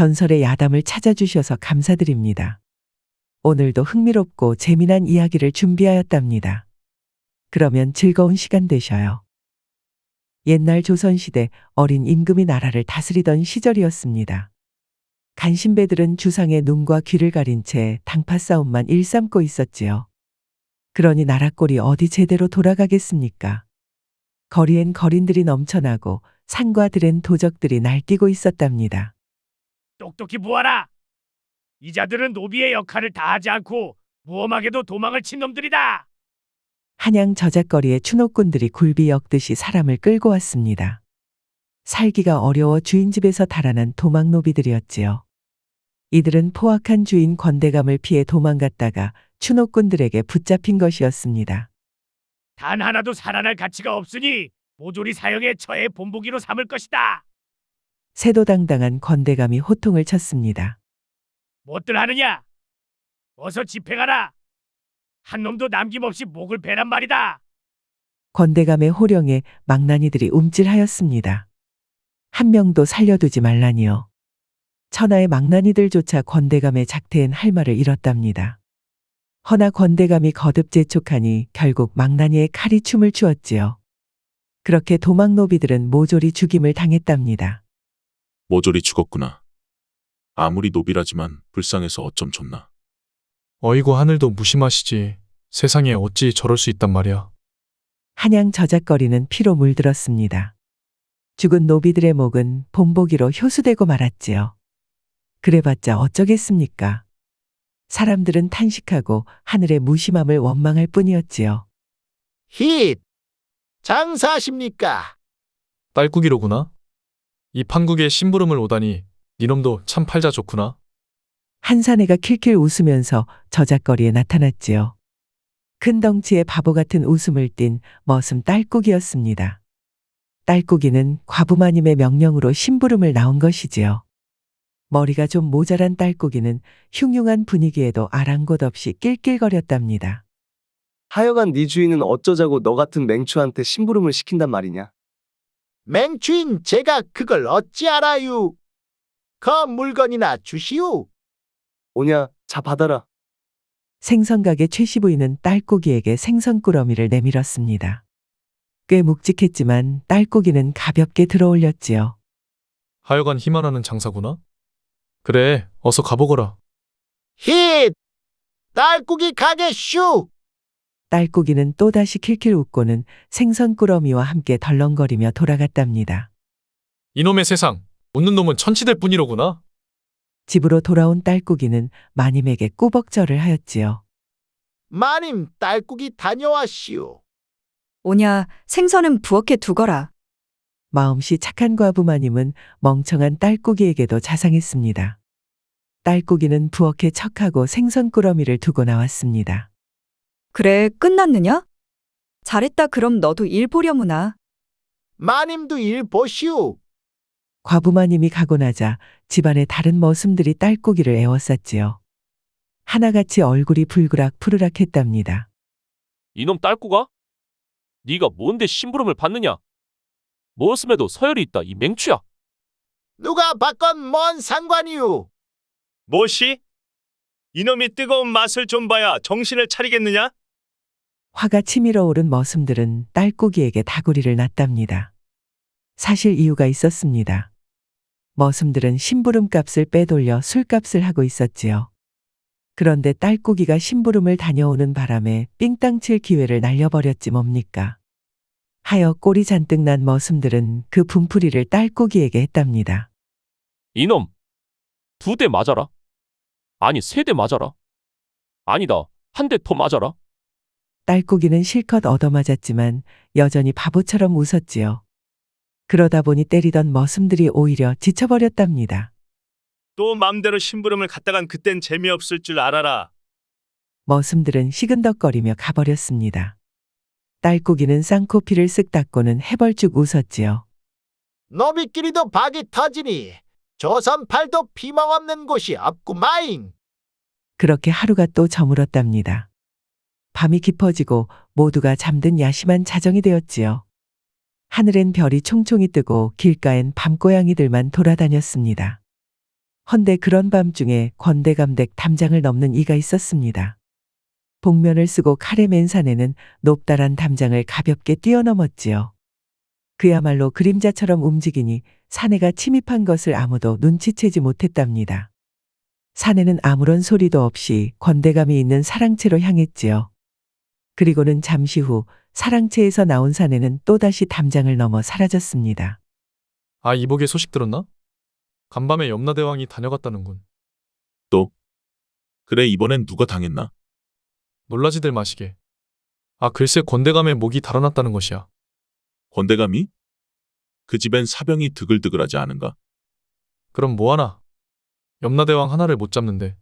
전설의 야담을 찾아주셔서 감사드립니다. 오늘도 흥미롭고 재미난 이야기를 준비하였답니다. 그러면 즐거운 시간 되셔요. 옛날 조선시대 어린 임금이 나라를 다스리던 시절이었습니다. 간신배들은 주상의 눈과 귀를 가린 채 당파 싸움만 일삼고 있었지요. 그러니 나라 꼴이 어디 제대로 돌아가겠습니까? 거리엔 거린들이 넘쳐나고 산과 들엔 도적들이 날뛰고 있었답니다. 똑똑히 보아라. 이 자들은 노비의 역할을 다하지 않고 무엄하게도 도망을 친 놈들이다. 한양 저잣거리에 추노꾼들이 굴비 엮듯이 사람을 끌고 왔습니다. 살기가 어려워 주인집에서 달아난 도망노비들이었지요. 이들은 포악한 주인 권대감을 피해 도망갔다가 추노꾼들에게 붙잡힌 것이었습니다. 단 하나도 살아날 가치가 없으니 모조리 사형에 처해 본보기로 삼을 것이다. 세도당당한 권대감이 호통을 쳤습니다. 뭣들 하느냐? 어서 집행하라. 한 놈도 남김없이 목을 베란 말이다. 권대감의 호령에 망나니들이 움찔하였습니다. 한 명도 살려두지 말라니요. 천하의 망나니들조차 권대감의 작태엔 할 말을 잃었답니다. 허나 권대감이 거듭 재촉하니 결국 망나니의 칼이 춤을 추었지요. 그렇게 도망노비들은 모조리 죽임을 당했답니다. 모조리 죽었구나. 아무리 노비라지만 불쌍해서 어쩜 좋나. 어이구 하늘도 무심하시지. 세상에 어찌 저럴 수 있단 말이야. 한양 저잣거리는 피로 물들었습니다. 죽은 노비들의 목은 본보기로 효수되고 말았지요. 그래봤자 어쩌겠습니까? 사람들은 탄식하고 하늘의 무심함을 원망할 뿐이었지요. 힛! 장사하십니까? 딸꾸기로구나. 이 판국에 심부름을 오다니 니놈도 참 팔자 좋구나. 한 사내가 킬킬 웃으면서 저잣거리에 나타났지요. 큰 덩치에 바보 같은 웃음을 띤 머슴 딸꾸기였습니다. 딸꾸기는 과부마님의 명령으로 심부름을 나온 것이지요. 머리가 좀 모자란 딸꾸기는 흉흉한 분위기에도 아랑곳 없이 낄낄거렸답니다. 하여간 네 주인은 어쩌자고 너 같은 맹추한테 심부름을 시킨단 말이냐? 맹주인 제가 그걸 어찌 알아유? 그 물건이나 주시오. 오냐, 자 받아라. 생선가게 최씨 부인은 딸꾸기에게 생선꾸러미를 내밀었습니다. 꽤 묵직했지만 딸꾸기는 가볍게 들어올렸지요. 하여간 희망하는 장사구나. 그래, 어서 가보거라. 힛! 딸꾹이 가게 슈! 딸꾸기는 또다시 킬킬 웃고는 생선꾸러미와 함께 덜렁거리며 돌아갔답니다. 이놈의 세상, 웃는 놈은 천치될 뿐이로구나. 집으로 돌아온 딸꾸기는 마님에게 꾸벅절을 하였지요. 마님 딸꾹이 다녀왔시오. 오냐, 생선은 부엌에 두거라. 마음씨 착한 과부 마님은 멍청한 딸꾸기에게도 자상했습니다. 딸꾸기는 부엌에 척하고 생선꾸러미를 두고 나왔습니다. 그래, 끝났느냐? 잘했다. 그럼 너도 일 보려무나. 마님도 일 보시오. 과부마님이 가고 나자 집안의 다른 머슴들이 딸꾸기를 애워쌌지요. 하나같이 얼굴이 불그락 푸르락했답니다. 이놈 딸꾸가? 네가 뭔데 심부름을 받느냐? 무엇음에도 서열이 있다 이 맹추야. 누가 받건 뭔 상관이오. 뭐시? 이놈이 뜨거운 맛을 좀 봐야 정신을 차리겠느냐? 화가 치밀어 오른 머슴들은 딸꾸기에게 다구리를 놨답니다. 사실 이유가 있었습니다. 머슴들은 심부름값을 빼돌려 술값을 하고 있었지요. 그런데 딸꾸기가 심부름을 다녀오는 바람에 삥땅 칠 기회를 날려버렸지 뭡니까. 하여 꼴이 잔뜩 난 머슴들은 그 분풀이를 딸꾸기에게 했답니다. 이놈, 2대 맞아라. 아니 3대 맞아라. 아니다, 1대 더 맞아라. 딸꾸기는 실컷 얻어맞았지만 여전히 바보처럼 웃었지요. 그러다 보니 때리던 머슴들이 오히려 지쳐버렸답니다. 또 맘대로 심부름을 갖다간 그땐 재미없을 줄 알아라. 머슴들은 시근덕거리며 가버렸습니다. 딸꾸기는 쌍코피를 쓱 닦고는 해벌쭉 웃었지요. 너비끼리도 박이 터지니 조선팔도 피망없는 곳이 없구마잉. 그렇게 하루가 또 저물었답니다. 밤이 깊어지고 모두가 잠든 야심한 자정이 되었지요. 하늘엔 별이 총총히 뜨고 길가엔 밤고양이들만 돌아다녔습니다. 헌데 그런 밤중에 권대감댁 담장을 넘는 이가 있었습니다. 복면을 쓰고 칼에 맨 사내는 높다란 담장을 가볍게 뛰어넘었지요. 그야말로 그림자처럼 움직이니 사내가 침입한 것을 아무도 눈치채지 못했답니다. 사내는 아무런 소리도 없이 권대감이 있는 사랑채로 향했지요. 그리고는 잠시 후 사랑채에서 나온 사내는 또다시 담장을 넘어 사라졌습니다. 아, 이복의 소식 들었나? 간밤에 염라대왕이 다녀갔다는군. 그래, 이번엔 누가 당했나? 놀라지들 마시게. 아, 글쎄 권대감의 목이 달아났다는 것이야. 권대감이? 그 집엔 사병이 드글드글하지 않은가? 그럼 뭐하나? 염라대왕 하나를 못 잡는데.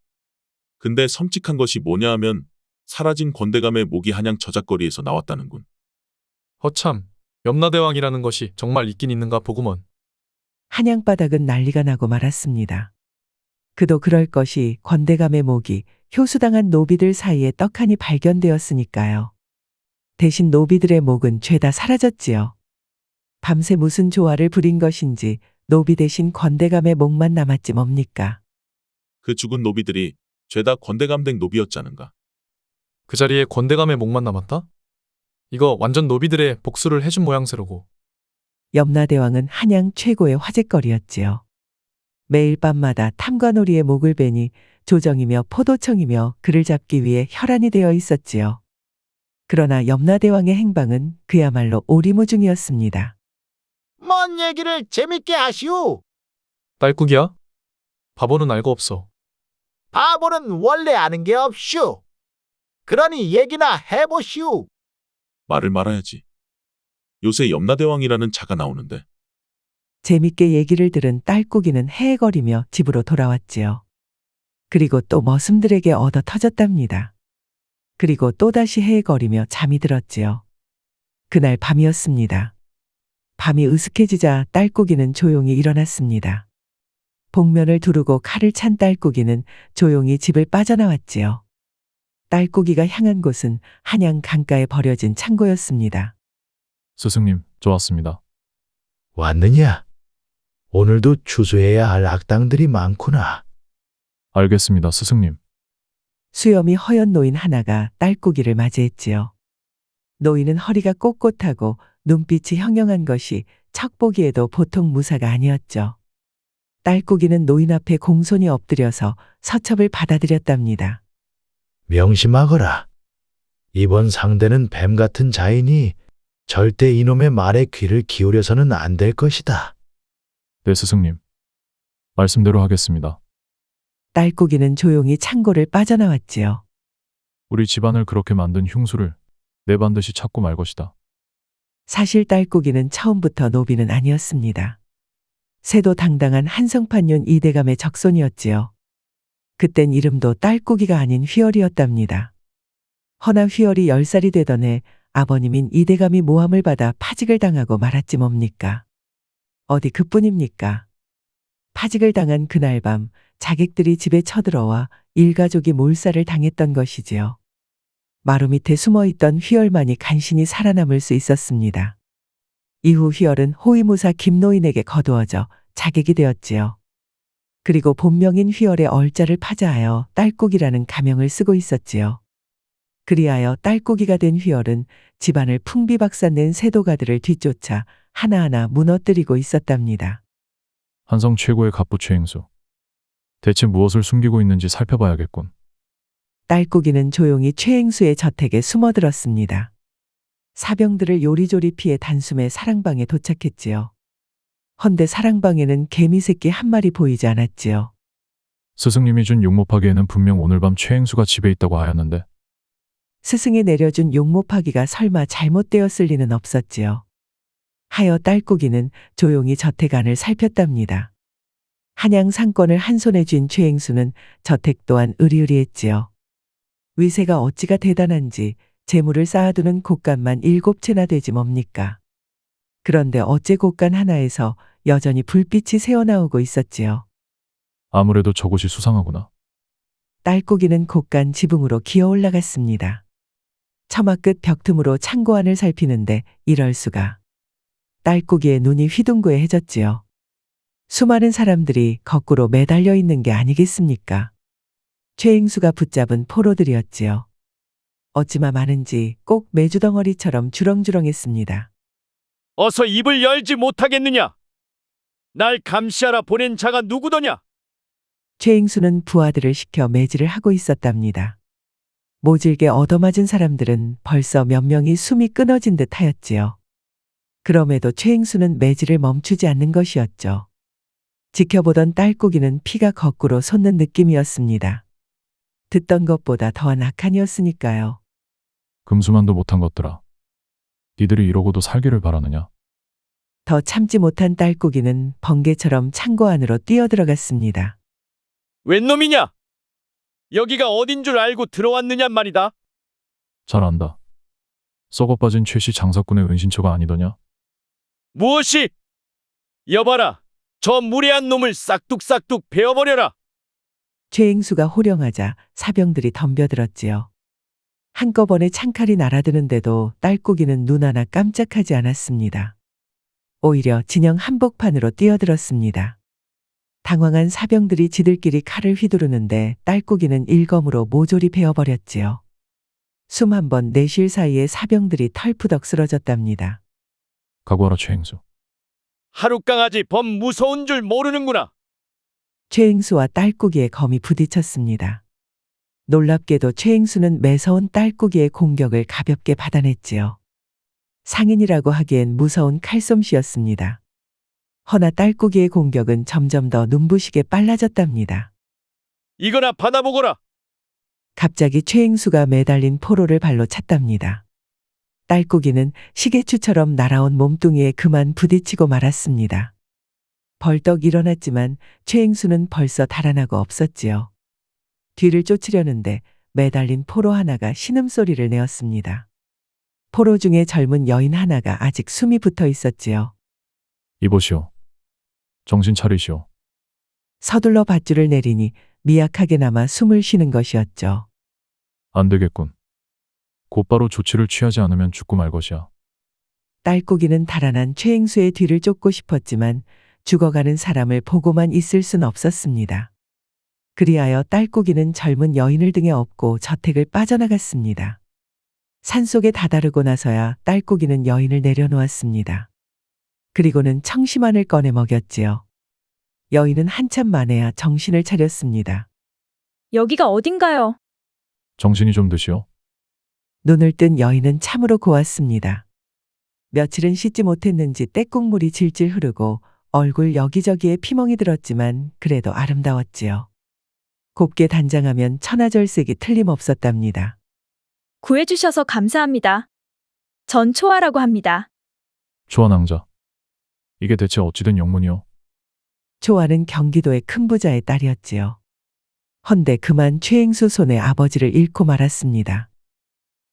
근데 섬찟한 것이 뭐냐 하면 사라진 권대감의 목이 한양 저작거리에서 나왔다는군. 허참, 염라대왕이라는 것이 정말 있긴 있는가 보구먼. 한양 바닥은 난리가 나고 말았습니다. 그도 그럴 것이 권대감의 목이 효수당한 노비들 사이에 떡하니 발견되었으니까요. 대신 노비들의 목은 죄다 사라졌지요. 밤새 무슨 조화를 부린 것인지 노비 대신 권대감의 목만 남았지 뭡니까? 그 죽은 노비들이 죄다 권대감댁 노비였자는가? 그 자리에 권대감의 목만 남았다? 이거 완전 노비들의 복수를 해준 모양새로고. 염라대왕은 한양 최고의 화제거리였지요. 매일 밤마다 탐관오리의 목을 베니 조정이며 포도청이며 그를 잡기 위해 혈안이 되어 있었지요. 그러나 염라대왕의 행방은 그야말로 오리무중이었습니다. 뭔 얘기를 재밌게 하시오. 딸꾹이야? 바보는 알고 없어. 바보는 원래 아는 게 없슈. 그러니 얘기나 해보시오. 말을 말아야지. 요새 염라대왕이라는 자가 나오는데 재밌게 얘기를 들은 딸꾹이는 헤헤거리며 집으로 돌아왔지요. 그리고 또 머슴들에게 얻어 터졌답니다. 그리고 또다시 헤헤거리며 잠이 들었지요. 그날 밤이었습니다. 밤이 으슥해지자 딸꾹이는 조용히 일어났습니다. 복면을 두르고 칼을 찬 딸꾹이는 조용히 집을 빠져나왔지요. 딸꾹이가 향한 곳은 한양 강가에 버려진 창고였습니다. 스승님, 좋았습니다. 왔느냐? 오늘도 추수해야 할 악당들이 많구나. 알겠습니다, 스승님. 수염이 허연 노인 하나가 딸꾹이를 맞이했지요. 노인은 허리가 꼿꼿하고 눈빛이 형형한 것이 척 보기에도 보통 무사가 아니었죠. 딸꾹이는 노인 앞에 공손히 엎드려서 서첩을 받아들였답니다. 명심하거라. 이번 상대는 뱀 같은 자이니 절대 이놈의 말에 귀를 기울여서는 안 될 것이다. 네, 스승님. 말씀대로 하겠습니다. 딸꾹이는 조용히 창고를 빠져나왔지요. 우리 집안을 그렇게 만든 흉수를 내 반드시 찾고 말 것이다. 사실 딸꾹이는 처음부터 노비는 아니었습니다. 세도 당당한 한성판윤 이대감의 적손이었지요. 그땐 이름도 딸꾹이가 아닌 휘열이었답니다. 허나 휘열이 10살이 되던 해 아버님인 이대감이 모함을 받아 파직을 당하고 말았지 뭡니까? 어디 그뿐입니까? 파직을 당한 그날 밤 자객들이 집에 쳐들어와 일가족이 몰살을 당했던 것이지요. 마루 밑에 숨어있던 휘열만이 간신히 살아남을 수 있었습니다. 이후 휘열은 호위무사 김노인에게 거두어져 자객이 되었지요. 그리고 본명인 휘열의 얼자를 파자하여 딸꾹이라는 가명을 쓰고 있었지요. 그리하여 딸꾹이가 된 휘열은 집안을 풍비박산낸 세도가들을 뒤쫓아 하나하나 무너뜨리고 있었답니다. 한성 최고의 갑부 최행수. 대체 무엇을 숨기고 있는지 살펴봐야겠군. 딸꾹이는 조용히 최행수의 저택에 숨어들었습니다. 사병들을 요리조리 피해 단숨에 사랑방에 도착했지요. 헌데 사랑방에는 개미새끼 한 마리 보이지 않았지요. 스승님이 준 용모파기에는 분명 오늘 밤 최행수가 집에 있다고 하였는데. 스승이 내려준 용모파기가 설마 잘못되었을 리는 없었지요. 하여 딸꾹이는 조용히 저택 안을 살폈답니다. 한양 상권을 한 손에 쥔 최행수는 저택 또한 으리으리했지요. 위세가 어찌가 대단한지 재물을 쌓아두는 곳간만 7채나 되지 뭡니까? 그런데 어째 곳간 하나에서 여전히 불빛이 새어나오고 있었지요. 아무래도 저곳이 수상하구나. 딸꾹이는 곳간 지붕으로 기어 올라갔습니다. 처마 끝 벽틈으로 창고 안을 살피는데 이럴 수가. 딸꾹이의 눈이 휘둥그레해졌지요. 수많은 사람들이 거꾸로 매달려 있는 게 아니겠습니까? 최행수가 붙잡은 포로들이었지요. 어찌나 많은지 꼭 메주덩어리처럼 주렁주렁했습니다. 어서 입을 열지 못하겠느냐? 날 감시하라 보낸 자가 누구더냐? 최행수는 부하들을 시켜 매질을 하고 있었답니다. 모질게 얻어맞은 사람들은 벌써 몇 명이 숨이 끊어진 듯 하였지요. 그럼에도 최행수는 매질을 멈추지 않는 것이었죠. 지켜보던 딸꾹이는 피가 거꾸로 솟는 느낌이었습니다. 듣던 것보다 더한 악한이었으니까요. 금수만도 못한 것들아. 니들이 이러고도 살기를 바라느냐? 더 참지 못한 딸꾹이는 번개처럼 창고 안으로 뛰어들어갔습니다. 웬 놈이냐? 여기가 어딘 줄 알고 들어왔느냐 말이다. 잘 안다. 썩어 빠진 최씨 장사꾼의 은신처가 아니더냐? 무엇이? 여봐라. 저 무례한 놈을 싹둑싹둑 베어버려라. 최행수가 호령하자 사병들이 덤벼들었지요. 한꺼번에 창칼이 날아드는데도 딸꾹이는 눈 하나 깜짝하지 않았습니다. 오히려 진영 한복판으로 뛰어들었습니다. 당황한 사병들이 지들끼리 칼을 휘두르는데 딸꾹이는 일검으로 모조리 베어버렸지요. 숨 한 번 내쉴 사이에 사병들이 털푸덕 쓰러졌답니다. 각오하라 최행수. 하룻강아지 범 무서운 줄 모르는구나. 최행수와 딸꾹이의 검이 부딪혔습니다. 놀랍게도 최행수는 매서운 딸꾹이의 공격을 가볍게 받아냈지요. 상인이라고 하기엔 무서운 칼솜씨였습니다. 허나 딸꾹이의 공격은 점점 더 눈부시게 빨라졌답니다. 이거나 받아보거라. 갑자기 최행수가 매달린 포로를 발로 찼답니다. 딸꾹이는 시계추처럼 날아온 몸뚱이에 그만 부딪히고 말았습니다. 벌떡 일어났지만 최행수는 벌써 달아나고 없었지요. 뒤를 쫓으려는데 매달린 포로 하나가 신음소리를 내었습니다. 포로 중에 젊은 여인 하나가 아직 숨이 붙어 있었지요. 이보시오. 정신 차리시오. 서둘러 밧줄을 내리니 미약하게나마 숨을 쉬는 것이었죠. 안 되겠군. 곧바로 조치를 취하지 않으면 죽고 말 것이야. 딸꾹이는 달아난 최행수의 뒤를 쫓고 싶었지만 죽어가는 사람을 보고만 있을 순 없었습니다. 그리하여 딸꾹이는 젊은 여인을 등에 업고 저택을 빠져나갔습니다. 산속에 다다르고 나서야 딸꾹이는 여인을 내려놓았습니다. 그리고는 청심환을 꺼내 먹였지요. 여인은 한참 만에야 정신을 차렸습니다. 여기가 어딘가요? 정신이 좀 드시오. 눈을 뜬 여인은 참으로 고왔습니다. 며칠은 씻지 못했는지 떼국물이 질질 흐르고 얼굴 여기저기에 피멍이 들었지만 그래도 아름다웠지요. 곱게 단장하면 천하절색이 틀림없었답니다. 구해주셔서 감사합니다. 전 초아라고 합니다. 초아낭자. 이게 대체 어찌된 영문이오? 초아는 경기도의 큰 부자의 딸이었지요. 헌데 그만 최행수 손에 아버지를 잃고 말았습니다.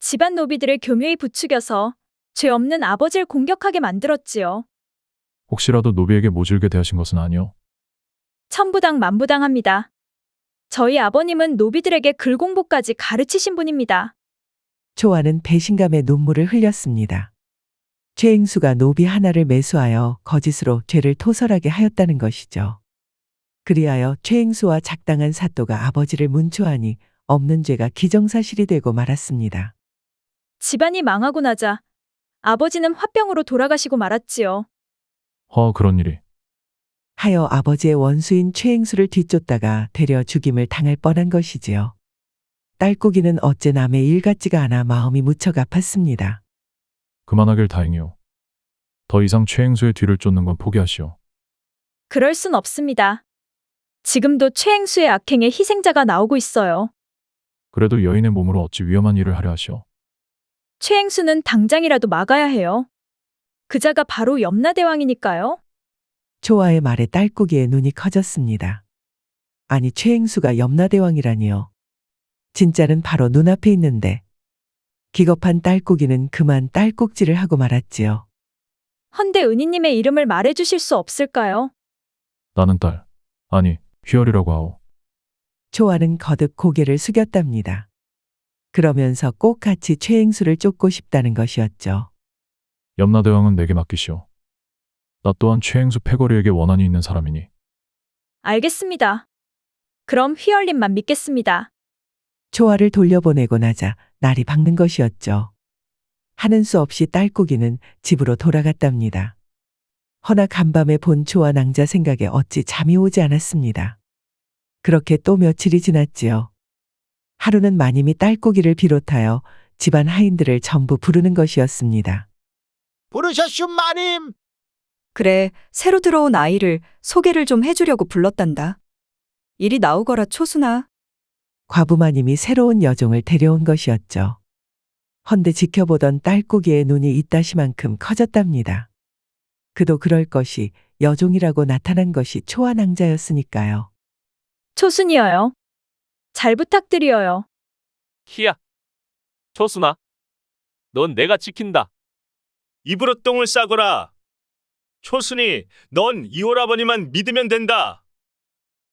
집안 노비들을 교묘히 부추겨서 죄 없는 아버지를 공격하게 만들었지요. 혹시라도 노비에게 모질게 대하신 것은 아니오? 천부당 만부당합니다. 저희 아버님은 노비들에게 글공부까지 가르치신 분입니다. 초아는 배신감에 눈물을 흘렸습니다. 최행수가 노비 하나를 매수하여 거짓으로 죄를 토설하게 하였다는 것이죠. 그리하여 최행수와 작당한 사또가 아버지를 문초하니 없는 죄가 기정사실이 되고 말았습니다. 집안이 망하고 나자 아버지는 화병으로 돌아가시고 말았지요. 그런 일이. 하여 아버지의 원수인 최행수를 뒤쫓다가 되려 죽임을 당할 뻔한 것이지요. 딸꾹이는 어째 남의 일 같지가 않아 마음이 무척 아팠습니다. 그만하길 다행이오. 더 이상 최행수의 뒤를 쫓는 건 포기하시오. 그럴 순 없습니다. 지금도 최행수의 악행의 희생자가 나오고 있어요. 그래도 여인의 몸으로 어찌 위험한 일을 하려 하시오? 최행수는 당장이라도 막아야 해요. 그자가 바로 염라대왕이니까요. 초아의 말에 딸꾹이의 눈이 커졌습니다. 아니 최행수가 염라대왕이라니요. 진짜는 바로 눈앞에 있는데. 기겁한 딸꾹이는 그만 딸꾹질을 하고 말았지요. 헌데 은희님의 이름을 말해주실 수 없을까요? 나는 딸, 아니 휘열이라고 하오. 초아는 거듭 고개를 숙였답니다. 그러면서 꼭 같이 최행수를 쫓고 싶다는 것이었죠. 염라대왕은 내게 맡기시오. 나 또한 최행수 패거리에게 원한이 있는 사람이니 알겠습니다. 그럼 휘얼림만 믿겠습니다. 초아를 돌려보내고 나자 날이 밝는 것이었죠. 하는 수 없이 딸꾹이는 집으로 돌아갔답니다. 허나 간밤에 본 초아 낭자 생각에 어찌 잠이 오지 않았습니다. 그렇게 또 며칠이 지났지요. 하루는 마님이 딸꾹이를 비롯하여 집안 하인들을 전부 부르는 것이었습니다. 부르셨슈 마님. 그래, 새로 들어온 아이를 소개를 좀 해주려고 불렀단다. 이리 나오거라, 초순아. 과부마님이 새로운 여종을 데려온 것이었죠. 헌데 지켜보던 딸꾹이의 눈이 이따시만큼 커졌답니다. 그도 그럴 것이 여종이라고 나타난 것이 초아 낭자였으니까요. 초순이여요. 잘 부탁드려요. 희야. 초순아. 넌 내가 지킨다. 입으로 똥을 싸거라. 초순이, 넌 이 오라버니만 믿으면 된다.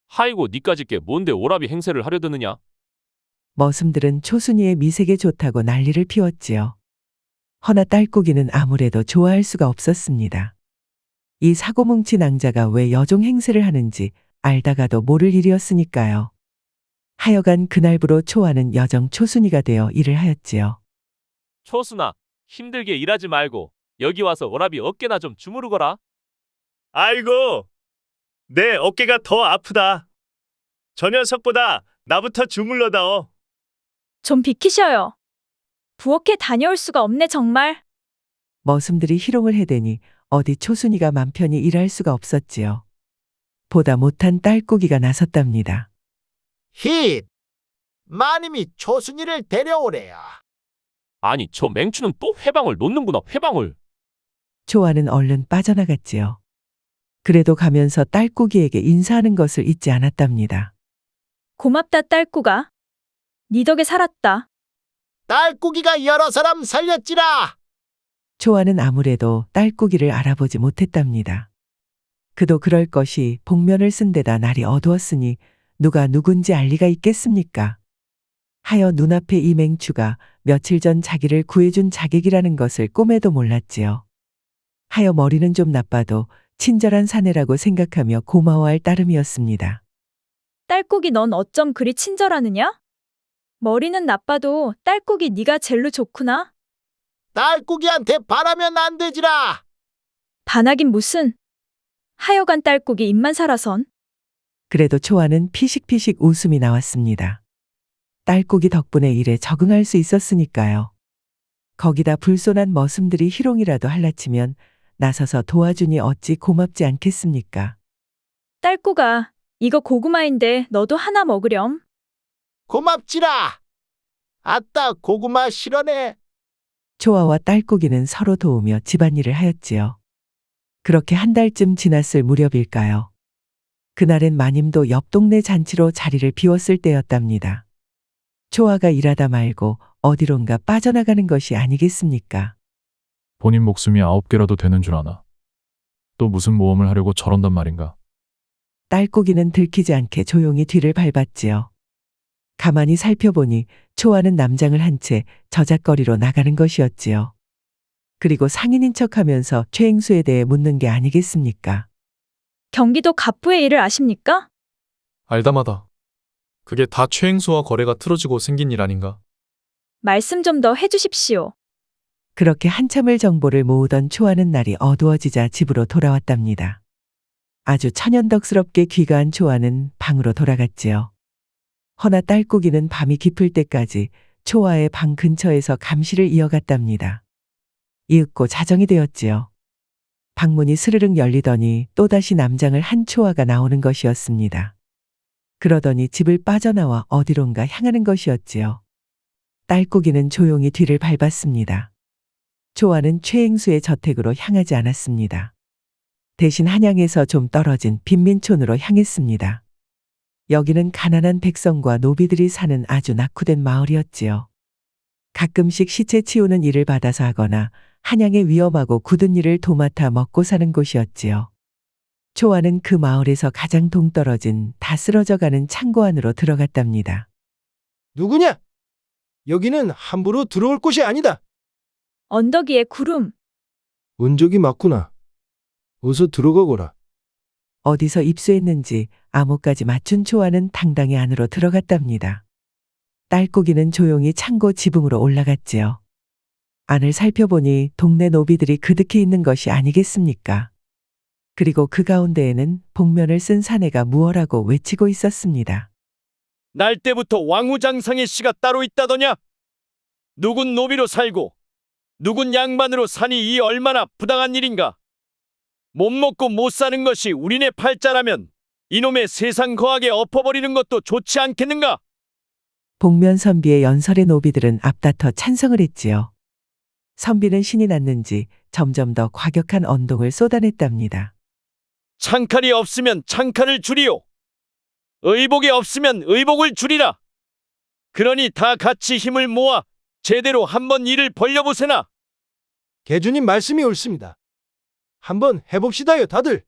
하이고 니까짓 게 뭔데 오라비 행세를 하려 드느냐? 머슴들은 초순이의 미색에 좋다고 난리를 피웠지요. 허나 딸꾹이는 아무래도 좋아할 수가 없었습니다. 이 사고뭉치 낭자가 왜 여종 행세를 하는지 알다가도 모를 일이었으니까요. 하여간 그날부로 초아는 여정 초순이가 되어 일을 하였지요. 초순아, 힘들게 일하지 말고 여기 와서 오라비 어깨나 좀 주무르거라. 아이고, 내 어깨가 더 아프다. 저 녀석보다 나부터 주물러다오. 좀 비키셔요. 부엌에 다녀올 수가 없네 정말. 머슴들이 희롱을 해대니 어디 초순이가 맘 편히 일할 수가 없었지요. 보다 못한 딸꾹이가 나섰답니다. 힛! 마님이 초순이를 데려오래요. 아니 저 맹추는 또 회방을 놓는구나 회방을. 초아는 얼른 빠져나갔지요. 그래도 가면서 딸꾹이에게 인사하는 것을 잊지 않았답니다. 고맙다 딸꾸가. 네 덕에 살았다. 딸꾹이가 여러 사람 살렸지라. 초아는 아무래도 딸꾹이를 알아보지 못했답니다. 그도 그럴 것이 복면을 쓴 데다 날이 어두웠으니 누가 누군지 알 리가 있겠습니까? 하여 눈앞에 이 맹추가 며칠 전 자기를 구해준 자객이라는 것을 꿈에도 몰랐지요. 하여 머리는 좀 나빠도 친절한 사내라고 생각하며 고마워할 따름이었습니다. 딸꾹이 넌 어쩜 그리 친절하느냐? 머리는 나빠도 딸꾹이 네가 젤로 좋구나. 딸꾹이한테 바라면 안 되지라. 반하긴 무슨. 하여간 딸꾹이 입만 살아선. 그래도 초아는 피식피식 웃음이 나왔습니다. 딸꾹이 덕분에 일에 적응할 수 있었으니까요. 거기다 불손한 머슴들이 희롱이라도 할라치면 나서서 도와주니 어찌 고맙지 않겠습니까? 딸꾹아, 이거 고구마인데 너도 하나 먹으렴. 고맙지라. 아따 고구마 실어네. 초아와 딸꾹이는 서로 도우며 집안일을 하였지요. 그렇게 한 달쯤 지났을 무렵일까요? 그날엔 마님도 옆 동네 잔치로 자리를 비웠을 때였답니다. 초아가 일하다 말고 어디론가 빠져나가는 것이 아니겠습니까? 본인 목숨이 9개라도 되는 줄 아나. 또 무슨 모험을 하려고 저런단 말인가. 딸꾹이는 들키지 않게 조용히 뒤를 밟았지요. 가만히 살펴보니 초아는 남장을 한 채 저작거리로 나가는 것이었지요. 그리고 상인인 척하면서 최행수에 대해 묻는 게 아니겠습니까? 경기도 갑부의 일을 아십니까? 알다마다. 그게 다 최행수와 거래가 틀어지고 생긴 일 아닌가? 말씀 좀 더 해주십시오. 그렇게 한참을 정보를 모으던 초아는 날이 어두워지자 집으로 돌아왔답니다. 아주 천연덕스럽게 귀가한 초아는 방으로 돌아갔지요. 허나 딸꾹이는 밤이 깊을 때까지 초아의 방 근처에서 감시를 이어갔답니다. 이윽고 자정이 되었지요. 방문이 스르륵 열리더니 또다시 남장을 한 초아가 나오는 것이었습니다. 그러더니 집을 빠져나와 어디론가 향하는 것이었지요. 딸꾹이는 조용히 뒤를 밟았습니다. 초아는 최행수의 저택으로 향하지 않았습니다. 대신 한양에서 좀 떨어진 빈민촌으로 향했습니다. 여기는 가난한 백성과 노비들이 사는 아주 낙후된 마을이었지요. 가끔씩 시체 치우는 일을 받아서 하거나 한양의 위험하고 굳은 일을 도맡아 먹고 사는 곳이었지요. 초아는 그 마을에서 가장 동떨어진 다 쓰러져가는 창고 안으로 들어갔답니다. 누구냐? 여기는 함부로 들어올 곳이 아니다. 언덕 위에 구름. 은적이 맞구나. 어서 들어가거라. 어디서 입수했는지 암호까지 맞춘 초아는 당당히 안으로 들어갔답니다. 딸꾹이는 조용히 창고 지붕으로 올라갔지요. 안을 살펴보니 동네 노비들이 그득히 있는 것이 아니겠습니까? 그리고 그 가운데에는 복면을 쓴 사내가 무어라고 외치고 있었습니다. 날 때부터 왕후장상의 씨가 따로 있다더냐? 누군 노비로 살고 누군 양반으로 사니 이 얼마나 부당한 일인가? 못 먹고 못 사는 것이 우리네 팔자라면 이놈의 세상 거하게 엎어버리는 것도 좋지 않겠는가? 복면 선비의 연설의 노비들은 앞다퉈 찬성을 했지요. 선비는 신이 났는지 점점 더 과격한 언동을 쏟아냈답니다. 창칼이 없으면 창칼을 주리오. 의복이 없으면 의복을 주리라. 그러니 다 같이 힘을 모아 제대로 한번 일을 벌려보세나. 개주님 말씀이 옳습니다. 한번 해봅시다요, 다들.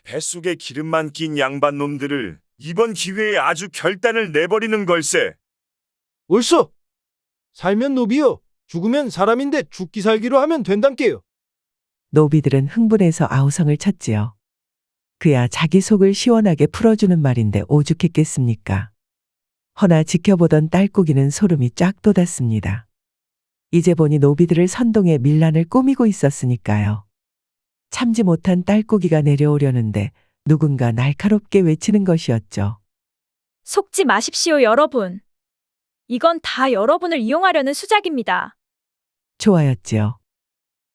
뱃속에 기름만 낀 양반 놈들을 이번 기회에 아주 결단을 내버리는 걸세. 옳소. 살면 노비요. 죽으면 사람인데 죽기 살기로 하면 된단께요. 노비들은 흥분해서 아우성을 쳤지요. 그야 자기 속을 시원하게 풀어주는 말인데 오죽했겠습니까? 허나 지켜보던 딸꾹이는 소름이 쫙 돋았습니다. 이제 보니 노비들을 선동해 밀란을 꾸미고 있었으니까요. 참지 못한 딸꾹이가 내려오려는데 누군가 날카롭게 외치는 것이었죠. 속지 마십시오, 여러분. 이건 다 여러분을 이용하려는 수작입니다. 초아였지요.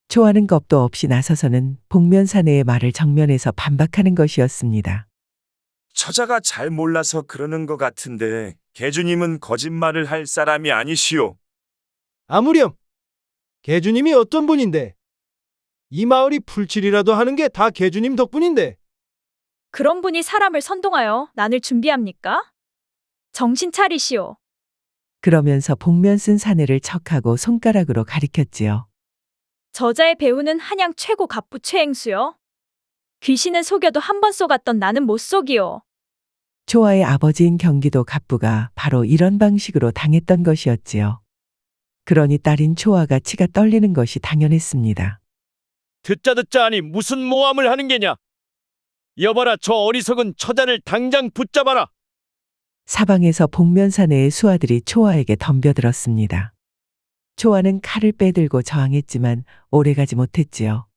초아는 겁도 없이 나서서는 복면 사내의 말을 정면에서 반박하는 것이었습니다. 처자가 잘 몰라서 그러는 것 같은데 개주님은 거짓말을 할 사람이 아니시오. 아무렴. 개주님이 어떤 분인데? 이 마을이 풀칠이라도 하는 게 다 개주님 덕분인데. 그런 분이 사람을 선동하여 난을 준비합니까? 정신 차리시오. 그러면서 복면 쓴 사내를 척하고 손가락으로 가리켰지요. 저자의 배우는 한양 최고 갑부 최행수요. 귀신은 속여도 한 번 속았던 나는 못 속이요. 초아의 아버지인 경기도 갑부가 바로 이런 방식으로 당했던 것이었지요. 그러니 딸인 초아가 치가 떨리는 것이 당연했습니다. 듣자 하니 무슨 모함을 하는 게냐? 여봐라, 저 어리석은 처자를 당장 붙잡아라. 사방에서 복면 사내의 수하들이 초아에게 덤벼들었습니다. 초아는 칼을 빼들고 저항했지만 오래가지 못했지요.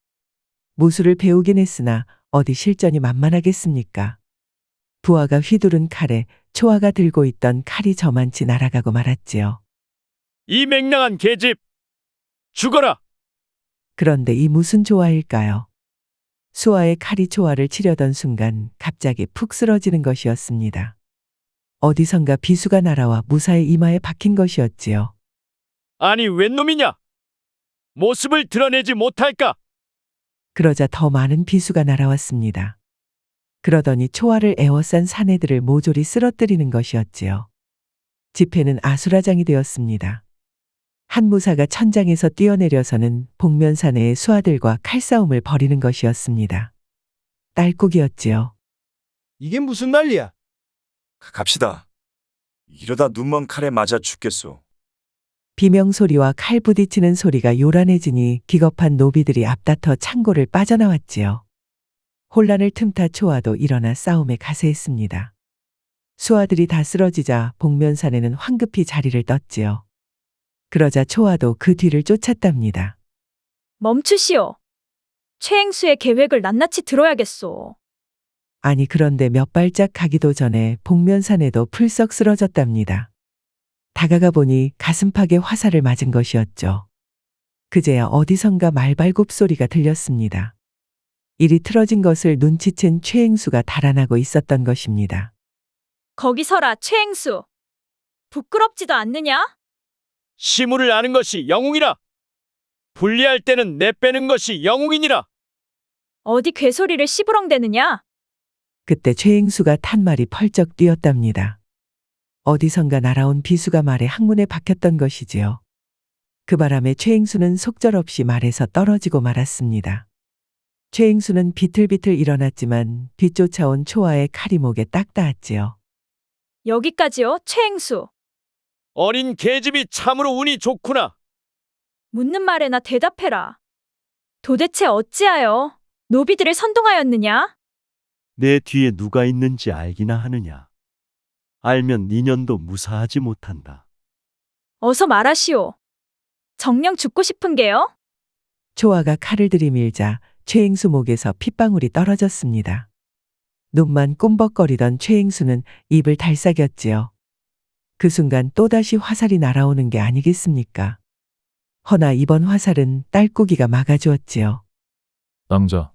무술을 배우긴 했으나 어디 실전이 만만하겠습니까? 부하가 휘두른 칼에 초아가 들고 있던 칼이 저만치 날아가고 말았지요. 이 맹랑한 계집! 죽어라! 그런데 이 무슨 조화일까요? 수아의 칼이 초아를 치려던 순간 갑자기 푹 쓰러지는 것이었습니다. 어디선가 비수가 날아와 무사히 이마에 박힌 것이었지요. 아니, 웬 놈이냐? 모습을 드러내지 못할까? 그러자 더 많은 비수가 날아왔습니다. 그러더니 초아를 에워싼 사내들을 모조리 쓰러뜨리는 것이었지요. 집회는 아수라장이 되었습니다. 한 무사가 천장에서 뛰어내려서는 복면 사내의 수하들과 칼싸움을 벌이는 것이었습니다. 딸꾹이었지요. 이게 무슨 난리야? 갑시다. 이러다 눈먼 칼에 맞아 죽겠소. 비명소리와 칼 부딪히는 소리가 요란해지니 기겁한 노비들이 앞다퉈 창고를 빠져나왔지요. 혼란을 틈타 초아도 일어나 싸움에 가세했습니다. 수하들이 다 쓰러지자 복면 사내는 황급히 자리를 떴지요. 그러자 초아도 그 뒤를 쫓았답니다. 멈추시오. 최행수의 계획을 낱낱이 들어야겠소. 아니 그런데 몇 발짝 가기도 전에 복면 사내도 풀썩 쓰러졌답니다. 다가가 보니 가슴팍에 화살을 맞은 것이었죠. 그제야 어디선가 말발굽 소리가 들렸습니다. 일이 틀어진 것을 눈치챈 최행수가 달아나고 있었던 것입니다. 거기 서라, 최행수. 부끄럽지도 않느냐? 시무를 아는 것이 영웅이라. 분리할 때는 내빼는 것이 영웅이니라. 어디 괴소리를 시부렁대느냐? 그때 최행수가 탄 말이 펄쩍 뛰었답니다. 어디선가 날아온 비수가 말에 항문에 박혔던 것이지요. 그 바람에 최행수는 속절없이 말에서 떨어지고 말았습니다. 최행수는 비틀비틀 일어났지만 뒤쫓아온 초아의 칼이 목에 딱 닿았지요. 여기까지요, 최행수. 어린 계집이 참으로 운이 좋구나. 묻는 말에나 대답해라. 도대체 어찌하여 노비들을 선동하였느냐? 내 뒤에 누가 있는지 알기나 하느냐? 알면 니년도 무사하지 못한다. 어서 말하시오. 정녕 죽고 싶은 게요? 초아가 칼을 들이밀자 최행수 목에서 핏방울이 떨어졌습니다. 눈만 꿈벅거리던 최행수는 입을 달싹였지요. 그 순간 또다시 화살이 날아오는 게 아니겠습니까? 허나 이번 화살은 딸꾸기가 막아주었지요. 낭자,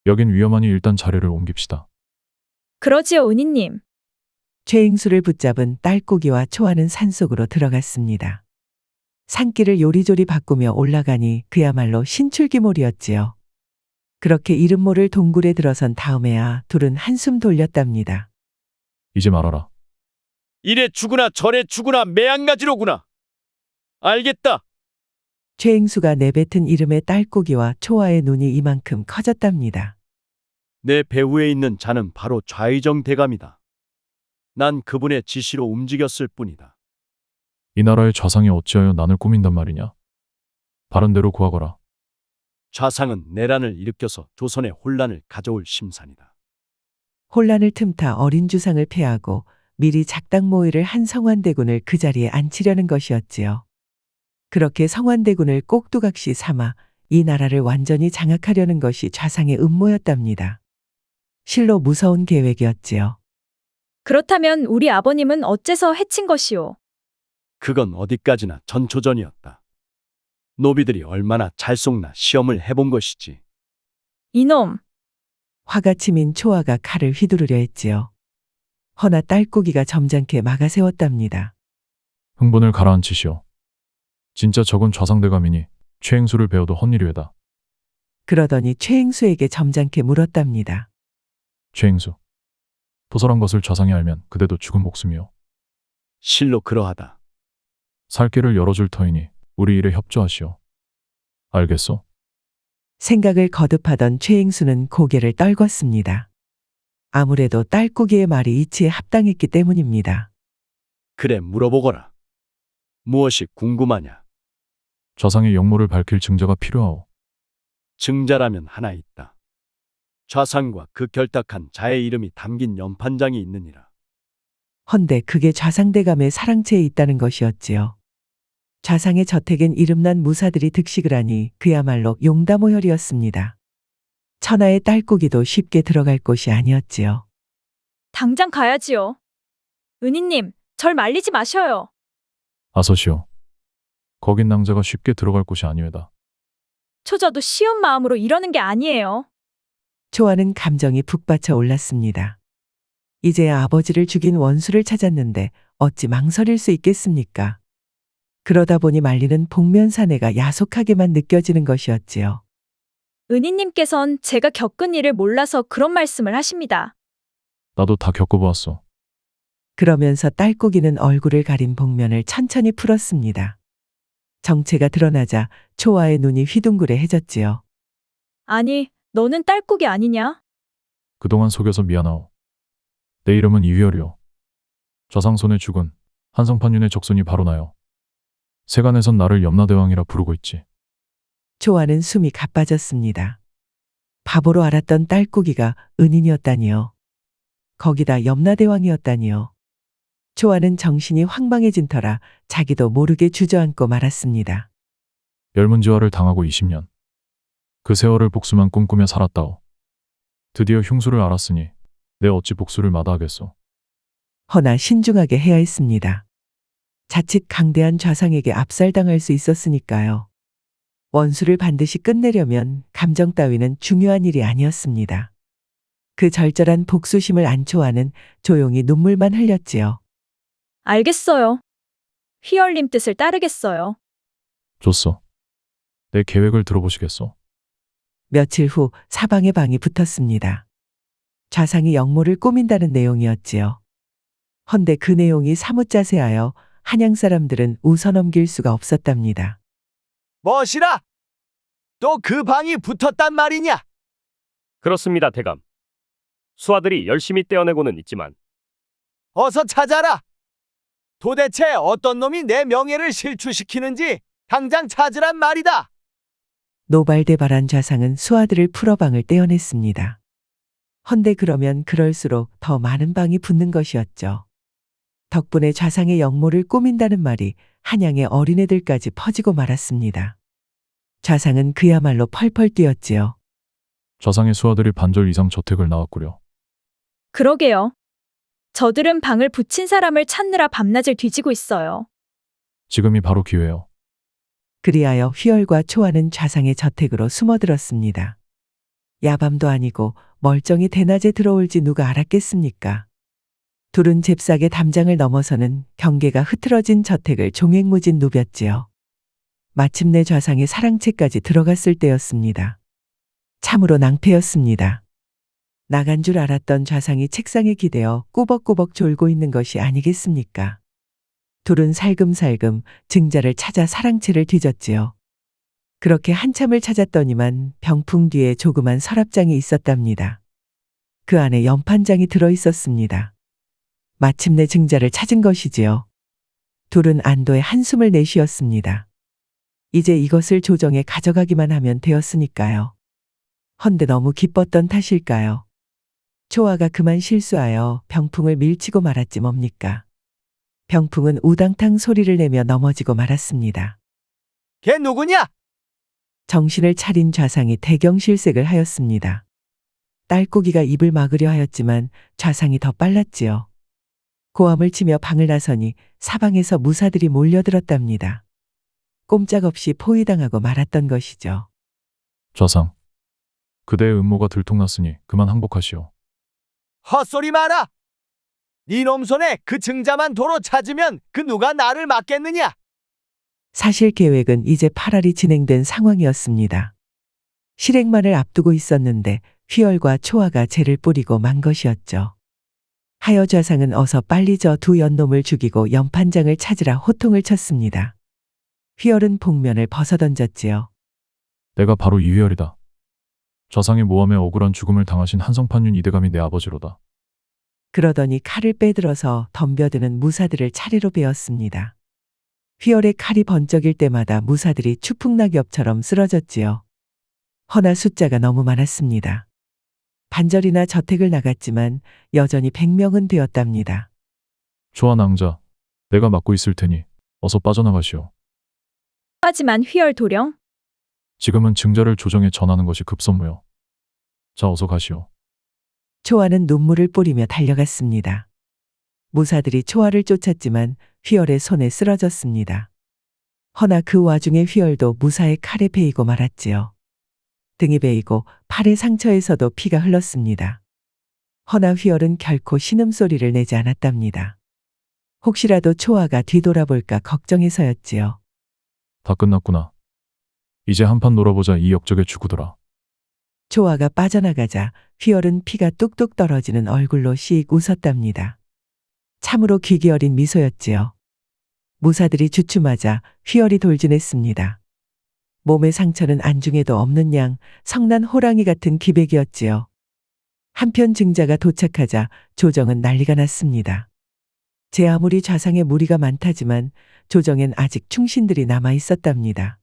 여긴 위험하니 일단 자리를 옮깁시다. 그러지요, 은희님. 최행수를 붙잡은 딸꾸기와 초아는 산속으로 들어갔습니다. 산길을 요리조리 바꾸며 올라가니 그야말로 신출귀몰이었지요. 그렇게 이름 모를 동굴에 들어선 다음에야 둘은 한숨 돌렸답니다. 이제 말하라. 이래 죽으나 저래 죽으나 매한가지로구나. 알겠다. 최행수가 내뱉은 이름의 딸꾸기와 초아의 눈이 이만큼 커졌답니다. 내 배후에 있는 자는 바로 좌의정 대감이다. 난 그분의 지시로 움직였을 뿐이다. 이 나라의 좌상이 어찌하여 난을 꾸민단 말이냐? 바른 대로 구하거라. 좌상은 내란을 일으켜서 조선의 혼란을 가져올 심산이다. 혼란을 틈타 어린 주상을 폐하고 미리 작당 모의를 한 성완대군을 그 자리에 앉히려는 것이었지요. 그렇게 성완대군을 꼭두각시 삼아 이 나라를 완전히 장악하려는 것이 좌상의 음모였답니다. 실로 무서운 계획이었지요. 그렇다면 우리 아버님은 어째서 해친 것이오? 그건 어디까지나 전초전이었다. 노비들이 얼마나 잘 속나 시험을 해본 것이지. 이놈! 화가 치민 초아가 칼을 휘두르려 했지요. 허나 딸꾸기가 점잖게 막아세웠답니다. 흥분을 가라앉히시오. 진짜 적은 좌상대감이니 최행수를 배워도 헛일이외다. 그러더니 최행수에게 점잖게 물었답니다. 최행수, 도설한 것을 좌상이 알면 그대도 죽은 목숨이오. 실로 그러하다. 살 길을 열어줄 터이니 우리 일에 협조하시오. 알겠소? 생각을 거듭하던 최행수는 고개를 떨궜습니다. 아무래도 딸꾸기의 말이 이치에 합당했기 때문입니다. 그래, 물어보거라. 무엇이 궁금하냐? 좌상의 역모를 밝힐 증자가 필요하오. 증자라면 하나 있다. 좌상과 그 결탁한 자의 이름이 담긴 연판장이 있느니라. 헌데 그게 좌상대감의 사랑채에 있다는 것이었지요. 좌상의 저택엔 이름난 무사들이 득식을 하니 그야말로 용담호혈이었습니다. 천하의 딸꾸기도 쉽게 들어갈 곳이 아니었지요. 당장 가야지요. 은희님, 절 말리지 마셔요. 아서시오. 거긴 낭자가 쉽게 들어갈 곳이 아니외다. 초저도 쉬운 마음으로 이러는 게 아니에요. 초아는 감정이 북받쳐 올랐습니다. 이제야 아버지를 죽인 원수를 찾았는데 어찌 망설일 수 있겠습니까? 그러다 보니 말리는 복면사내가 야속하게만 느껴지는 것이었지요. 은희님께선 제가 겪은 일을 몰라서 그런 말씀을 하십니다. 나도 다 겪어보았어. 그러면서 딸꾸기는 얼굴을 가린 복면을 천천히 풀었습니다. 정체가 드러나자 초아의 눈이 휘둥그레해졌지요. 아니, 너는 딸꾹이 아니냐? 그동안 속여서 미안하오. 내 이름은 이휘열이오. 좌상 손에 죽은 한성판윤의 적손이 바로 나요. 세간에선 나를 염라대왕이라 부르고 있지. 초아는 숨이 가빠졌습니다. 바보로 알았던 딸꾸기가 은인이었다니요. 거기다 염라대왕이었다니요. 초아는 정신이 황방해진 터라 자기도 모르게 주저앉고 말았습니다. 열문지화를 당하고 20년. 그 세월을 복수만 꿈꾸며 살았다오. 드디어 흉수를 알았으니 내 어찌 복수를 마다하겠소. 허나 신중하게 해야 했습니다. 자칫 강대한 좌상에게 압살당할 수 있었으니까요. 원수를 반드시 끝내려면 감정 따위는 중요한 일이 아니었습니다. 그 절절한 복수심을 안 초아는 조용히 눈물만 흘렸지요. 알겠어요. 휘열님 뜻을 따르겠어요. 좋소. 내 계획을 들어보시겠소. 며칠 후 사방에 방이 붙었습니다. 좌상이 역모를 꾸민다는 내용이었지요. 헌데 그 내용이 사뭇 자세하여 한양 사람들은 웃어넘길 수가 없었답니다. 뭐시라? 또 그 방이 붙었단 말이냐? 그렇습니다, 대감. 수하들이 열심히 떼어내고는 있지만 어서 찾아라. 도대체 어떤 놈이 내 명예를 실추시키는지 당장 찾으란 말이다. 노발대발한 좌상은 수하들을 풀어 방을 떼어냈습니다. 헌데 그러면 그럴수록 더 많은 방이 붙는 것이었죠. 덕분에 좌상의 영모를 꾸민다는 말이 한양의 어린애들까지 퍼지고 말았습니다. 좌상은 그야말로 펄펄 뛰었지요. 좌상의 수하들이 반절 이상 저택을 나왔구려. 그러게요. 저들은 방을 붙인 사람을 찾느라 밤낮을 뒤지고 있어요. 지금이 바로 기회요. 그리하여 휘열과 초아는 좌상의 저택으로 숨어들었습니다. 야밤도 아니고 멀쩡히 대낮에 들어올지 누가 알았겠습니까? 둘은 잽싸게 담장을 넘어서는 경계가 흐트러진 저택을 종횡무진 누볐지요. 마침내 좌상의 사랑채까지 들어갔을 때였습니다. 참으로 낭패였습니다. 나간 줄 알았던 좌상이 책상에 기대어 꾸벅꾸벅 졸고 있는 것이 아니겠습니까? 둘은 살금살금 증자를 찾아 사랑채를 뒤졌지요. 그렇게 한참을 찾았더니만 병풍 뒤에 조그만 서랍장이 있었답니다. 그 안에 연판장이 들어 있었습니다. 마침내 증자를 찾은 것이지요. 둘은 안도의 한숨을 내쉬었습니다. 이제 이것을 조정에 가져가기만 하면 되었으니까요. 헌데 너무 기뻤던 탓일까요? 초아가 그만 실수하여 병풍을 밀치고 말았지 뭡니까? 병풍은 우당탕 소리를 내며 넘어지고 말았습니다. 걔 누구냐? 정신을 차린 좌상이 대경실색을 하였습니다. 딸고기가 입을 막으려 하였지만 좌상이 더 빨랐지요. 고함을 치며 방을 나서니 사방에서 무사들이 몰려들었답니다. 꼼짝없이 포위당하고 말았던 것이죠. 좌상, 그대의 음모가 들통났으니 그만 항복하시오. 헛소리 마라! 니놈 손에 그 증자만 도로 찾으면 그 누가 나를 막겠느냐? 사실 계획은 이제 8알이 진행된 상황이었습니다. 실행만을 앞두고 있었는데 휘열과 초아가 죄를 뿌리고 만 것이었죠. 하여 좌상은 어서 빨리 저 두 연놈을 죽이고 연판장을 찾으라 호통을 쳤습니다. 휘열은 복면을 벗어던졌지요. 내가 바로 이휘열이다. 좌상의 모함에 억울한 죽음을 당하신 한성판윤 이대감이 내 아버지로다. 그러더니 칼을 빼들어서 덤벼드는 무사들을 차례로 베었습니다. 휘열의 칼이 번쩍일 때마다 무사들이 추풍낙엽처럼 쓰러졌지요. 허나 숫자가 너무 많았습니다. 반절이나 저택을 나갔지만 여전히 100명은 되었답니다. 초아 낭자, 내가 맡고 있을 테니 어서 빠져나가시오. 하지만 휘열 도령, 지금은 증자를 조정에 전하는 것이 급선무요. 자, 어서 가시오. 초아는 눈물을 뿌리며 달려갔습니다. 무사들이 초아를 쫓았지만 휘열의 손에 쓰러졌습니다. 허나 그 와중에 휘열도 무사의 칼에 베이고 말았지요. 등이 베이고 팔의 상처에서도 피가 흘렀습니다. 허나 휘열은 결코 신음소리를 내지 않았답니다. 혹시라도 초아가 뒤돌아볼까 걱정해서였지요. 다 끝났구나. 이제 한판 놀아보자. 이 역적에 죽으더라. 초아가 빠져나가자 휘열은 피가 뚝뚝 떨어지는 얼굴로 씩 웃었답니다. 참으로 귀기 어린 미소였지요. 무사들이 주춤하자 휘열이 돌진했습니다. 몸의 상처는 안중에도 없는 양 성난 호랑이 같은 기백이었지요. 한편 증자가 도착하자 조정은 난리가 났습니다. 제 아무리 좌상의 무리가 많다지만 조정엔 아직 충신들이 남아 있었답니다.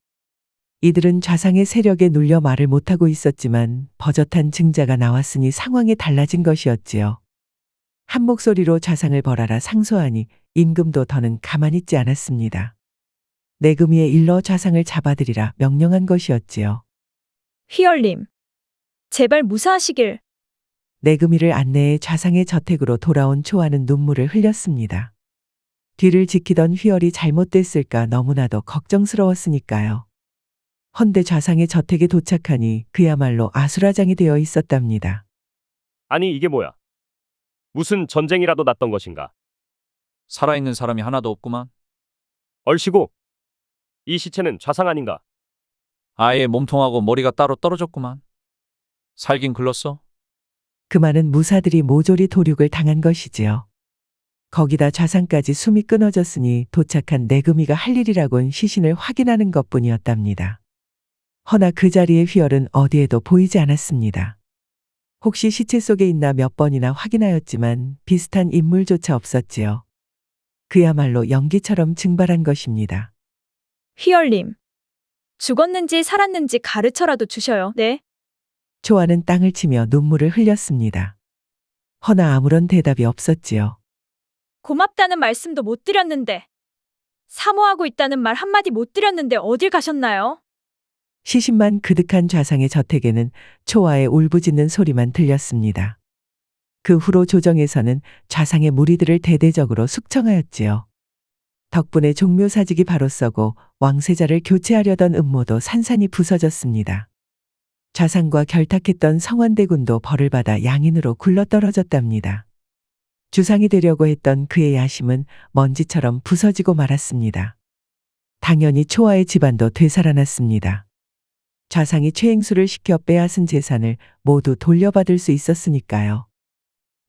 이들은 좌상의 세력에 눌려 말을 못하고 있었지만 버젓한 증자가 나왔으니 상황이 달라진 것이었지요. 한 목소리로 좌상을 벌하라 상소하니 임금도 더는 가만히 있지 않았습니다. 내금위에 일러 좌상을 잡아들이라 명령한 것이었지요. 휘열님, 제발 무사하시길. 내금위를 안내해 좌상의 저택으로 돌아온 초아는 눈물을 흘렸습니다. 뒤를 지키던 휘열이 잘못됐을까 너무나도 걱정스러웠으니까요. 헌데 좌상의 저택에 도착하니 그야말로 아수라장이 되어 있었답니다. 아니 이게 뭐야? 무슨 전쟁이라도 났던 것인가? 살아있는 사람이 하나도 없구만. 얼씨구, 이 시체는 좌상 아닌가? 아예 몸통하고 머리가 따로 떨어졌구만. 살긴 글렀어. 그 많은 무사들이 모조리 도륙을 당한 것이지요. 거기다 좌상까지 숨이 끊어졌으니 도착한 내금위가 할 일이라곤 시신을 확인하는 것뿐이었답니다. 허나 그 자리에 휘열은 어디에도 보이지 않았습니다. 혹시 시체 속에 있나 몇 번이나 확인하였지만 비슷한 인물조차 없었지요. 그야말로 연기처럼 증발한 것입니다. 휘열님, 죽었는지 살았는지 가르쳐라도 주셔요. 네. 초아는 땅을 치며 눈물을 흘렸습니다. 허나 아무런 대답이 없었지요. 고맙다는 말씀도 못 드렸는데. 사모하고 있다는 말 한마디 못 드렸는데 어딜 가셨나요? 시신만 그득한 좌상의 저택에는 초아의 울부짖는 소리만 들렸습니다. 그 후로 조정에서는 좌상의 무리들을 대대적으로 숙청하였지요. 덕분에 종묘사직이 바로 서고 왕세자를 교체하려던 음모도 산산이 부서졌습니다. 좌상과 결탁했던 성원대군도 벌을 받아 양인으로 굴러떨어졌답니다. 주상이 되려고 했던 그의 야심은 먼지처럼 부서지고 말았습니다. 당연히 초아의 집안도 되살아났습니다. 좌상이 최행수를 시켜 빼앗은 재산을 모두 돌려받을 수 있었으니까요.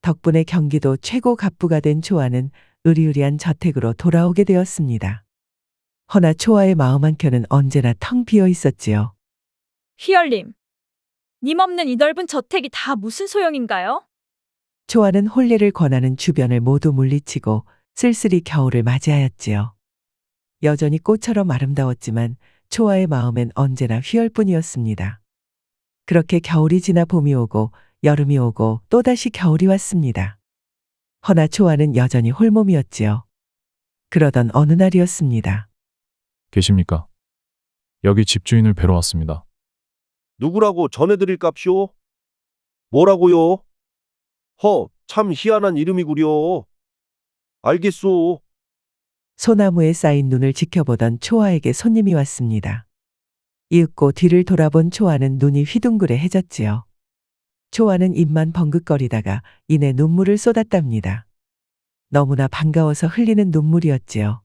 덕분에 경기도 최고 갑부가 된 초아는 으리으리한 저택으로 돌아오게 되었습니다. 허나 초아의 마음 한켠은 언제나 텅 비어 있었지요. 희열님. 님 없는 이 넓은 저택이 다 무슨 소용인가요? 초아는 혼례를 권하는 주변을 모두 물리치고 쓸쓸히 겨울을 맞이하였지요. 여전히 꽃처럼 아름다웠지만 초아의 마음엔 언제나 희열뿐이었습니다. 그렇게 겨울이 지나 봄이 오고 여름이 오고 또다시 겨울이 왔습니다. 허나 초아는 여전히 홀몸이었지요. 그러던 어느 날이었습니다. 계십니까? 여기 집주인을 뵈러 왔습니다. 누구라고 전해드릴갑시오? 뭐라고요? 참 희한한 이름이구려. 알겠소. 소나무에 쌓인 눈을 지켜보던 초아에게 손님이 왔습니다. 이윽고 뒤를 돌아본 초아는 눈이 휘둥그레해졌지요. 초아는 입만 벙긋거리다가 이내 눈물을 쏟았답니다. 너무나 반가워서 흘리는 눈물이었지요.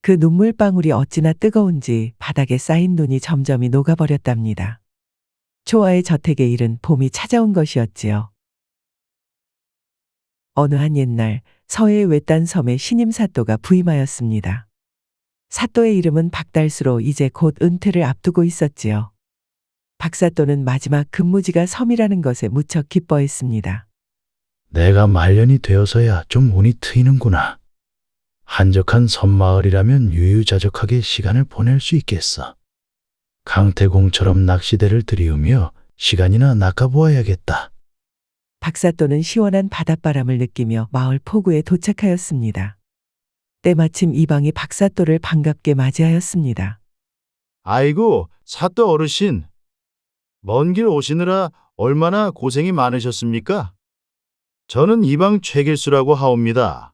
그 눈물방울이 어찌나 뜨거운지 바닥에 쌓인 눈이 점점이 녹아버렸답니다. 초아의 저택에 이른 봄이 찾아온 것이었지요. 어느 한 옛날 서해의 외딴 섬에 신임 사또가 부임하였습니다. 사또의 이름은 박달수로 이제 곧 은퇴를 앞두고 있었지요. 박사또는 마지막 근무지가 섬이라는 것에 무척 기뻐했습니다. 내가 말년이 되어서야 좀 운이 트이는구나. 한적한 섬마을이라면 유유자적하게 시간을 보낼 수 있겠어. 강태공처럼 낚시대를 들이우며 시간이나 낚아보아야겠다. 박사또는 시원한 바닷바람을 느끼며 마을 포구에 도착하였습니다. 때마침 이방이 박사또를 반갑게 맞이하였습니다. 아이고, 사또 어르신. 먼 길 오시느라 얼마나 고생이 많으셨습니까? 저는 이방 최길수라고 하옵니다.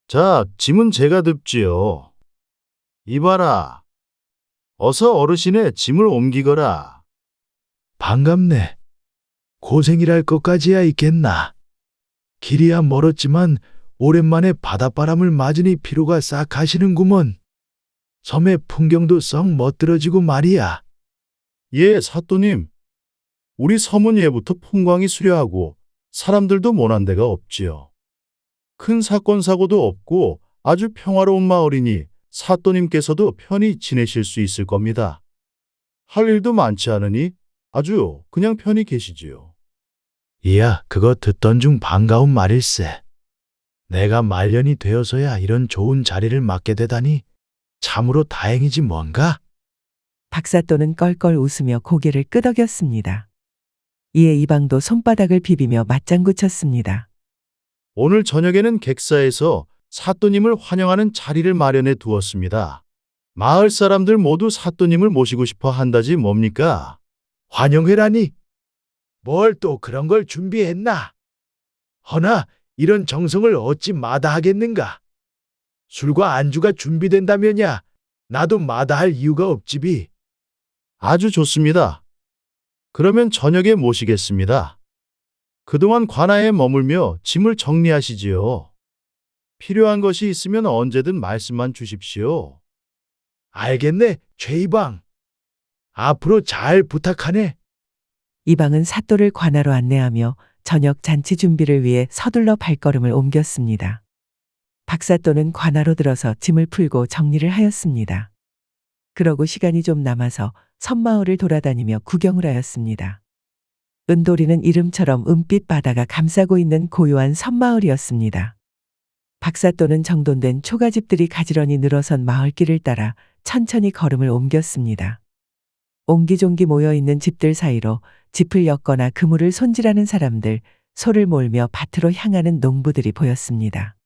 자, 짐은 제가 듭지요. 이봐라. 어서 어르신의 짐을 옮기거라. 반갑네. 고생이랄 것까지야 있겠나. 길이야 멀었지만 오랜만에 바닷바람을 맞으니 피로가 싹 가시는구먼. 섬의 풍경도 썩 멋들어지고 말이야. 예, 사또님. 우리 섬은 예부터 풍광이 수려하고 사람들도 모난 데가 없지요. 큰 사건 사고도 없고 아주 평화로운 마을이니 사또님께서도 편히 지내실 수 있을 겁니다. 할 일도 많지 않으니 아주 그냥 편히 계시지요. 이야, 그거 듣던 중 반가운 말일세. 내가 말년이 되어서야 이런 좋은 자리를 맡게 되다니 참으로 다행이지 뭔가? 박사또는 껄껄 웃으며 고개를 끄덕였습니다. 이에 이방도 손바닥을 비비며 맞장구 쳤습니다. 오늘 저녁에는 객사에서 사또님을 환영하는 자리를 마련해 두었습니다. 마을 사람들 모두 사또님을 모시고 싶어 한다지 뭡니까? 환영회라니? 뭘 또 그런 걸 준비했나? 허나 이런 정성을 어찌 마다하겠는가? 술과 안주가 준비된다면야 나도 마다할 이유가 없지비. 아주 좋습니다. 그러면 저녁에 모시겠습니다. 그동안 관아에 머물며 짐을 정리하시지요. 필요한 것이 있으면 언제든 말씀만 주십시오. 알겠네, 최이방. 앞으로 잘 부탁하네. 이방은 사또를 관아로 안내하며 저녁 잔치 준비를 위해 서둘러 발걸음을 옮겼습니다. 박사또는 관아로 들어서 짐을 풀고 정리를 하였습니다. 그러고 시간이 좀 남아서 섬마을을 돌아다니며 구경을 하였습니다. 은돌이는 이름처럼 은빛 바다가 감싸고 있는 고요한 섬마을이었습니다. 박사또는 정돈된 초가집들이 가지런히 늘어선 마을길을 따라 천천히 걸음을 옮겼습니다. 옹기종기 모여있는 집들 사이로 짚을 엮거나 그물을 손질하는 사람들, 소를 몰며 밭으로 향하는 농부들이 보였습니다.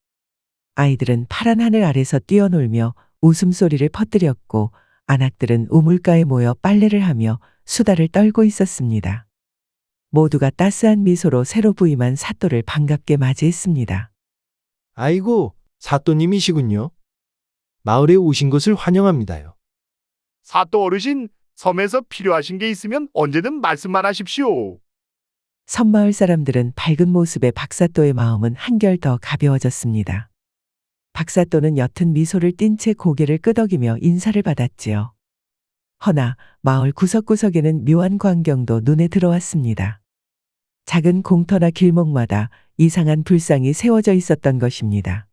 아이들은 파란 하늘 아래서 뛰어놀며 웃음소리를 퍼뜨렸고 안악들은 우물가에 모여 빨래를 하며 수다를 떨고 있었습니다. 모두가 따스한 미소로 새로 부임한 사또를 반갑게 맞이했습니다. 아이고, 사또님이시군요. 마을에 오신 것을 환영합니다요. 사또 어르신, 섬에서 필요하신 게 있으면 언제든 말씀만 하십시오. 섬마을 사람들은 밝은 모습에 박사또의 마음은 한결 더 가벼워졌습니다. 박사또는 옅은 미소를 띤 채 고개를 끄덕이며 인사를 받았지요. 허나 마을 구석구석에는 묘한 광경도 눈에 들어왔습니다. 작은 공터나 길목마다 이상한 불상이 세워져 있었던 것입니다.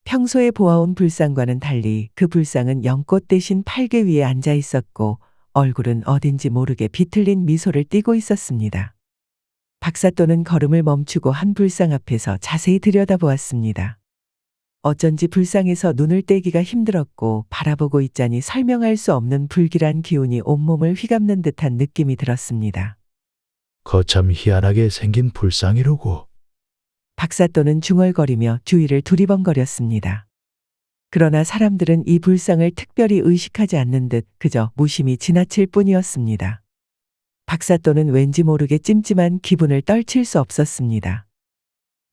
평소에 보아온 불상과는 달리 그 불상은 연꽃 대신 팔개 위에 앉아 있었고 얼굴은 어딘지 모르게 비틀린 미소를 띠고 있었습니다. 박사또는 걸음을 멈추고 한 불상 앞에서 자세히 들여다보았습니다. 어쩐지 불상에서 눈을 떼기가 힘들었고 바라보고 있자니 설명할 수 없는 불길한 기운이 온몸을 휘감는 듯한 느낌이 들었습니다. 거참 희한하게 생긴 불상이로고. 박사또는 중얼거리며 주위를 두리번거렸습니다. 그러나 사람들은 이 불상을 특별히 의식하지 않는 듯 그저 무심히 지나칠 뿐이었습니다. 박사또는 왠지 모르게 찜찜한 기분을 떨칠 수 없었습니다.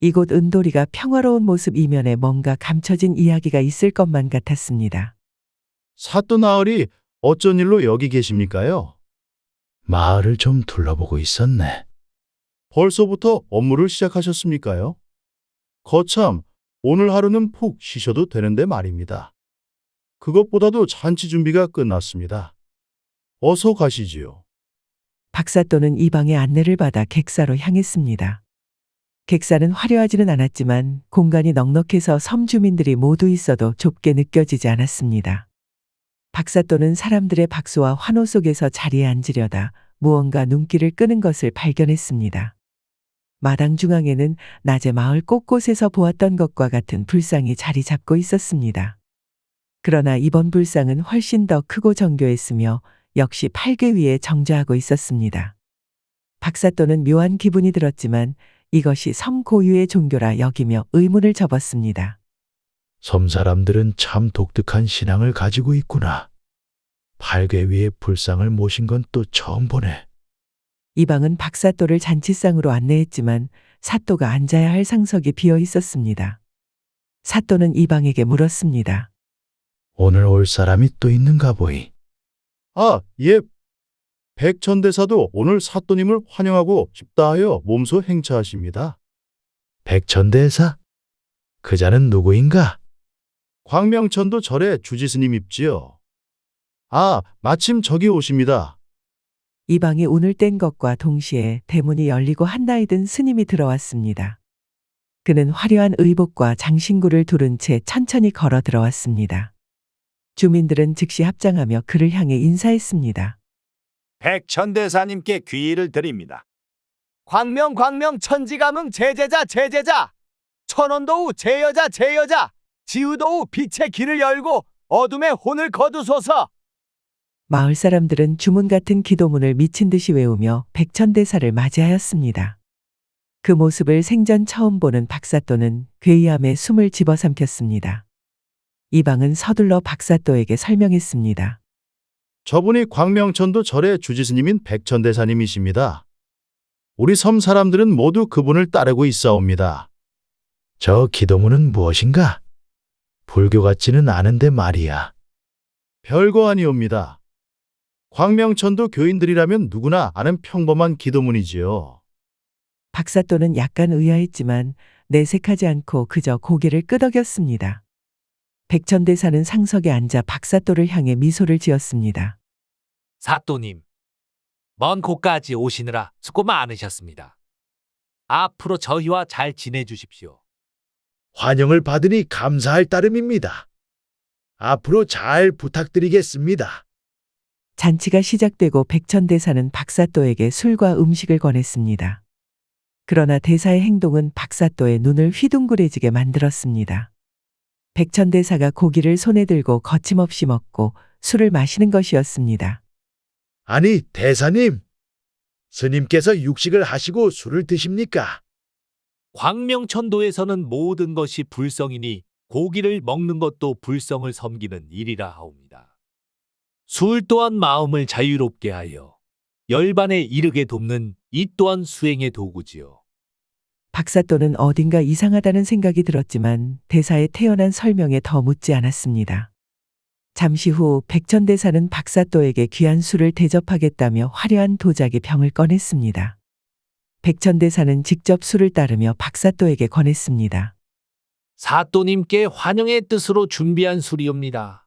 이곳 은돌이가 평화로운 모습 이면에 뭔가 감춰진 이야기가 있을 것만 같았습니다. 사또 나으리 어쩐 일로 여기 계십니까요? 마을을 좀 둘러보고 있었네. 벌써부터 업무를 시작하셨습니까요? 거참, 오늘 하루는 푹 쉬셔도 되는데 말입니다. 그것보다도 잔치 준비가 끝났습니다. 어서 가시지요. 박사또는 이 방의 안내를 받아 객사로 향했습니다. 객사는 화려하지는 않았지만 공간이 넉넉해서 섬 주민들이 모두 있어도 좁게 느껴지지 않았습니다. 박사또는 사람들의 박수와 환호 속에서 자리에 앉으려다 무언가 눈길을 끄는 것을 발견했습니다. 마당 중앙에는 낮에 마을 곳곳에서 보았던 것과 같은 불상이 자리 잡고 있었습니다. 그러나 이번 불상은 훨씬 더 크고 정교했으며 역시 팔개 위에 정좌하고 있었습니다. 박사또는 묘한 기분이 들었지만 이것이 섬 고유의 종교라 여기며 의문을 접었습니다. 섬 사람들은 참 독특한 신앙을 가지고 있구나. 팔개 위에 불상을 모신 건 또 처음 보네. 이 방은 박사또를 잔치상으로 안내했지만 사또가 앉아야 할 상석이 비어 있었습니다. 사또는 이 방에게 물었습니다. 오늘 올 사람이 또 있는가 보이. 아, 예. 백천대사도 오늘 사또님을 환영하고 싶다 하여 몸소 행차하십니다. 백천대사? 그 자는 누구인가? 광명천도 절의 주지스님입지요. 아, 마침 저기 오십니다. 이 방이 오늘 뗀 것과 동시에 대문이 열리고 한 나이 든 스님이 들어왔습니다. 그는 화려한 의복과 장신구를 두른 채 천천히 걸어 들어왔습니다. 주민들은 즉시 합장하며 그를 향해 인사했습니다. 백천대사님께 귀의를 드립니다. 광명 천지감응 제제자 천원도우 제여자 지우도우 빛의 길을 열고 어둠의 혼을 거두소서. 마을 사람들은 주문 같은 기도문을 미친 듯이 외우며 백천대사를 맞이하였습니다. 그 모습을 생전 처음 보는 박사또는 괴이함에 숨을 집어삼켰습니다. 이 방은 서둘러 박사또에게 설명했습니다. 저분이 광명천도 절의 주지스님인 백천대사님이십니다. 우리 섬 사람들은 모두 그분을 따르고 있사옵니다. 저 기도문은 무엇인가? 불교 같지는 않은데 말이야. 별거 아니옵니다. 광명천도 교인들이라면 누구나 아는 평범한 기도문이지요. 박사또는 약간 의아했지만 내색하지 않고 그저 고개를 끄덕였습니다. 백천대사는 상석에 앉아 박사또를 향해 미소를 지었습니다. 사또님, 먼 곳까지 오시느라 수고 많으셨습니다. 앞으로 저희와 잘 지내주십시오. 환영을 받으니 감사할 따름입니다. 앞으로 잘 부탁드리겠습니다. 잔치가 시작되고 백천대사는 박사또에게 술과 음식을 권했습니다. 그러나 대사의 행동은 박사또의 눈을 휘둥그레지게 만들었습니다. 백천대사가 고기를 손에 들고 거침없이 먹고 술을 마시는 것이었습니다. 아니, 대사님. 스님께서 육식을 하시고 술을 드십니까? 광명천도에서는 모든 것이 불성이니 고기를 먹는 것도 불성을 섬기는 일이라 하옵니다. 술 또한 마음을 자유롭게 하여 열반에 이르게 돕는 이 또한 수행의 도구지요. 박사또는 어딘가 이상하다는 생각이 들었지만 대사의 태연한 설명에 더 묻지 않았습니다. 잠시 후 백천대사는 박사또에게 귀한 술을 대접하겠다며 화려한 도자기 병을 꺼냈습니다. 백천대사는 직접 술을 따르며 박사또에게 권했습니다. 사또님께 환영의 뜻으로 준비한 술이옵니다.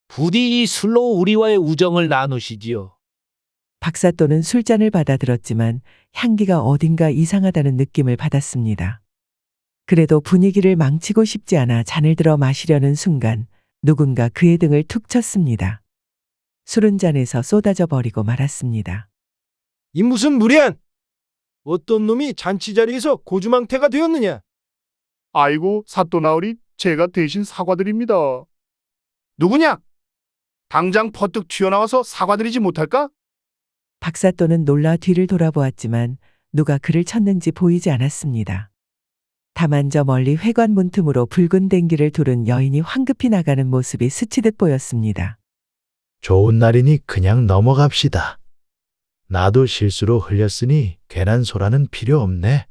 부디 이 술로 우리와의 우정을 나누시지요. 박사또는 술잔을 받아들었지만 향기가 어딘가 이상하다는 느낌을 받았습니다. 그래도 분위기를 망치고 싶지 않아 잔을 들어 마시려는 순간 누군가 그의 등을 툭 쳤습니다. 술은 잔에서 쏟아져 버리고 말았습니다. 이 무슨 무리한! 어떤 놈이 잔치 자리에서 고주망태가 되었느냐? 아이고, 사또나으리, 제가 대신 사과드립니다. 누구냐? 당장 퍼뜩 튀어나와서 사과드리지 못할까? 박사또는 놀라 뒤를 돌아보았지만 누가 그를 쳤는지 보이지 않았습니다. 다만 저 멀리 회관 문틈으로 붉은 댕기를 두른 여인이 황급히 나가는 모습이 스치듯 보였습니다. 좋은 날이니 그냥 넘어갑시다. 나도 실수로 흘렸으니 괜한 소라는 필요 없네.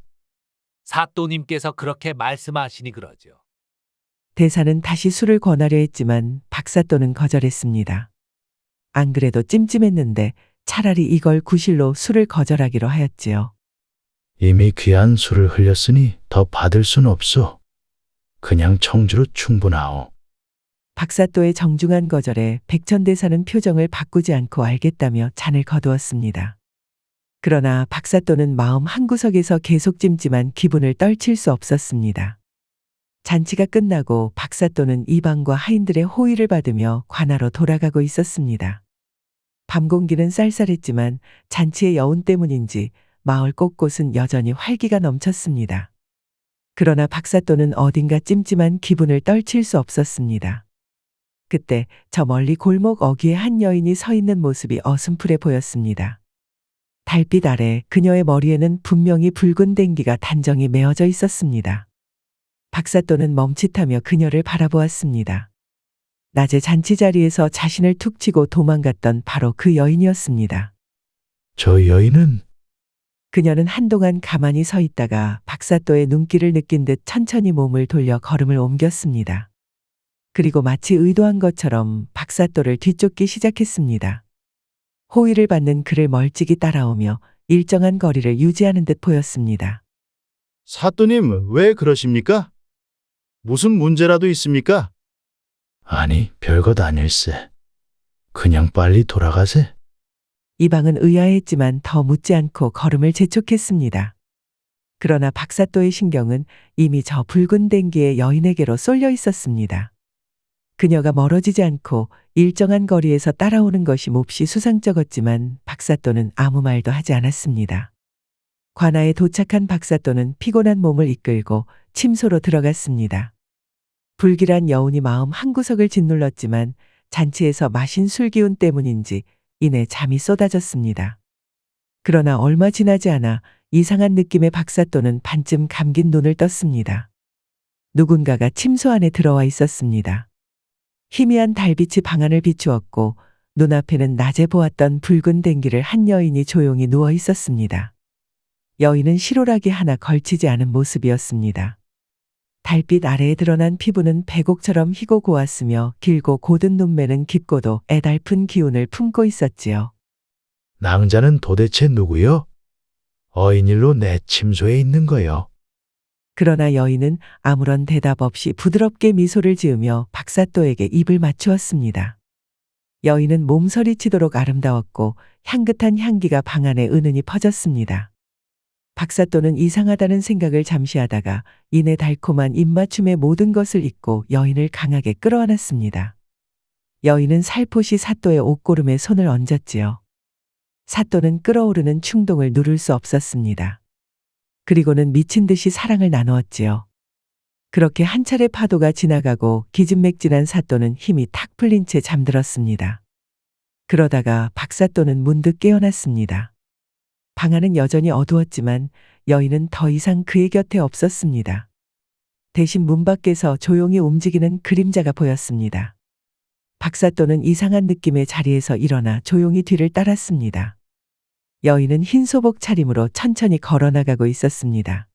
사또님께서 그렇게 말씀하시니 그러죠. 대사는 다시 술을 권하려 했지만 박사또는 거절했습니다. 안 그래도 찜찜했는데 차라리 이걸 구실로 술을 거절하기로 하였지요. 이미 귀한 술을 흘렸으니 더 받을 순 없소. 그냥 청주로 충분하오. 박사또의 정중한 거절에 백천대사는 표정을 바꾸지 않고 알겠다며 잔을 거두었습니다. 그러나 박사또는 마음 한구석에서 계속 찜찜한 기분을 떨칠 수 없었습니다. 잔치가 끝나고 박사또는 이방과 하인들의 호의를 받으며 관하로 돌아가고 있었습니다. 밤 공기는 쌀쌀했지만 잔치의 여운 때문인지 마을 곳곳은 여전히 활기가 넘쳤습니다. 그러나 박사또는 어딘가 찜찜한 기분을 떨칠 수 없었습니다. 그때 저 멀리 골목 어귀에 한 여인이 서 있는 모습이 어슴푸레 보였습니다. 달빛 아래 그녀의 머리에는 분명히 붉은 댕기가 단정히 메어져 있었습니다. 박사또는 멈칫하며 그녀를 바라보았습니다. 낮에 잔치 자리에서 자신을 툭 치고 도망갔던 바로 그 여인이었습니다. 저 여인은? 그녀는 한동안 가만히 서 있다가 박사또의 눈길을 느낀 듯 천천히 몸을 돌려 걸음을 옮겼습니다. 그리고 마치 의도한 것처럼 박사또를 뒤쫓기 시작했습니다. 호의를 받는 그를 멀찍이 따라오며 일정한 거리를 유지하는 듯 보였습니다. 사또님, 왜 그러십니까? 무슨 문제라도 있습니까? 아니, 별것 아닐세. 그냥 빨리 돌아가세. 이방은 의아했지만 더 묻지 않고 걸음을 재촉했습니다. 그러나 박사또의 신경은 이미 저 붉은 댕기의 여인에게로 쏠려 있었습니다. 그녀가 멀어지지 않고 일정한 거리에서 따라오는 것이 몹시 수상쩍었지만 박사또는 아무 말도 하지 않았습니다. 관아에 도착한 박사또는 피곤한 몸을 이끌고 침소로 들어갔습니다. 불길한 여운이 마음 한구석을 짓눌렀지만 잔치에서 마신 술 기운 때문인지 이내 잠이 쏟아졌습니다. 그러나 얼마 지나지 않아 이상한 느낌의 박사또는 반쯤 감긴 눈을 떴습니다. 누군가가 침소 안에 들어와 있었습니다. 희미한 달빛이 방 안을 비추었고 눈앞에는 낮에 보았던 붉은 댕기를 한 여인이 조용히 누워 있었습니다. 여인은 실오라기 하나 걸치지 않은 모습이었습니다. 달빛 아래에 드러난 피부는 백옥처럼 희고 고왔으며 길고 고든 눈매는 깊고도 애달픈 기운을 품고 있었지요. 낭자는 도대체 누구요? 어인일로 내 침소에 있는 거요. 그러나 여인은 아무런 대답 없이 부드럽게 미소를 지으며 박사또에게 입을 맞추었습니다. 여인은 몸서리치도록 아름다웠고 향긋한 향기가 방 안에 은은히 퍼졌습니다. 박사또는 이상하다는 생각을 잠시 하다가 이내 달콤한 입맞춤의 모든 것을 잊고 여인을 강하게 끌어안았습니다. 여인은 살포시 사또의 옷고름에 손을 얹었지요. 사또는 끓어오르는 충동을 누를 수 없었습니다. 그리고는 미친 듯이 사랑을 나누었지요. 그렇게 한 차례 파도가 지나가고 기진맥진한 사또는 힘이 탁 풀린 채 잠들었습니다. 그러다가 박사또는 문득 깨어났습니다. 방 안은 여전히 어두웠지만 여인은 더 이상 그의 곁에 없었습니다. 대신 문 밖에서 조용히 움직이는 그림자가 보였습니다. 박사또는 이상한 느낌의 자리에서 일어나 조용히 뒤를 따랐습니다. 여인은 흰 소복 차림으로 천천히 걸어나가고 있었습니다.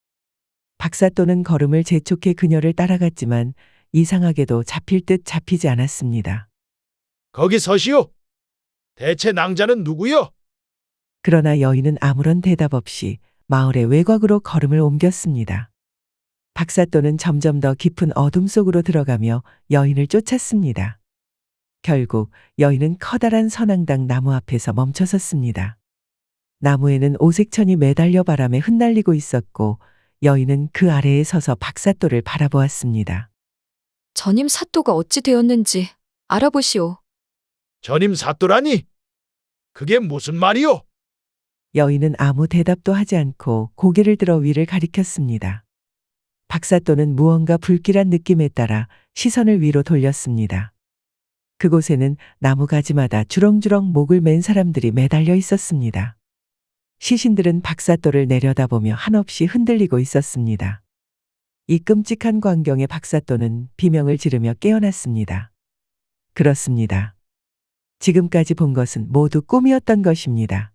박사또는 걸음을 재촉해 그녀를 따라갔지만 이상하게도 잡힐 듯 잡히지 않았습니다. 거기 서시오. 대체 낭자는 누구요? 그러나 여인은 아무런 대답 없이 마을의 외곽으로 걸음을 옮겼습니다. 박사또는 점점 더 깊은 어둠 속으로 들어가며 여인을 쫓았습니다. 결국 여인은 커다란 선앙당 나무 앞에서 멈춰섰습니다. 나무에는 오색천이 매달려 바람에 흩날리고 있었고 여인은 그 아래에 서서 박사또를 바라보았습니다. 전임 사또가 어찌 되었는지 알아보시오. 전임 사또라니? 그게 무슨 말이오? 여인은 아무 대답도 하지 않고 고개를 들어 위를 가리켰습니다. 박사또는 무언가 불길한 느낌에 따라 시선을 위로 돌렸습니다. 그곳에는 나무 가지마다 주렁주렁 목을 맨 사람들이 매달려 있었습니다. 시신들은 박사또를 내려다보며 한없이 흔들리고 있었습니다. 이 끔찍한 광경에 박사또는 비명을 지르며 깨어났습니다. 그렇습니다. 지금까지 본 것은 모두 꿈이었던 것입니다.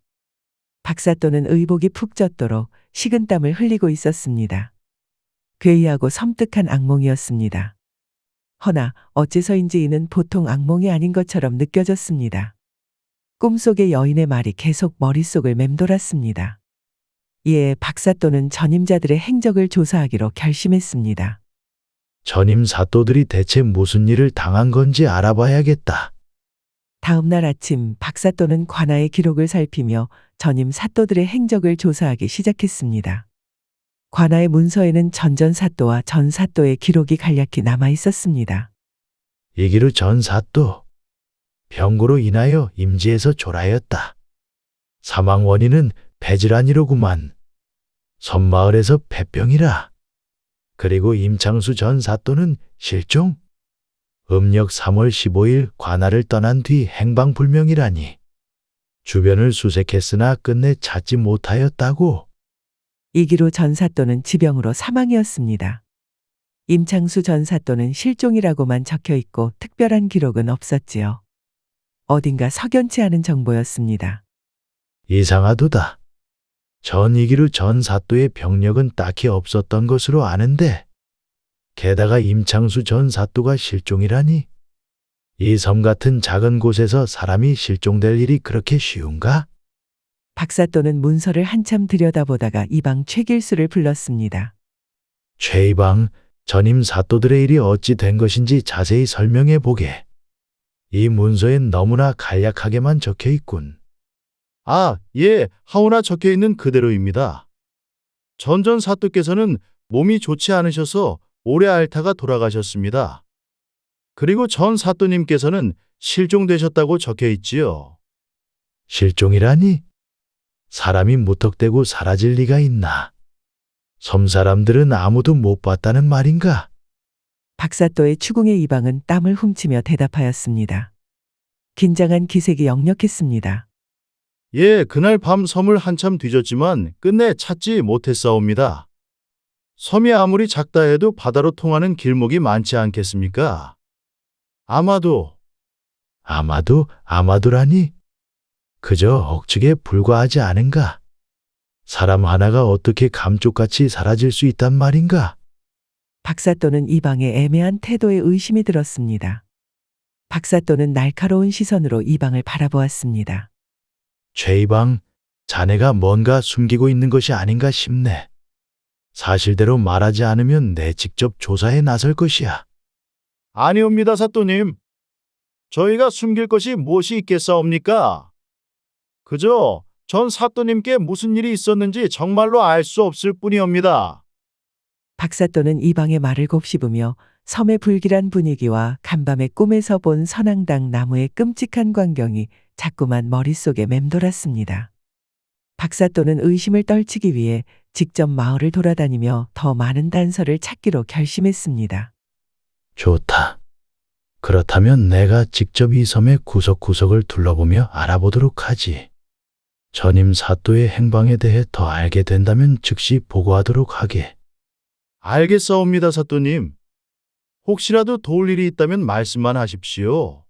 박사또는 의복이 푹 젖도록 식은땀을 흘리고 있었습니다. 괴이하고 섬뜩한 악몽이었습니다. 허나 어째서인지 이는 보통 악몽이 아닌 것처럼 느껴졌습니다. 꿈속의 여인의 말이 계속 머릿속을 맴돌았습니다. 이에 박사또는 전임자들의 행적을 조사하기로 결심했습니다. 전임 사또들이 대체 무슨 일을 당한 건지 알아봐야겠다. 다음 날 아침 박사또는 관아의 기록을 살피며 전임 사또들의 행적을 조사하기 시작했습니다. 관아의 문서에는 전전사또와 전사또의 기록이 간략히 남아 있었습니다. 이기루 전 사또, 병고로 인하여 임지에서 졸하였다. 사망 원인은 배질환이로구만. 섬마을에서 폐병이라. 그리고 임창수 전 사또는 실종. 음력 3월 15일 관아를 떠난 뒤 행방불명이라니. 주변을 수색했으나 끝내 찾지 못하였다고. 이기로 전 사또는 지병으로 사망이었습니다. 임창수 전 사또는 실종이라고만 적혀 있고 특별한 기록은 없었지요. 어딘가 석연치 않은 정보였습니다. 이상하도다. 전 이기루 전 사또의 병력은 딱히 없었던 것으로 아는데 게다가 임창수 전 사또가 실종이라니. 이 섬 같은 작은 곳에서 사람이 실종될 일이 그렇게 쉬운가? 박사또는 문서를 한참 들여다보다가 이방 최길수를 불렀습니다. 최이방, 전임 사또들의 일이 어찌 된 것인지 자세히 설명해 보게. 이 문서엔 너무나 간략하게만 적혀 있군. 아, 예, 하오나 적혀 있는 그대로입니다. 전전 사또께서는 몸이 좋지 않으셔서 오래 앓다가 돌아가셨습니다. 그리고 전 사또님께서는 실종되셨다고 적혀 있지요. 실종이라니? 사람이 무턱대고 사라질 리가 있나? 섬 사람들은 아무도 못 봤다는 말인가? 박사또의 추궁의 이방은 땀을 훔치며 대답하였습니다. 긴장한 기색이 역력했습니다. 예, 그날 밤 섬을 한참 뒤졌지만 끝내 찾지 못했사옵니다. 섬이 아무리 작다 해도 바다로 통하는 길목이 많지 않겠습니까? 아마도라니? 그저 억측에 불과하지 않은가? 사람 하나가 어떻게 감쪽같이 사라질 수 있단 말인가? 박사또는 이방의 애매한 태도에 의심이 들었습니다. 박사또는 날카로운 시선으로 이방을 바라보았습니다. 최이방, 자네가 뭔가 숨기고 있는 것이 아닌가 싶네. 사실대로 말하지 않으면 내 직접 조사에 나설 것이야. 아니옵니다, 사또님. 저희가 숨길 것이 무엇이 있겠사옵니까? 그저 전 사또님께 무슨 일이 있었는지 정말로 알 수 없을 뿐이옵니다. 박사또는 이방의 말을 곱씹으며 섬의 불길한 분위기와 간밤의 꿈에서 본 선앙당 나무의 끔찍한 광경이 자꾸만 머릿속에 맴돌았습니다. 박사또는 의심을 떨치기 위해 직접 마을을 돌아다니며 더 많은 단서를 찾기로 결심했습니다. 좋다. 그렇다면 내가 직접 이 섬의 구석구석을 둘러보며 알아보도록 하지. 전임 사또의 행방에 대해 더 알게 된다면 즉시 보고하도록 하게. 알겠사옵니다, 사또님. 혹시라도 도울 일이 있다면 말씀만 하십시오.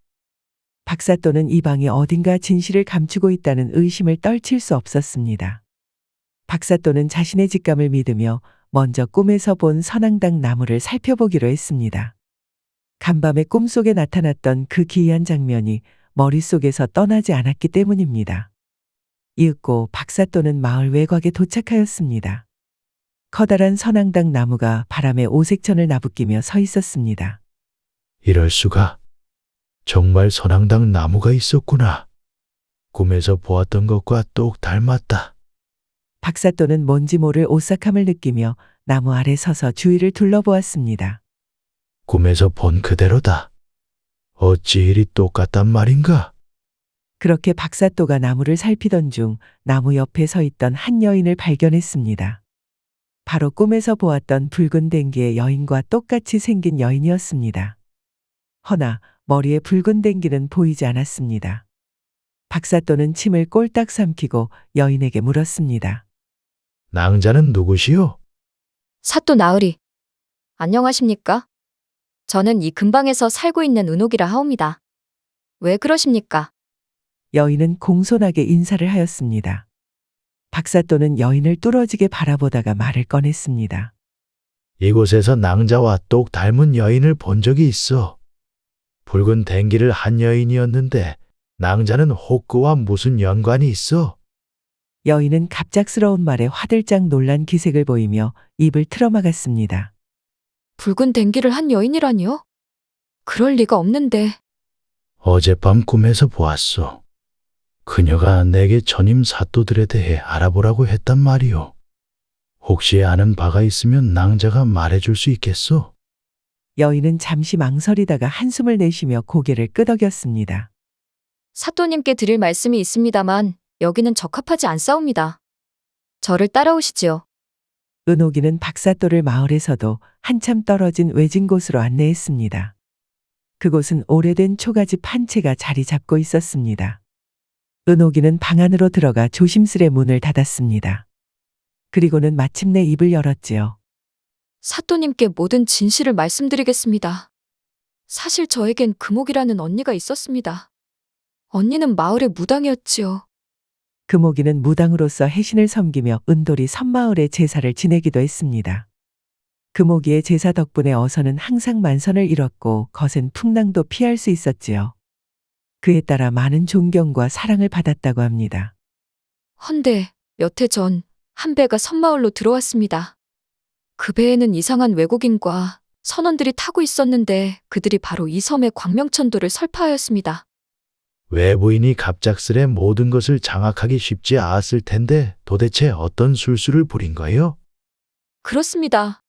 박사또는 이 방이 어딘가 진실을 감추고 있다는 의심을 떨칠 수 없었습니다. 박사또는 자신의 직감을 믿으며 먼저 꿈에서 본 선앙당 나무를 살펴보기로 했습니다. 간밤에 꿈속에 나타났던 그 기이한 장면이 머릿속에서 떠나지 않았기 때문입니다. 이윽고 박사또는 마을 외곽에 도착하였습니다. 커다란 선앙당 나무가 바람에 오색천을 나부끼며 서 있었습니다. 이럴 수가. 정말 선앙당 나무가 있었구나. 꿈에서 보았던 것과 똑 닮았다. 박사또는 뭔지 모를 오싹함을 느끼며 나무 아래 서서 주위를 둘러보았습니다. 꿈에서 본 그대로다. 어찌 이리 똑같단 말인가? 그렇게 박사또가 나무를 살피던 중 나무 옆에 서 있던 한 여인을 발견했습니다. 바로 꿈에서 보았던 붉은 댕기의 여인과 똑같이 생긴 여인이었습니다. 허나 머리에 붉은 댕기는 보이지 않았습니다. 박사또는 침을 꼴딱 삼키고 여인에게 물었습니다. 낭자는 누구시오? 사또 나으리. 안녕하십니까? 저는 이 근방에서 살고 있는 은옥이라 하옵니다. 왜 그러십니까? 여인은 공손하게 인사를 하였습니다. 박사또는 여인을 뚫어지게 바라보다가 말을 꺼냈습니다. 이곳에서 낭자와 똑 닮은 여인을 본 적이 있어. 붉은 댕기를 한 여인이었는데 낭자는 혹그와 무슨 연관이 있어? 여인은 갑작스러운 말에 화들짝 놀란 기색을 보이며 입을 틀어막았습니다. 붉은 댕기를 한 여인이라니요? 그럴 리가 없는데. 어젯밤 꿈에서 보았소. 그녀가 내게 전임 사또들에 대해 알아보라고 했단 말이오. 혹시 아는 바가 있으면 낭자가 말해줄 수 있겠소? 여인은 잠시 망설이다가 한숨을 내쉬며 고개를 끄덕였습니다. 사또님께 드릴 말씀이 있습니다만 여기는 적합하지 않사옵니다. 저를 따라오시지요. 은옥이는 박사또를 마을에서도 한참 떨어진 외진 곳으로 안내했습니다. 그곳은 오래된 초가집 한 채가 자리 잡고 있었습니다. 은옥이는 방 안으로 들어가 조심스레 문을 닫았습니다. 그리고는 마침내 입을 열었지요. 사또님께 모든 진실을 말씀드리겠습니다. 사실 저에겐 금옥이라는 언니가 있었습니다. 언니는 마을의 무당이었지요. 금옥이는 무당으로서 해신을 섬기며 은돌이 섬마을의 제사를 지내기도 했습니다. 금옥이의 제사 덕분에 어선은 항상 만선을 잃었고 거센 풍랑도 피할 수 있었지요. 그에 따라 많은 존경과 사랑을 받았다고 합니다. 헌데 몇 해 전 한 배가 섬마을로 들어왔습니다. 그 배에는 이상한 외국인과 선원들이 타고 있었는데 그들이 바로 이 섬의 광명천도를 설파하였습니다. 외부인이 갑작스레 모든 것을 장악하기 쉽지 않았을 텐데 도대체 어떤 술수를 부린 거예요? 그렇습니다.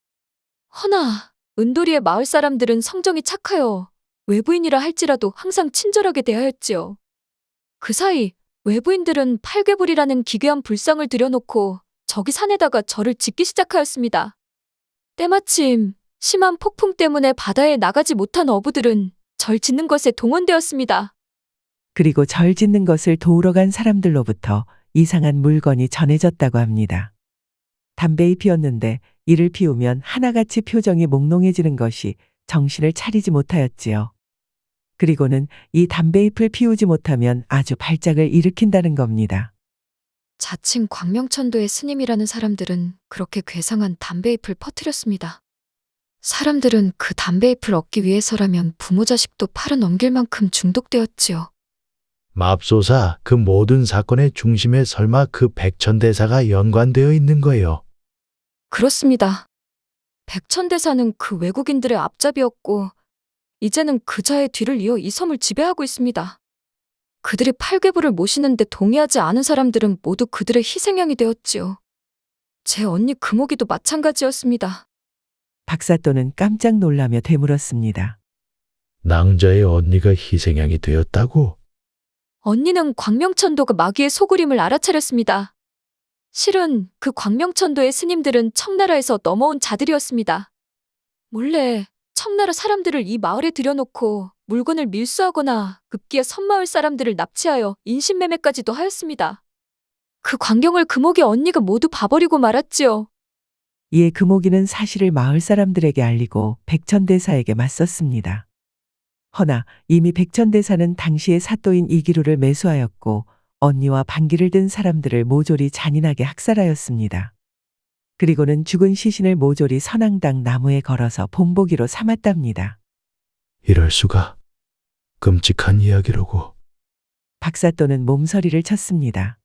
허나 은도리의 마을 사람들은 성정이 착하여 외부인이라 할지라도 항상 친절하게 대하였지요. 그 사이 외부인들은 팔괘불이라는 기괴한 불상을 들여놓고 저기 산에다가 절을 짓기 시작하였습니다. 때마침 심한 폭풍 때문에 바다에 나가지 못한 어부들은 절 짓는 것에 동원되었습니다. 그리고 절 짓는 것을 도우러 간 사람들로부터 이상한 물건이 전해졌다고 합니다. 담배이 피었는데 이를 피우면 하나같이 표정이 몽롱해지는 것이 정신을 차리지 못하였지요. 그리고는 이 담배잎을 피우지 못하면 아주 발작을 일으킨다는 겁니다. 자칭 광명천도의 스님이라는 사람들은 그렇게 괴상한 담배잎을 퍼뜨렸습니다. 사람들은 그 담배잎을 얻기 위해서라면 부모 자식도 팔아 넘길 만큼 중독되었지요. 맙소사, 그 모든 사건의 중심에 설마 그 백천대사가 연관되어 있는 거예요? 그렇습니다. 백천대사는 그 외국인들의 앞잡이였고 이제는 그자의 뒤를 이어 이 섬을 지배하고 있습니다. 그들이 팔괘불을 모시는데 동의하지 않은 사람들은 모두 그들의 희생양이 되었지요. 제 언니 금옥이도 마찬가지였습니다. 박사또는 깜짝 놀라며 되물었습니다. 낭자의 언니가 희생양이 되었다고? 언니는 광명천도가 마귀의 소굴임을 알아차렸습니다. 실은 그 광명천도의 스님들은 청나라에서 넘어온 자들이었습니다. 몰래 청나라 사람들을 이 마을에 들여놓고 물건을 밀수하거나 급기야 섬마을 사람들을 납치하여 인신매매까지도 하였습니다. 그 광경을 금옥의 언니가 모두 봐버리고 말았지요. 이에 금옥이는 사실을 마을 사람들에게 알리고 백천대사에게 맞섰습니다. 허나 이미 백천대사는 당시의 사또인 이기루를 매수하였고 언니와 반기를 든 사람들을 모조리 잔인하게 학살하였습니다. 그리고는 죽은 시신을 모조리 선앙당 나무에 걸어서 본보기로 삼았답니다. 이럴 수가. 끔찍한 이야기로고. 박사또는 몸서리를 쳤습니다.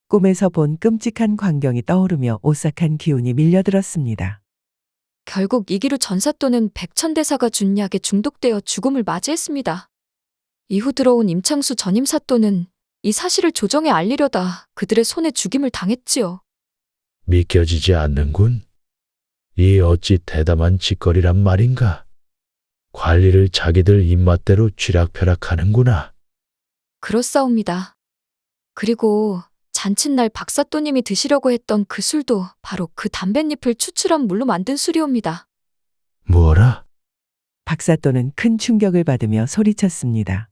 꿈에서 본 끔찍한 광경이 떠오르며 오싹한 기운이 밀려들었습니다. 결국 이기루 전사또는 백천대사가 준 약에 중독되어 죽음을 맞이했습니다. 이후 들어온 임창수 전임 사또는 이 사실을 조정에 알리려다 그들의 손에 죽임을 당했지요. 믿겨지지 않는군. 이 어찌 대담한 짓거리란 말인가. 관리를 자기들 입맛대로 쥐락펴락하는구나. 그렇사옵니다. 그리고 잔칫날 박사또님이 드시려고 했던 그 술도 바로 그 담뱃잎을 추출한 물로 만든 술이옵니다. 뭐라? 박사또는 큰 충격을 받으며 소리쳤습니다.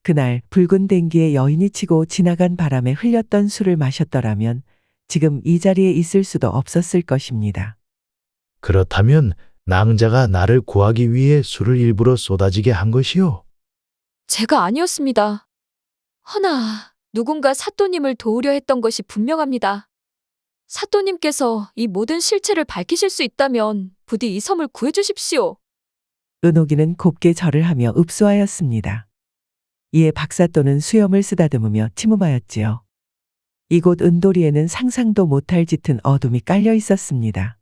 그날 붉은 댕기에 여인이 치고 지나간 바람에 흘렸던 술을 마셨더라면 지금 이 자리에 있을 수도 없었을 것입니다. 그렇다면 낭자가 나를 구하기 위해 술을 일부러 쏟아지게 한 것이요? 제가 아니었습니다. 허나 누군가 사또님을 도우려 했던 것이 분명합니다. 사또님께서 이 모든 실체를 밝히실 수 있다면 부디 이 섬을 구해주십시오. 은옥이는 곱게 절을 하며 읍소하였습니다. 이에 박사또는 수염을 쓰다듬으며 침음하였지요. 이곳 은도리에는 상상도 못할 짙은 어둠이 깔려 있었습니다.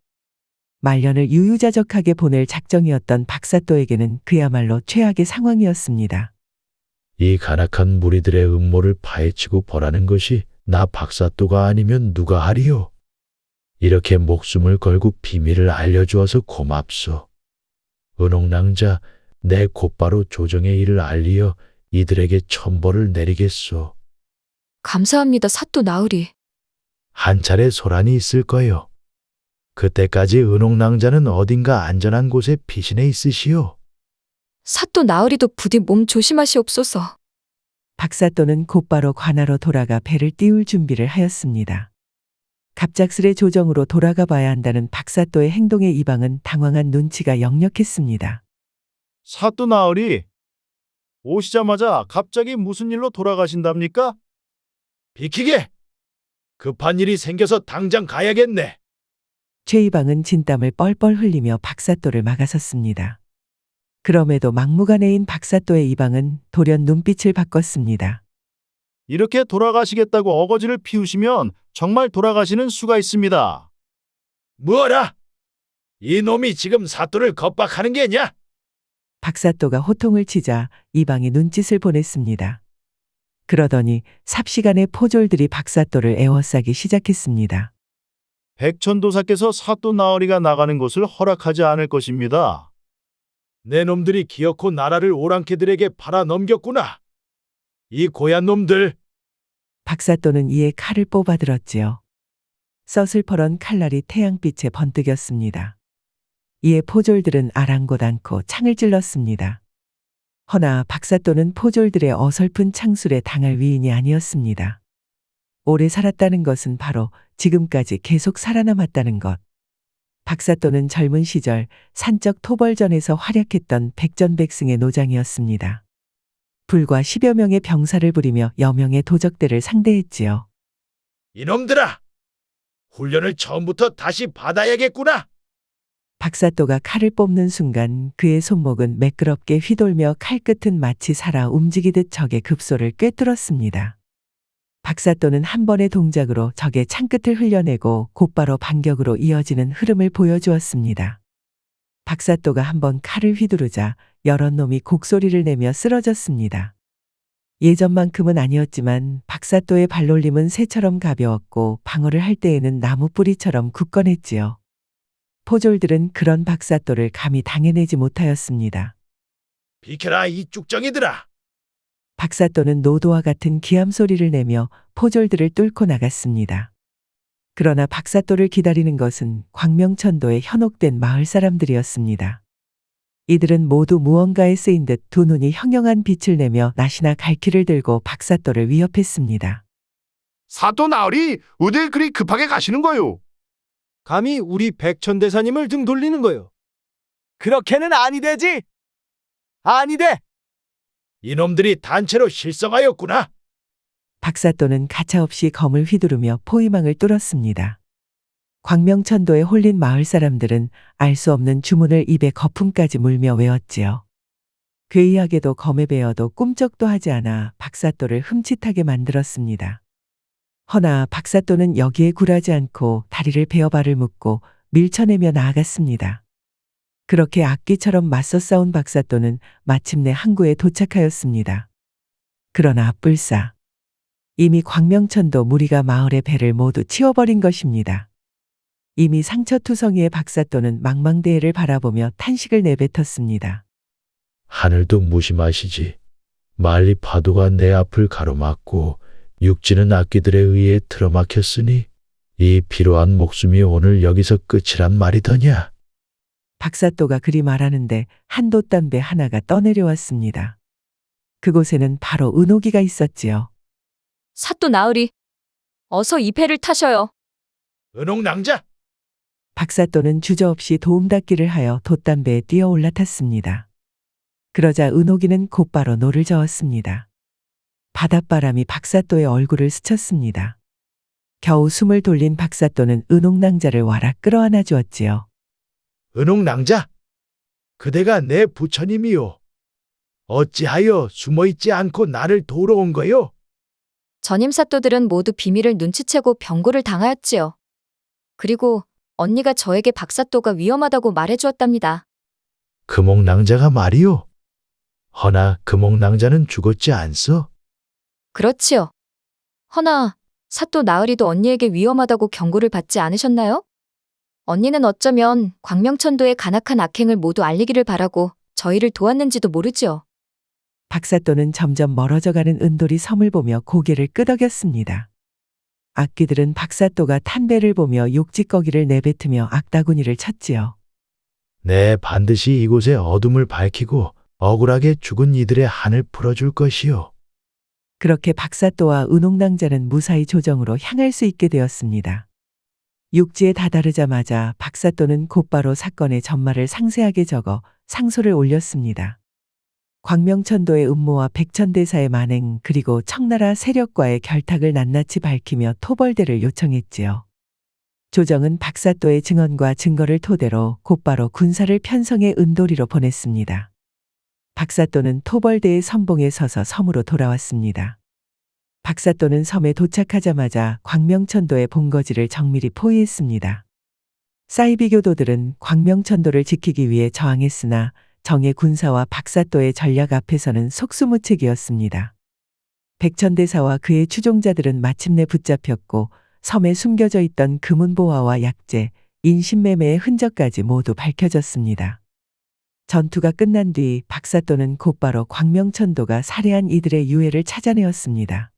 말년을 유유자적하게 보낼 작정이었던 박사또에게는 그야말로 최악의 상황이었습니다. 이 간악한 무리들의 음모를 파헤치고 벌하는 것이 나 박사또가 아니면 누가 하리요? 이렇게 목숨을 걸고 비밀을 알려주어서 고맙소. 은옥낭자, 내 곧바로 조정의 일을 알리어 이들에게 천벌을 내리겠소. 감사합니다, 사또 나으리. 한 차례 소란이 있을 거요. 그때까지 은옥낭자는 어딘가 안전한 곳에 피신해 있으시오. 사또 나으리도 부디 몸 조심하시옵소서. 박사또는 곧바로 관하로 돌아가 배를 띄울 준비를 하였습니다. 갑작스레 조정으로 돌아가 봐야 한다는 박사또의 행동에 이방은 당황한 눈치가 역력했습니다. 사또 나으리, 오시자마자 갑자기 무슨 일로 돌아가신답니까? 비키게! 급한 일이 생겨서 당장 가야겠네. 최이방은 진땀을 뻘뻘 흘리며 박사또를 막아섰습니다. 그럼에도 막무가내인 박사또의 이방은 돌연 눈빛을 바꿨습니다. 이렇게 돌아가시겠다고 어거지를 피우시면 정말 돌아가시는 수가 있습니다. 뭐라? 이놈이 지금 사또를 겁박하는 게냐? 박사또가 호통을 치자 이방이 눈짓을 보냈습니다. 그러더니 삽시간에 포졸들이 박사또를 에워싸기 시작했습니다. 백천도사께서 사또 나으리가 나가는 곳을 허락하지 않을 것입니다. 내 놈들이 기어코 나라를 오랑캐들에게 팔아 넘겼구나. 이 고얀 놈들. 박사또는 이에 칼을 뽑아들었지요. 서슬퍼런 칼날이 태양빛에 번뜩였습니다. 이에 포졸들은 아랑곳 않고 창을 찔렀습니다. 허나 박사또는 포졸들의 어설픈 창술에 당할 위인이 아니었습니다. 오래 살았다는 것은 바로 지금까지 계속 살아남았다는 것. 박사또는 젊은 시절 산적 토벌전에서 활약했던 백전백승의 노장이었습니다. 불과 10여 명의 병사를 부리며 여명의 도적대를 상대했지요. 이놈들아! 훈련을 처음부터 다시 받아야겠구나. 박사또가 칼을 뽑는 순간 그의 손목은 매끄럽게 휘돌며 칼끝은 마치 살아 움직이듯 적의 급소를 꿰뚫었습니다. 박사또는 한 번의 동작으로 적의 창끝을 흘려내고 곧바로 반격으로 이어지는 흐름을 보여주었습니다. 박사또가 한 번 칼을 휘두르자 여러 놈이 곡소리를 내며 쓰러졌습니다. 예전만큼은 아니었지만 박사또의 발놀림은 새처럼 가벼웠고 방어를 할 때에는 나무 뿌리처럼 굳건했지요. 포졸들은 그런 박사또를 감히 당해내지 못하였습니다. 비켜라 이 쭉정이들아! 박사또는 노도와 같은 기함 소리를 내며 포졸들을 뚫고 나갔습니다. 그러나 박사또를 기다리는 것은 광명천도에 현혹된 마을 사람들이었습니다. 이들은 모두 무언가에 쓰인 듯 두 눈이 형형한 빛을 내며 낫이나 갈퀴를 들고 박사또를 위협했습니다. 사또 나으리 어딜 그리 급하게 가시는 거요? 감히 우리 백천대사님을 등 돌리는 거요. 그렇게는 아니 되지. 아니 돼. 이놈들이 단체로 실성하였구나. 박사또는 가차없이 검을 휘두르며 포위망을 뚫었습니다. 광명천도에 홀린 마을 사람들은 알 수 없는 주문을 입에 거품까지 물며 외웠지요. 괴이하게도 검에 베어도 꿈쩍도 하지 않아 박사또를 흠칫하게 만들었습니다. 허나 박사또는 여기에 굴하지 않고 다리를 베어 발을 묶고 밀쳐내며 나아갔습니다. 그렇게 악기처럼 맞서 싸운 박사또는 마침내 항구에 도착하였습니다. 그러나 뿔싸. 이미 광명천도 무리가 마을의 배를 모두 치워버린 것입니다. 이미 상처투성이의 박사또는 망망대해를 바라보며 탄식을 내뱉었습니다. 하늘도 무심하시지. 만리 파도가 내 앞을 가로막고 육지는 악기들에 의해 틀어막혔으니 이 피로한 목숨이 오늘 여기서 끝이란 말이더냐. 박사또가 그리 말하는데 한 돛담배 하나가 떠내려왔습니다. 그곳에는 바로 은옥이가 있었지요. 사또 나으리, 어서 이 배를 타셔요. 은옥낭자! 박사또는 주저없이 도움닫기를 하여 돛담배에 뛰어 올라탔습니다. 그러자 은옥이는 곧바로 노를 저었습니다. 바닷바람이 박사또의 얼굴을 스쳤습니다. 겨우 숨을 돌린 박사또는 은옥낭자를 와락 끌어안아 주었지요. 은옥낭자! 그대가 내 부처님이요. 어찌하여 숨어있지 않고 나를 도우러 온 거요? 전임 사또들은 모두 비밀을 눈치채고 병고를 당하였지요. 그리고 언니가 저에게 박사또가 위험하다고 말해주었답니다. 금옥낭자가 말이요. 허나 금옥낭자는 죽었지 않소? 그렇지요. 허나 사또 나으리도 언니에게 위험하다고 경고를 받지 않으셨나요? 언니는 어쩌면 광명천도의 간악한 악행을 모두 알리기를 바라고 저희를 도왔는지도 모르지요. 박사또는 점점 멀어져가는 은돌이 섬을 보며 고개를 끄덕였습니다. 악귀들은 박사또가 탄 배를 보며 욕짓거기를 내뱉으며 악다구니를 쳤지요. 네, 반드시 이곳의 어둠을 밝히고 억울하게 죽은 이들의 한을 풀어줄 것이요. 그렇게 박사또와 은옥낭자는 무사히 조정으로 향할 수 있게 되었습니다. 육지에 다다르자마자 박사또는 곧바로 사건의 전말을 상세하게 적어 상소를 올렸습니다. 광명천도의 음모와 백천대사의 만행 그리고 청나라 세력과의 결탁을 낱낱이 밝히며 토벌대를 요청했지요. 조정은 박사또의 증언과 증거를 토대로 곧바로 군사를 편성해 은도리로 보냈습니다. 박사또는 토벌대의 선봉에 서서 섬으로 돌아왔습니다. 박사또는 섬에 도착하자마자 광명천도의 본거지를 정밀히 포위했습니다. 사이비교도들은 광명천도를 지키기 위해 저항했으나 정의 군사와 박사또의 전략 앞에서는 속수무책이었습니다. 백천대사와 그의 추종자들은 마침내 붙잡혔고 섬에 숨겨져 있던 금은보화와 약재, 인신매매의 흔적까지 모두 밝혀졌습니다. 전투가 끝난 뒤 박사또는 곧바로 광명천도가 살해한 이들의 유해를 찾아내었습니다.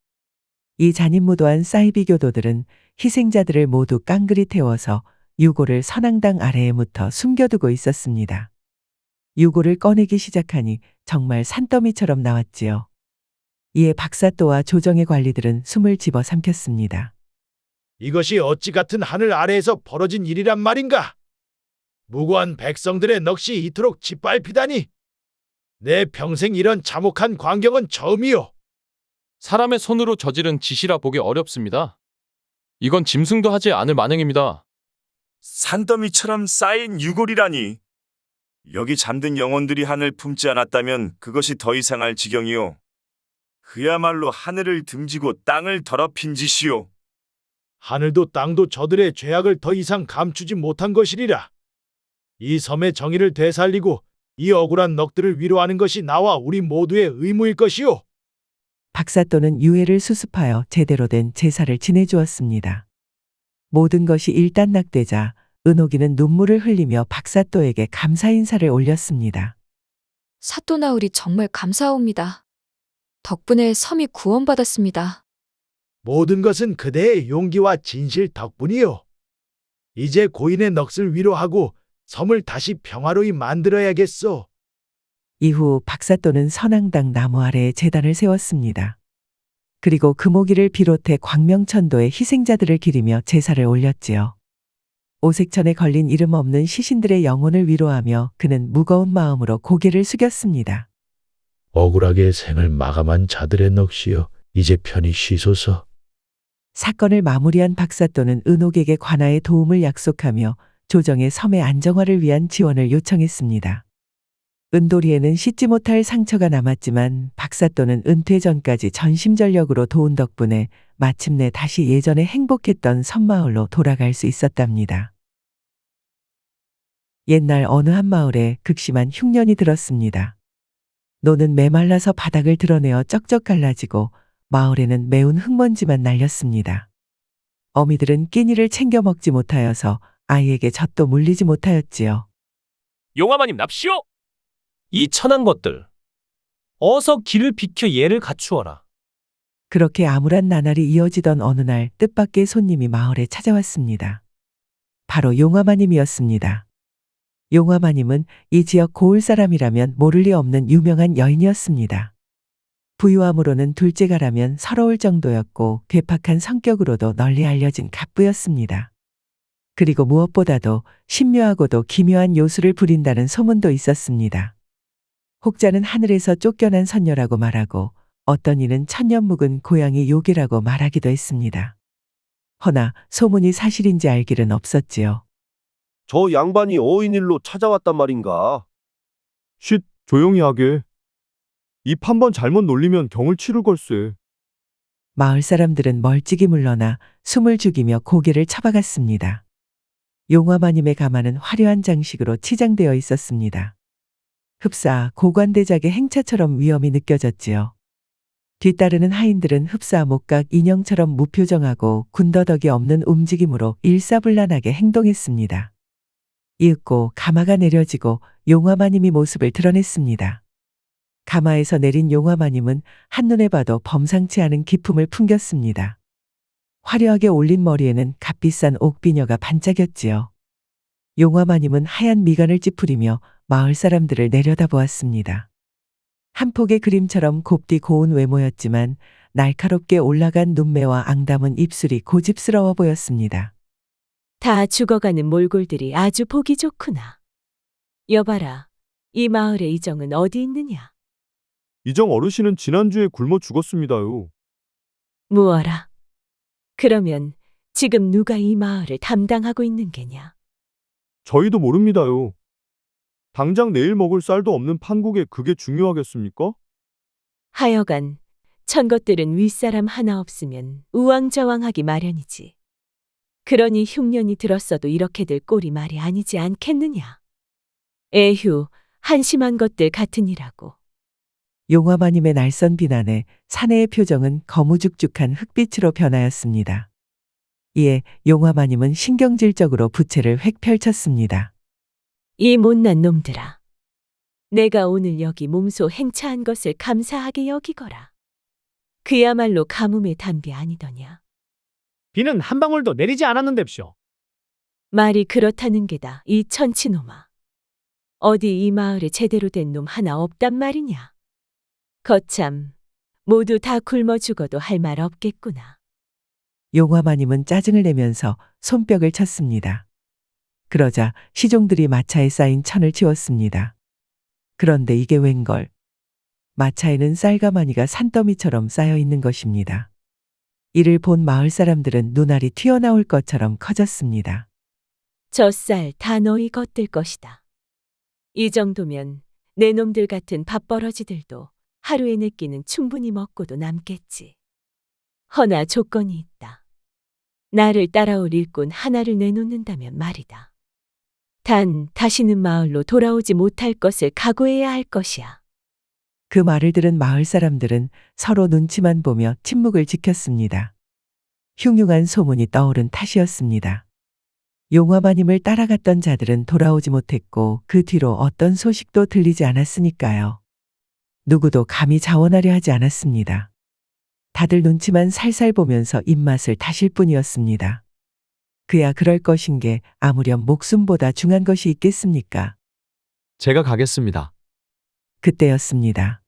이 잔인무도한 사이비교도들은 희생자들을 모두 깡그리 태워서 유골을 선앙당 아래에 묻어 숨겨두고 있었습니다. 유골을 꺼내기 시작하니 정말 산더미처럼 나왔지요. 이에 박사또와 조정의 관리들은 숨을 집어삼켰습니다. 이것이 어찌 같은 하늘 아래에서 벌어진 일이란 말인가? 무고한 백성들의 넋이 이토록 짓밟히다니. 내 평생 이런 참혹한 광경은 처음이요. 사람의 손으로 저지른 짓이라 보기 어렵습니다. 이건 짐승도 하지 않을 만행입니다. 산더미처럼 쌓인 유골이라니. 여기 잠든 영혼들이 하늘 품지 않았다면 그것이 더 이상할 지경이요. 그야말로 하늘을 등지고 땅을 더럽힌 짓이요. 하늘도 땅도 저들의 죄악을 더 이상 감추지 못한 것이리라. 이 섬의 정의를 되살리고 이 억울한 넋들을 위로하는 것이 나와 우리 모두의 의무일 것이요. 박사또는 유해를 수습하여 제대로 된 제사를 지내주었습니다. 모든 것이 일단락되자 은옥이는 눈물을 흘리며 박사또에게 감사 인사를 올렸습니다. 사또 나으리 정말 감사합니다. 덕분에 섬이 구원받았습니다. 모든 것은 그대의 용기와 진실 덕분이요. 이제 고인의 넋을 위로하고 섬을 다시 평화로이 만들어야겠소. 이후 박사또는 선앙당 나무 아래에 제단을 세웠습니다. 그리고 금오기를 비롯해 광명천도의 희생자들을 기리며 제사를 올렸지요. 오색천에 걸린 이름 없는 시신들의 영혼을 위로하며 그는 무거운 마음으로 고개를 숙였습니다. 억울하게 생을 마감한 자들의 넋이여 이제 편히 쉬소서. 사건을 마무리한 박사또는 은옥에게 관아의 도움을 약속하며 조정의 섬의 안정화를 위한 지원을 요청했습니다. 은도리에는 씻지 못할 상처가 남았지만 박사또는 은퇴 전까지 전심전력으로 도운 덕분에 마침내 다시 예전에 행복했던 섬마을로 돌아갈 수 있었답니다. 옛날 어느 한 마을에 극심한 흉년이 들었습니다. 노는 메말라서 바닥을 드러내어 쩍쩍 갈라지고 마을에는 매운 흙먼지만 날렸습니다. 어미들은 끼니를 챙겨 먹지 못하여서 아이에게 젖도 물리지 못하였지요. 용화마님 납시오! 이 천한 것들. 어서 길을 비켜 예를 갖추어라. 그렇게 암울한 나날이 이어지던 어느 날 뜻밖의 손님이 마을에 찾아왔습니다. 바로 용화마님이었습니다. 용화마님은 이 지역 고을 사람이라면 모를 리 없는 유명한 여인이었습니다. 부유함으로는 둘째가라면 서러울 정도였고 괴팍한 성격으로도 널리 알려진 갑부였습니다. 그리고 무엇보다도 신묘하고도 기묘한 요술을 부린다는 소문도 있었습니다. 혹자는 하늘에서 쫓겨난 선녀라고 말하고 어떤 이는 천년 묵은 고양이 요괴라고 말하기도 했습니다. 허나 소문이 사실인지 알 길은 없었지요. 저 양반이 어인일로 찾아왔단 말인가? 쉿, 조용히 하게. 입 한 번 잘못 놀리면 경을 치를 걸세. 마을 사람들은 멀찍이 물러나 숨을 죽이며 고개를 쳐박았습니다. 용화마님의 가마는 화려한 장식으로 치장되어 있었습니다. 흡사 고관대작의 행차처럼 위엄이 느껴졌지요. 뒤따르는 하인들은 흡사 목각 인형처럼 무표정하고 군더더기 없는 움직임으로 일사불란하게 행동했습니다. 이윽고 가마가 내려지고 용화마님이 모습을 드러냈습니다. 가마에서 내린 용화마님은 한눈에 봐도 범상치 않은 기품을 풍겼습니다. 화려하게 올린 머리에는 값비싼 옥비녀가 반짝였지요. 용화마님은 하얀 미간을 찌푸리며 마을 사람들을 내려다보았습니다. 한 폭의 그림처럼 곱디 고운 외모였지만 날카롭게 올라간 눈매와 앙담은 입술이 고집스러워 보였습니다. 다 죽어가는 몰골들이 아주 보기 좋구나. 여봐라, 이 마을의 이정은 어디 있느냐? 이정 어르신은 지난주에 굶어 죽었습니다요. 무어라. 그러면 지금 누가 이 마을을 담당하고 있는 게냐? 저희도 모릅니다요. 당장 내일 먹을 쌀도 없는 판국에 그게 중요하겠습니까? 하여간 천것들은 윗사람 하나 없으면 우왕좌왕하기 마련이지. 그러니 흉년이 들었어도 이렇게 될 꼴이 말이 아니지 않겠느냐? 에휴, 한심한 것들 같으니라고. 용화마님의 날선 비난에 사내의 표정은 거무죽죽한 흑빛으로 변하였습니다. 이에 용화마님은 신경질적으로 부채를 획 펼쳤습니다. 이 못난 놈들아. 내가 오늘 여기 몸소 행차한 것을 감사하게 여기거라. 그야말로 가뭄의 단비 아니더냐. 비는 한 방울도 내리지 않았는데쇼. 말이 그렇다는 게다, 이 천치놈아. 어디 이 마을에 제대로 된 놈 하나 없단 말이냐. 거참, 모두 다 굶어 죽어도 할 말 없겠구나. 용화마님은 짜증을 내면서 손뼉을 쳤습니다. 그러자 시종들이 마차에 쌓인 천을 치웠습니다. 그런데 이게 웬걸. 마차에는 쌀가마니가 산더미처럼 쌓여 있는 것입니다. 이를 본 마을 사람들은 눈알이 튀어나올 것처럼 커졌습니다. 저 쌀 다 너희 것들 것이다. 이 정도면 내 놈들 같은 밥벌어지들도 하루에 네 끼는 충분히 먹고도 남겠지. 허나 조건이 있다. 나를 따라올 일꾼 하나를 내놓는다면 말이다. 단 다시는 마을로 돌아오지 못할 것을 각오해야 할 것이야. 그 말을 들은 마을 사람들은 서로 눈치만 보며 침묵을 지켰습니다. 흉흉한 소문이 떠오른 탓이었습니다. 용화마님을 따라갔던 자들은 돌아오지 못했고 그 뒤로 어떤 소식도 들리지 않았으니까요. 누구도 감히 자원하려 하지 않았습니다. 다들 눈치만 살살 보면서 입맛을 다실 뿐이었습니다. 그야 그럴 것인 게 아무렴 목숨보다 중한 것이 있겠습니까? 제가 가겠습니다. 그때였습니다.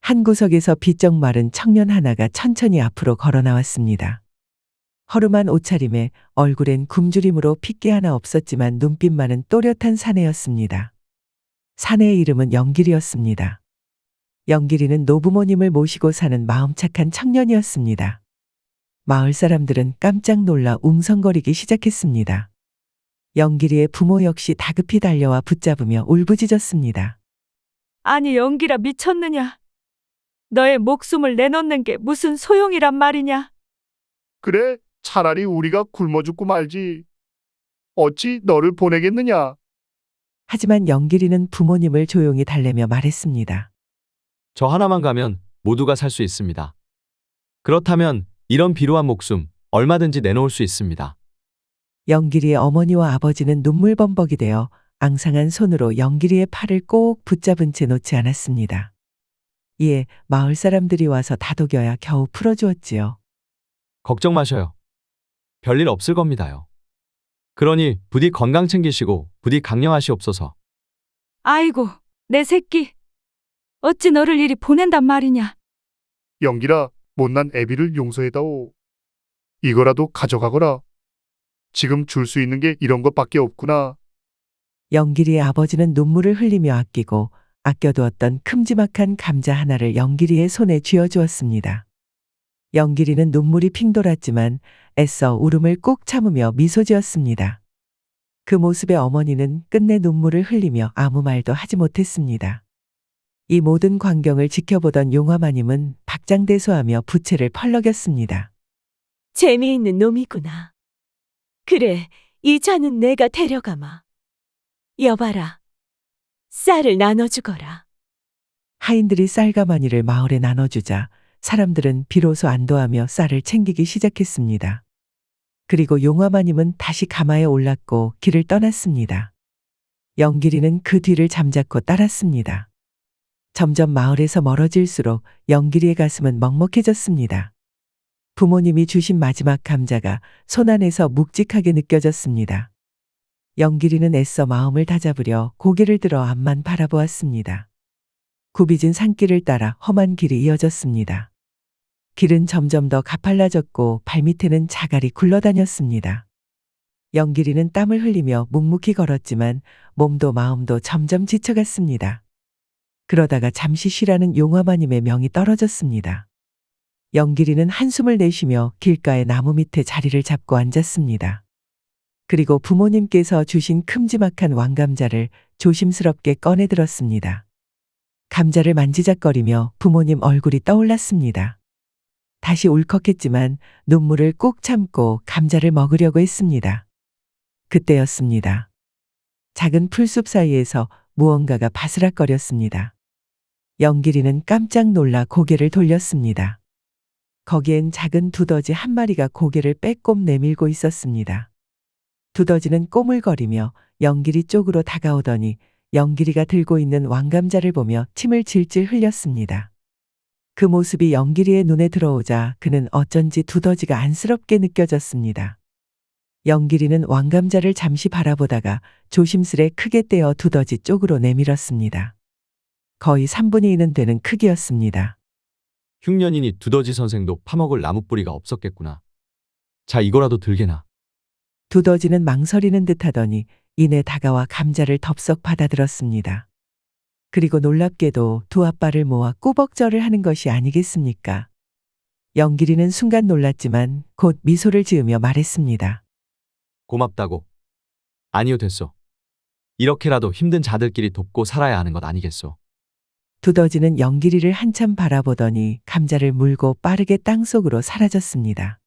한 구석에서 비쩍 마른 청년 하나가 천천히 앞으로 걸어 나왔습니다. 허름한 옷차림에 얼굴엔 굶주림으로 핏기 하나 없었지만 눈빛만은 또렷한 사내였습니다. 사내의 이름은 영길이었습니다. 영길이는 노부모님을 모시고 사는 마음 착한 청년이었습니다. 마을 사람들은 깜짝 놀라 웅성거리기 시작했습니다. 영길이의 부모 역시 다급히 달려와 붙잡으며 울부짖었습니다. 아니 영길아 미쳤느냐? 너의 목숨을 내놓는 게 무슨 소용이란 말이냐? 그래, 차라리 우리가 굶어 죽고 말지. 어찌 너를 보내겠느냐? 하지만 영길이는 부모님을 조용히 달래며 말했습니다. 저 하나만 가면 모두가 살 수 있습니다. 그렇다면 이런 비루한 목숨 얼마든지 내놓을 수 있습니다. 영길이의 어머니와 아버지는 눈물범벅이 되어 앙상한 손으로 영길이의 팔을 꼭 붙잡은 채 놓지 않았습니다. 이에 마을 사람들이 와서 다독여야 겨우 풀어주었지요. 걱정 마셔요. 별일 없을 겁니다요. 그러니 부디 건강 챙기시고 부디 강령하시옵소서. 아이고 내 새끼. 어찌 너를 이리 보낸단 말이냐? 영길아, 못난 애비를 용서해다오. 이거라도 가져가거라. 지금 줄 수 있는 게 이런 것밖에 없구나. 영길이의 아버지는 눈물을 흘리며 아껴두었던 큼지막한 감자 하나를 영길이의 손에 쥐어주었습니다. 영길이는 눈물이 핑 돌았지만 애써 울음을 꼭 참으며 미소 지었습니다. 그 모습에 어머니는 끝내 눈물을 흘리며 아무 말도 하지 못했습니다. 이 모든 광경을 지켜보던 용화마님은 박장대소하며 부채를 펄럭였습니다. 재미있는 놈이구나. 그래, 이 잔은 내가 데려가마. 여봐라. 쌀을 나눠주거라. 하인들이 쌀가마니를 마을에 나눠주자 사람들은 비로소 안도하며 쌀을 챙기기 시작했습니다. 그리고 용화마님은 다시 가마에 올랐고 길을 떠났습니다. 영길이는 그 뒤를 잠자코 따랐습니다. 점점 마을에서 멀어질수록 영길이의 가슴은 먹먹해졌습니다. 부모님이 주신 마지막 감자가 손안에서 묵직하게 느껴졌습니다. 영길이는 애써 마음을 다잡으려 고개를 들어 앞만 바라보았습니다. 굽이진 산길을 따라 험한 길이 이어졌습니다. 길은 점점 더 가팔라졌고 발밑에는 자갈이 굴러다녔습니다. 영길이는 땀을 흘리며 묵묵히 걸었지만 몸도 마음도 점점 지쳐갔습니다. 그러다가 잠시 쉬라는 용화마님의 명이 떨어졌습니다. 영길이는 한숨을 내쉬며 길가의 나무 밑에 자리를 잡고 앉았습니다. 그리고 부모님께서 주신 큼지막한 왕감자를 조심스럽게 꺼내 들었습니다. 감자를 만지작거리며 부모님 얼굴이 떠올랐습니다. 다시 울컥했지만 눈물을 꾹 참고 감자를 먹으려고 했습니다. 그때였습니다. 작은 풀숲 사이에서 무언가가 바스락거렸습니다. 영길이는 깜짝 놀라 고개를 돌렸습니다. 거기엔 작은 두더지 한 마리가 고개를 빼꼼 내밀고 있었습니다. 두더지는 꼬물거리며 영길이 쪽으로 다가오더니 영길이가 들고 있는 왕감자를 보며 침을 질질 흘렸습니다. 그 모습이 영길이의 눈에 들어오자 그는 어쩐지 두더지가 안쓰럽게 느껴졌습니다. 영길이는 왕감자를 잠시 바라보다가 조심스레 크게 떼어 두더지 쪽으로 내밀었습니다. 거의 3분의 2는 되는 크기였습니다. 흉년이니 두더지 선생도 파먹을 나무 뿌리가 없었겠구나. 자, 이거라도 들게나. 두더지는 망설이는 듯하더니 이내 다가와 감자를 덥석 받아들었습니다. 그리고 놀랍게도 두 앞발을 모아 꾸벅절을 하는 것이 아니겠습니까? 영길이는 순간 놀랐지만 곧 미소를 지으며 말했습니다. 고맙다고. 아니요, 됐어. 이렇게라도 힘든 자들끼리 돕고 살아야 하는 것 아니겠소. 두더지는 영길이를 한참 바라보더니 감자를 물고 빠르게 땅속으로 사라졌습니다.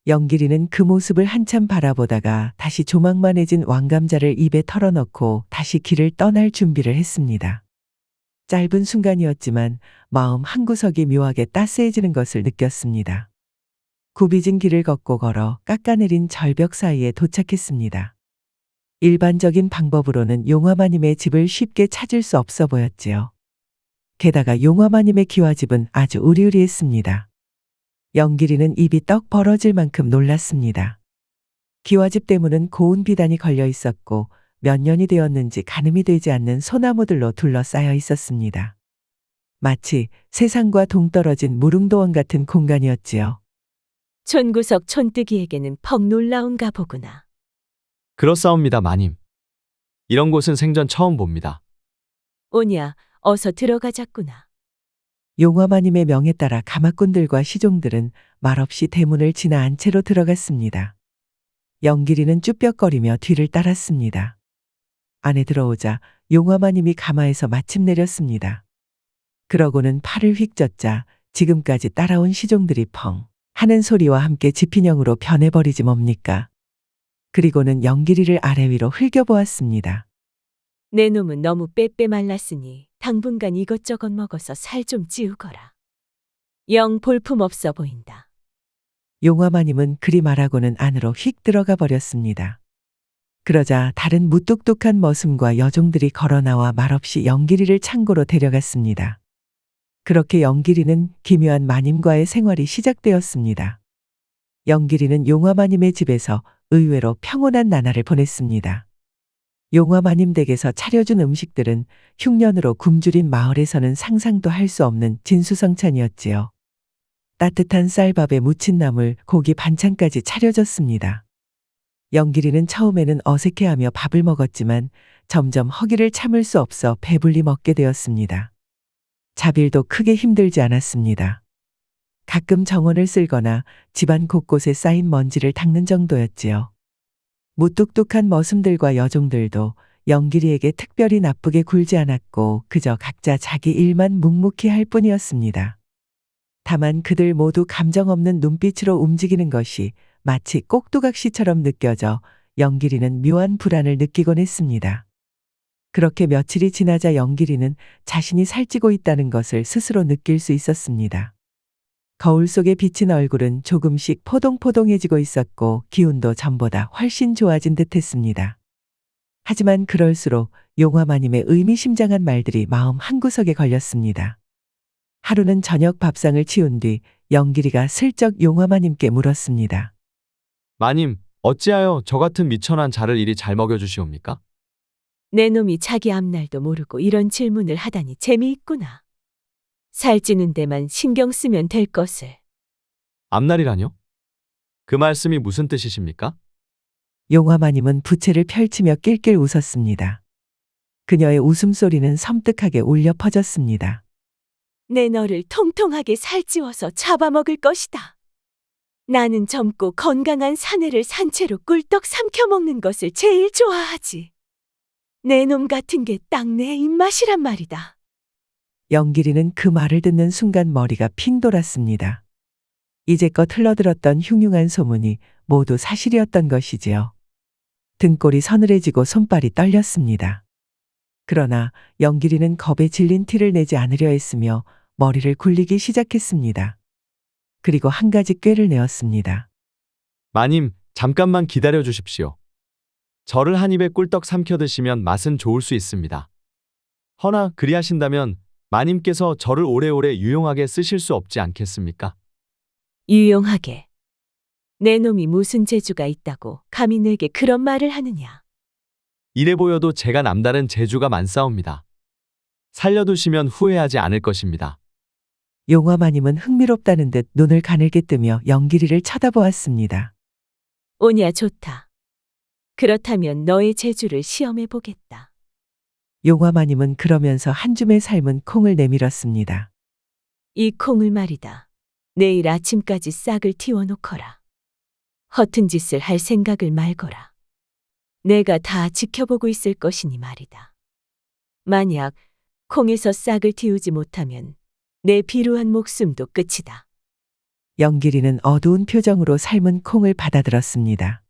영길이는 그 모습을 한참 바라보다가 다시 조망만해진 왕감자를 입에 털어넣고 다시 길을 떠날 준비를 했습니다. 짧은 순간이었지만 마음 한구석이 묘하게 따스해지는 것을 느꼈습니다. 굽이진 길을 걷고 걸어 깎아내린 절벽 사이에 도착했습니다. 일반적인 방법으로는 용화마님의 집을 쉽게 찾을 수 없어 보였지요. 게다가 용화마님의 기와집은 아주 으리으리했습니다. 영길이는 입이 떡 벌어질 만큼 놀랐습니다. 기와집 대문은 고운 비단이 걸려 있었고 몇 년이 되었는지 가늠이 되지 않는 소나무들로 둘러싸여 있었습니다. 마치 세상과 동떨어진 무릉도원 같은 공간이었지요. 촌구석 촌뜨기에게는 퍽 놀라운가 보구나. 그렇사옵니다, 마님. 이런 곳은 생전 처음 봅니다. 오냐, 어서 들어가자꾸나. 용화마님의 명에 따라 가마꾼들과 시종들은 말없이 대문을 지나 안채로 들어갔습니다. 영길이는 쭈뼛거리며 뒤를 따랐습니다. 안에 들어오자 용화마님이 가마에서 마침 내렸습니다. 그러고는 팔을 휙 젓자 지금까지 따라온 시종들이 펑 하는 소리와 함께 지피녕으로 변해버리지 뭡니까? 그리고는 영길이를 아래 위로 흘겨보았습니다. 내 놈은 너무 빼빼 말랐으니 당분간 이것저것 먹어서 살 좀 찌우거라. 영 볼품없어 보인다. 용화마님은 그리 말하고는 안으로 휙 들어가 버렸습니다. 그러자 다른 무뚝뚝한 머슴과 여종들이 걸어나와 말없이 영길이를 창고로 데려갔습니다. 그렇게 영길이는 기묘한 마님과의 생활이 시작되었습니다. 영길이는 용화마님의 집에서 의외로 평온한 나날을 보냈습니다. 용화마님 댁에서 차려준 음식들은 흉년으로 굶주린 마을에서는 상상도 할 수 없는 진수성찬이었지요. 따뜻한 쌀밥에 무친 나물, 고기 반찬까지 차려졌습니다. 영길이는 처음에는 어색해하며 밥을 먹었지만 점점 허기를 참을 수 없어 배불리 먹게 되었습니다. 자빌도 크게 힘들지 않았습니다. 가끔 정원을 쓸거나 집안 곳곳에 쌓인 먼지를 닦는 정도였지요. 무뚝뚝한 머슴들과 여종들도 영길이에게 특별히 나쁘게 굴지 않았고 그저 각자 자기 일만 묵묵히 할 뿐이었습니다. 다만 그들 모두 감정 없는 눈빛으로 움직이는 것이 마치 꼭두각시처럼 느껴져 영길이는 묘한 불안을 느끼곤 했습니다. 그렇게 며칠이 지나자 영길이는 자신이 살찌고 있다는 것을 스스로 느낄 수 있었습니다. 거울 속에 비친 얼굴은 조금씩 포동포동해지고 있었고 기운도 전보다 훨씬 좋아진 듯했습니다. 하지만 그럴수록 용화마님의 의미심장한 말들이 마음 한구석에 걸렸습니다. 하루는 저녁 밥상을 치운 뒤 영길이가 슬쩍 용화마님께 물었습니다. 마님, 어찌하여 저 같은 미천한 자를 이리 잘 먹여주시옵니까? 내 놈이 자기 앞날도 모르고 이런 질문을 하다니 재미있구나. 살찌는 데만 신경 쓰면 될 것을. 앞날이라뇨? 그 말씀이 무슨 뜻이십니까? 용화마님은 부채를 펼치며 낄낄 웃었습니다. 그녀의 웃음소리는 섬뜩하게 울려 퍼졌습니다. 내 너를 통통하게 살찌워서 잡아먹을 것이다. 나는 젊고 건강한 사내를 산채로 꿀떡 삼켜 먹는 것을 제일 좋아하지. 내 놈 같은 게 딱 내 입맛이란 말이다. 영길이는 그 말을 듣는 순간 머리가 핑 돌았습니다. 이제껏 흘러들었던 흉흉한 소문이 모두 사실이었던 것이지요. 등골이 서늘해지고 손발이 떨렸습니다. 그러나 영길이는 겁에 질린 티를 내지 않으려 했으며 머리를 굴리기 시작했습니다. 그리고 한 가지 꾀를 내었습니다. 마님, 잠깐만 기다려 주십시오. 저를 한 입에 꿀떡 삼켜 드시면 맛은 좋을 수 있습니다. 허나 그리하신다면 마님께서 저를 오래오래 유용하게 쓰실 수 없지 않겠습니까? 유용하게. 내 놈이 무슨 재주가 있다고 감히 내게 그런 말을 하느냐. 이래 보여도 제가 남다른 재주가 많사옵니다. 살려두시면 후회하지 않을 것입니다. 용화마님은 흥미롭다는 듯 눈을 가늘게 뜨며 영길이를 쳐다보았습니다. 오냐 좋다. 그렇다면 너의 재주를 시험해 보겠다. 용화마님은 그러면서 한 줌의 삶은 콩을 내밀었습니다. 이 콩을 말이다. 내일 아침까지 싹을 틔워놓거라. 허튼 짓을 할 생각을 말거라. 내가 다 지켜보고 있을 것이니 말이다. 만약 콩에서 싹을 틔우지 못하면 내 비루한 목숨도 끝이다. 영길이는 어두운 표정으로 삶은 콩을 받아들었습니다.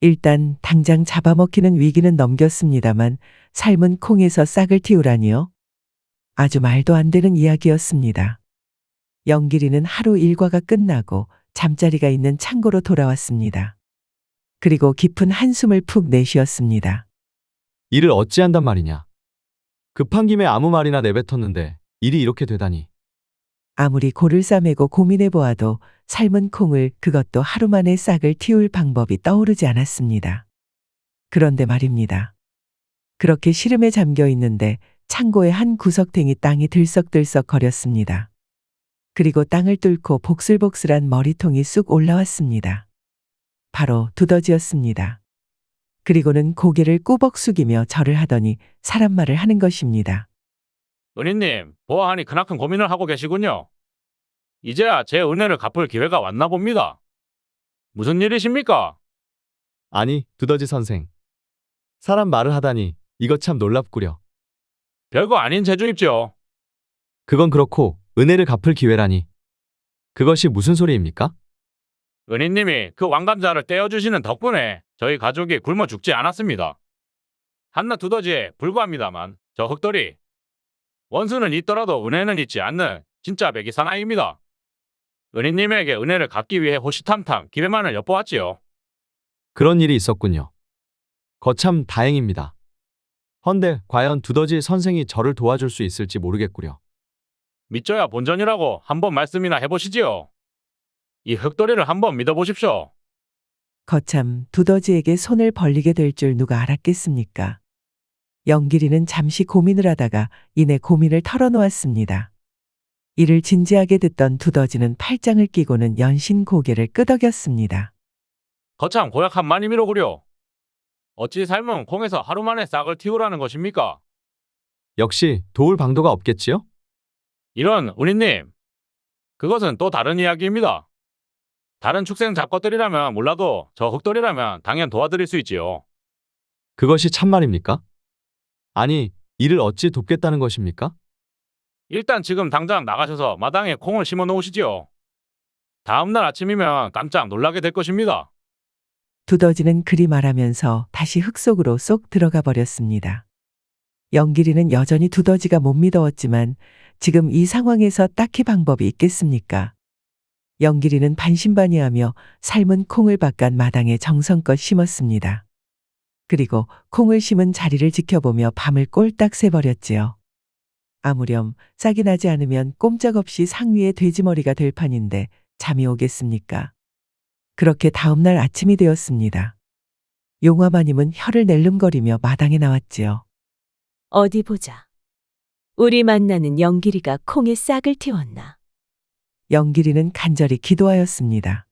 일단 당장 잡아먹히는 위기는 넘겼습니다만 삶은 콩에서 싹을 틔우라니요? 아주 말도 안 되는 이야기였습니다. 영길이는 하루 일과가 끝나고 잠자리가 있는 창고로 돌아왔습니다. 그리고 깊은 한숨을 푹 내쉬었습니다. 일을 어찌한단 말이냐. 급한 김에 아무 말이나 내뱉었는데 일이 이렇게 되다니. 아무리 골을 싸매고 고민해 보아도 삶은 콩을 그것도 하루 만에 싹을 틔울 방법이 떠오르지 않았습니다. 그런데 말입니다. 그렇게 시름에 잠겨 있는데 창고의 한 구석탱이 땅이 들썩들썩 거렸습니다. 그리고 땅을 뚫고 복슬복슬한 머리통이 쑥 올라왔습니다. 바로 두더지였습니다. 그리고는 고개를 꾸벅 숙이며 절을 하더니 사람 말을 하는 것입니다. 은희님, 보아하니 크나큰 고민을 하고 계시군요. 이제야 제 은혜를 갚을 기회가 왔나 봅니다. 무슨 일이십니까? 아니, 두더지 선생. 사람 말을 하다니 이거 참 놀랍구려. 별거 아닌 재주입지요. 그건 그렇고 은혜를 갚을 기회라니. 그것이 무슨 소리입니까? 은희님이 그 왕감자를 떼어주시는 덕분에 저희 가족이 굶어 죽지 않았습니다. 한낱 두더지에 불과합니다만 저 흑돌이 원수는 있더라도 은혜는 잊지 않는 진짜 배기 사나이입니다. 은희님에게 은혜를 갚기 위해 호시탐탐 기회만을 엿보았지요. 그런 일이 있었군요. 거참 다행입니다. 헌데 과연 두더지 선생이 저를 도와줄 수 있을지 모르겠구려. 믿져야 본전이라고 한번 말씀이나 해보시지요. 이 흑돌이를 한번 믿어보십시오. 거참 두더지에게 손을 벌리게 될 줄 누가 알았겠습니까? 영길이는 잠시 고민을 하다가 이내 고민을 털어놓았습니다. 이를 진지하게 듣던 두더지는 팔짱을 끼고는 연신 고개를 끄덕였습니다. 거참 고약한 마님이로구려. 어찌 삶은 콩에서 하루 만에 싹을 틔우라는 것입니까? 역시 도울 방도가 없겠지요? 이런 은희님, 그것은 또 다른 이야기입니다. 다른 축생 잡것들이라면 몰라도 저 흑돌이라면 당연 도와드릴 수 있지요. 그것이 참말입니까? 아니, 이를 어찌 돕겠다는 것입니까? 일단 지금 당장 나가셔서 마당에 콩을 심어 놓으시지요. 다음날 아침이면 깜짝 놀라게 될 것입니다. 두더지는 그리 말하면서 다시 흙 속으로 쏙 들어가 버렸습니다. 영길이는 여전히 두더지가 못 믿어왔지만 지금 이 상황에서 딱히 방법이 있겠습니까? 영길이는 반신반의하며 삶은 콩을 바깥 마당에 정성껏 심었습니다. 그리고 콩을 심은 자리를 지켜보며 밤을 꼴딱 새버렸지요. 아무렴 싹이 나지 않으면 꼼짝없이 상위의 돼지머리가 될 판인데 잠이 오겠습니까? 그렇게 다음날 아침이 되었습니다. 용화마님은 혀를 낼름거리며 마당에 나왔지요. 어디 보자. 우리 만나는 영길이가 콩에 싹을 틔웠나. 영길이는 간절히 기도하였습니다.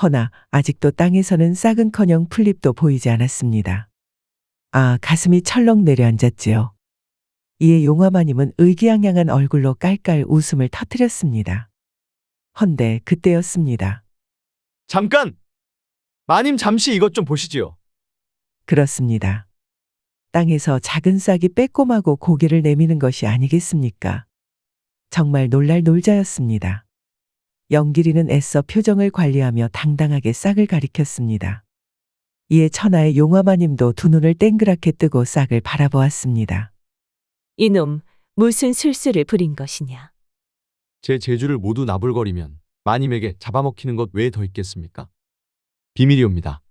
허나 아직도 땅에서는 싹은커녕 풀잎도 보이지 않았습니다. 아, 가슴이 철렁 내려앉았지요. 이에 용화마님은 의기양양한 얼굴로 깔깔 웃음을 터뜨렸습니다. 헌데 그때였습니다. 잠깐! 마님 잠시 이것 좀 보시지요. 그렇습니다. 땅에서 작은 싹이 빼꼼하고 고개를 내미는 것이 아니겠습니까? 정말 놀랄 놀자였습니다. 영길이는 애써 표정을 관리하며 당당하게 싹을 가리켰습니다. 이에 천하의 용화마님도 두 눈을 땡그랗게 뜨고 싹을 바라보았습니다. 이놈, 무슨 술수를 부린 것이냐. 제 재주를 모두 나불거리면 마님에게 잡아먹히는 것 외에 더 있겠습니까? 비밀이옵니다.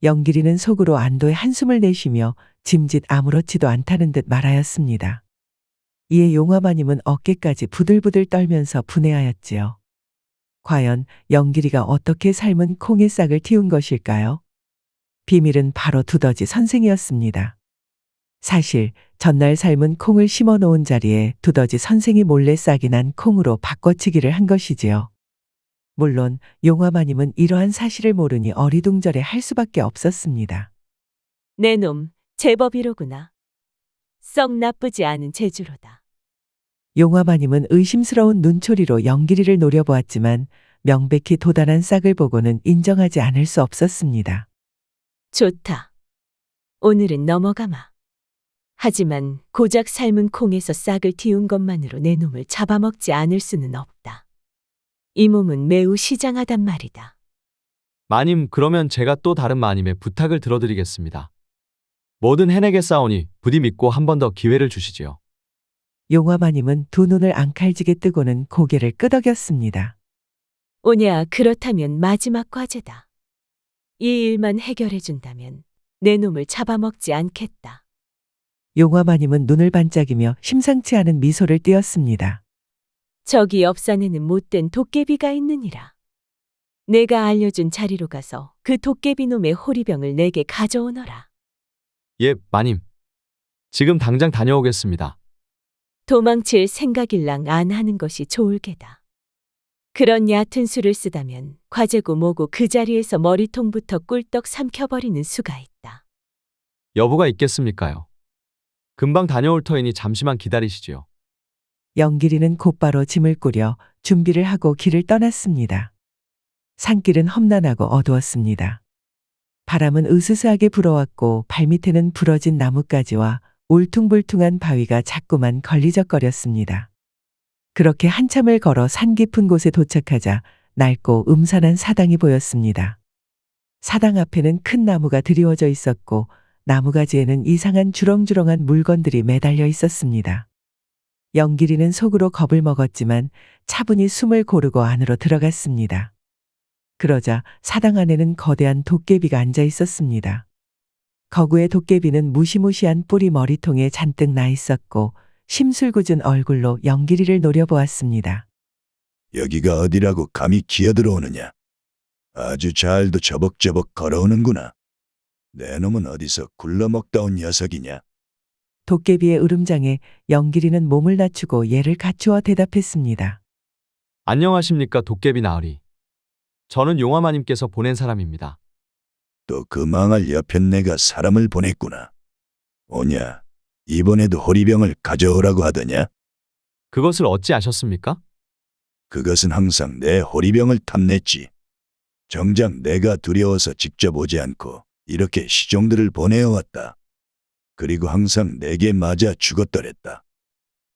영길이는 속으로 안도의 한숨을 내쉬며 짐짓 아무렇지도 않다는 듯 말하였습니다. 이에 용화마님은 어깨까지 부들부들 떨면서 분해하였지요. 과연 영길이가 어떻게 삶은 콩의 싹을 틔운 것일까요? 비밀은 바로 두더지 선생이었습니다. 사실 전날 삶은 콩을 심어 놓은 자리에 두더지 선생이 몰래 싹이 난 콩으로 바꿔치기를 한 것이지요. 물론 용화마님은 이러한 사실을 모르니 어리둥절해 할 수밖에 없었습니다. 내 놈, 제법이로구나. 썩 나쁘지 않은 재주로다. 용화마님은 의심스러운 눈초리로 영길이를 노려보았지만 명백히 도단한 싹을 보고는 인정하지 않을 수 없었습니다. 좋다. 오늘은 넘어가마. 하지만 고작 삶은 콩에서 싹을 틔운 것만으로 내 놈을 잡아먹지 않을 수는 없다. 이 몸은 매우 시장하단 말이다. 마님, 그러면 제가 또 다른 마님의 부탁을 들어드리겠습니다. 뭐든 해내겠사오니 부디 믿고 한 번 더 기회를 주시지요. 용화마님은 두 눈을 앙칼지게 뜨고는 고개를 끄덕였습니다. 오냐, 그렇다면 마지막 과제다. 이 일만 해결해준다면 내 놈을 잡아먹지 않겠다. 용화마님은 눈을 반짝이며 심상치 않은 미소를 띄었습니다. 저기 옆산에는 못된 도깨비가 있느니라. 내가 알려준 자리로 가서 그 도깨비 놈의 호리병을 내게 가져오너라. 예, 마님. 지금 당장 다녀오겠습니다. 도망칠 생각일랑 안 하는 것이 좋을 게다. 그런 얕은 수를 쓰다면 과제고 뭐고 그 자리에서 머리통부터 꿀떡 삼켜버리는 수가 있다. 여부가 있겠습니까요? 금방 다녀올 터이니 잠시만 기다리시지요. 영길이는 곧바로 짐을 꾸려 준비를 하고 길을 떠났습니다. 산길은 험난하고 어두웠습니다. 바람은 으스스하게 불어왔고 발밑에는 부러진 나뭇가지와 울퉁불퉁한 바위가 자꾸만 걸리적거렸습니다. 그렇게 한참을 걸어 산 깊은 곳에 도착하자 낡고 음산한 사당이 보였습니다. 사당 앞에는 큰 나무가 드리워져 있었고 나무가지에는 이상한 주렁주렁한 물건들이 매달려 있었습니다. 영길이는 속으로 겁을 먹었지만 차분히 숨을 고르고 안으로 들어갔습니다. 그러자 사당 안에는 거대한 도깨비가 앉아 있었습니다. 거구의 도깨비는 무시무시한 뿔이 머리통에 잔뜩 나 있었고 심술궂은 얼굴로 영길이를 노려보았습니다. 여기가 어디라고 감히 기어들어오느냐. 아주 잘도 저벅저벅 걸어오는구나. 내 놈은 어디서 굴러먹다 온 녀석이냐. 도깨비의 으름장에 영길이는 몸을 낮추고 예를 갖추어 대답했습니다. 안녕하십니까 도깨비 나으리. 저는 용화마님께서 보낸 사람입니다. 또 그 망할 여편네가 사람을 보냈구나. 오냐, 이번에도 호리병을 가져오라고 하더냐? 그것을 어찌 아셨습니까? 그것은 항상 내 호리병을 탐냈지. 정작 내가 두려워서 직접 오지 않고 이렇게 시종들을 보내어왔다. 그리고 항상 내게 맞아 죽었더랬다.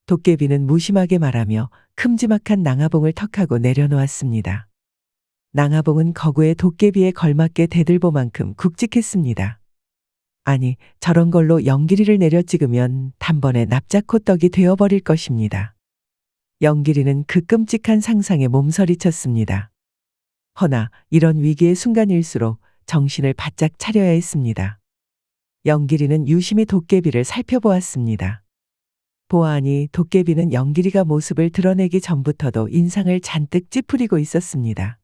도깨비는 무심하게 말하며 큼지막한 낭하봉을 턱하고 내려놓았습니다. 낭하봉은 거구의 도깨비에 걸맞게 대들보만큼 굵직했습니다. 아니, 저런 걸로 영길이를 내려 찍으면 단번에 납작호떡이 되어버릴 것입니다. 영길이는 그 끔찍한 상상에 몸서리쳤습니다. 허나 이런 위기의 순간일수록 정신을 바짝 차려야 했습니다. 영길이는 유심히 도깨비를 살펴보았습니다. 보아하니 도깨비는 영길이가 모습을 드러내기 전부터도 인상을 잔뜩 찌푸리고 있었습니다.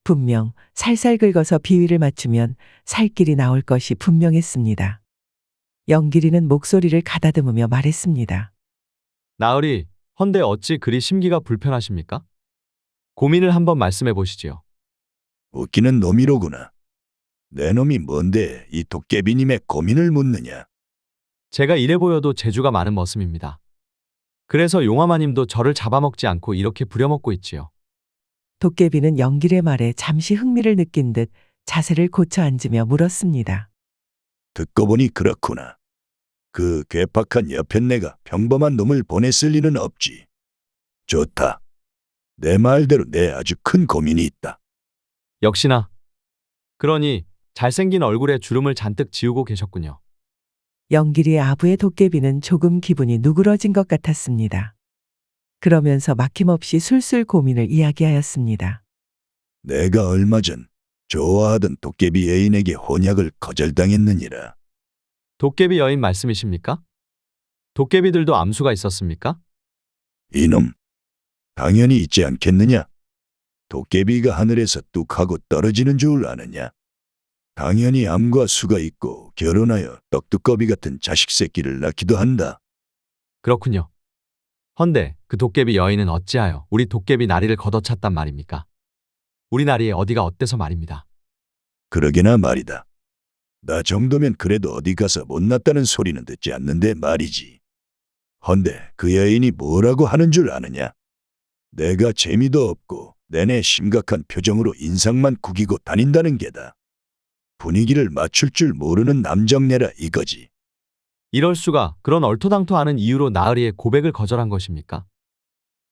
분명 살살 긁어서 비위를 맞추면 살길이 나올 것이 분명했습니다. 영길이는 목소리를 가다듬으며 말했습니다. 나으리, 헌데 어찌 그리 심기가 불편하십니까? 고민을 한번 말씀해 보시지요. 웃기는 놈이로구나. 내 놈이 뭔데 이 도깨비님의 고민을 묻느냐. 제가 이래 보여도 재주가 많은 머슴입니다. 그래서 용화마님도 저를 잡아먹지 않고 이렇게 부려먹고 있지요. 도깨비는 영길의 말에 잠시 흥미를 느낀 듯 자세를 고쳐 앉으며 물었습니다. 듣고 보니 그렇구나. 그 괴팍한 여편네가 평범한 놈을 보냈을 리는 없지. 좋다. 내 말대로 내 아주 큰 고민이 있다. 역시나. 그러니 잘생긴 얼굴에 주름을 잔뜩 지우고 계셨군요. 영길이의 아부의 도깨비는 조금 기분이 누그러진 것 같았습니다. 그러면서 막힘없이 술술 고민을 이야기하였습니다. 내가 얼마 전 좋아하던 도깨비 애인에게 혼약을 거절당했느니라. 도깨비 여인 말씀이십니까? 도깨비들도 암수가 있었습니까? 이놈, 당연히 있지 않겠느냐? 도깨비가 하늘에서 뚝 하고 떨어지는 줄 아느냐? 당연히 암과 수가 있고 결혼하여 떡두꺼비 같은 자식 새끼를 낳기도 한다. 그렇군요. 헌데 그 도깨비 여인은 어찌하여 우리 도깨비 나리를 걷어찼단 말입니까? 우리 나리의 어디가 어때서 말입니다. 그러게나 말이다. 나 정도면 그래도 어디 가서 못났다는 소리는 듣지 않는데 말이지. 헌데 그 여인이 뭐라고 하는 줄 아느냐? 내가 재미도 없고 내내 심각한 표정으로 인상만 구기고 다닌다는 게다. 분위기를 맞출 줄 모르는 남정네라 이거지. 이럴 수가. 그런 얼토당토하는 이유로 나으리의 고백을 거절한 것입니까?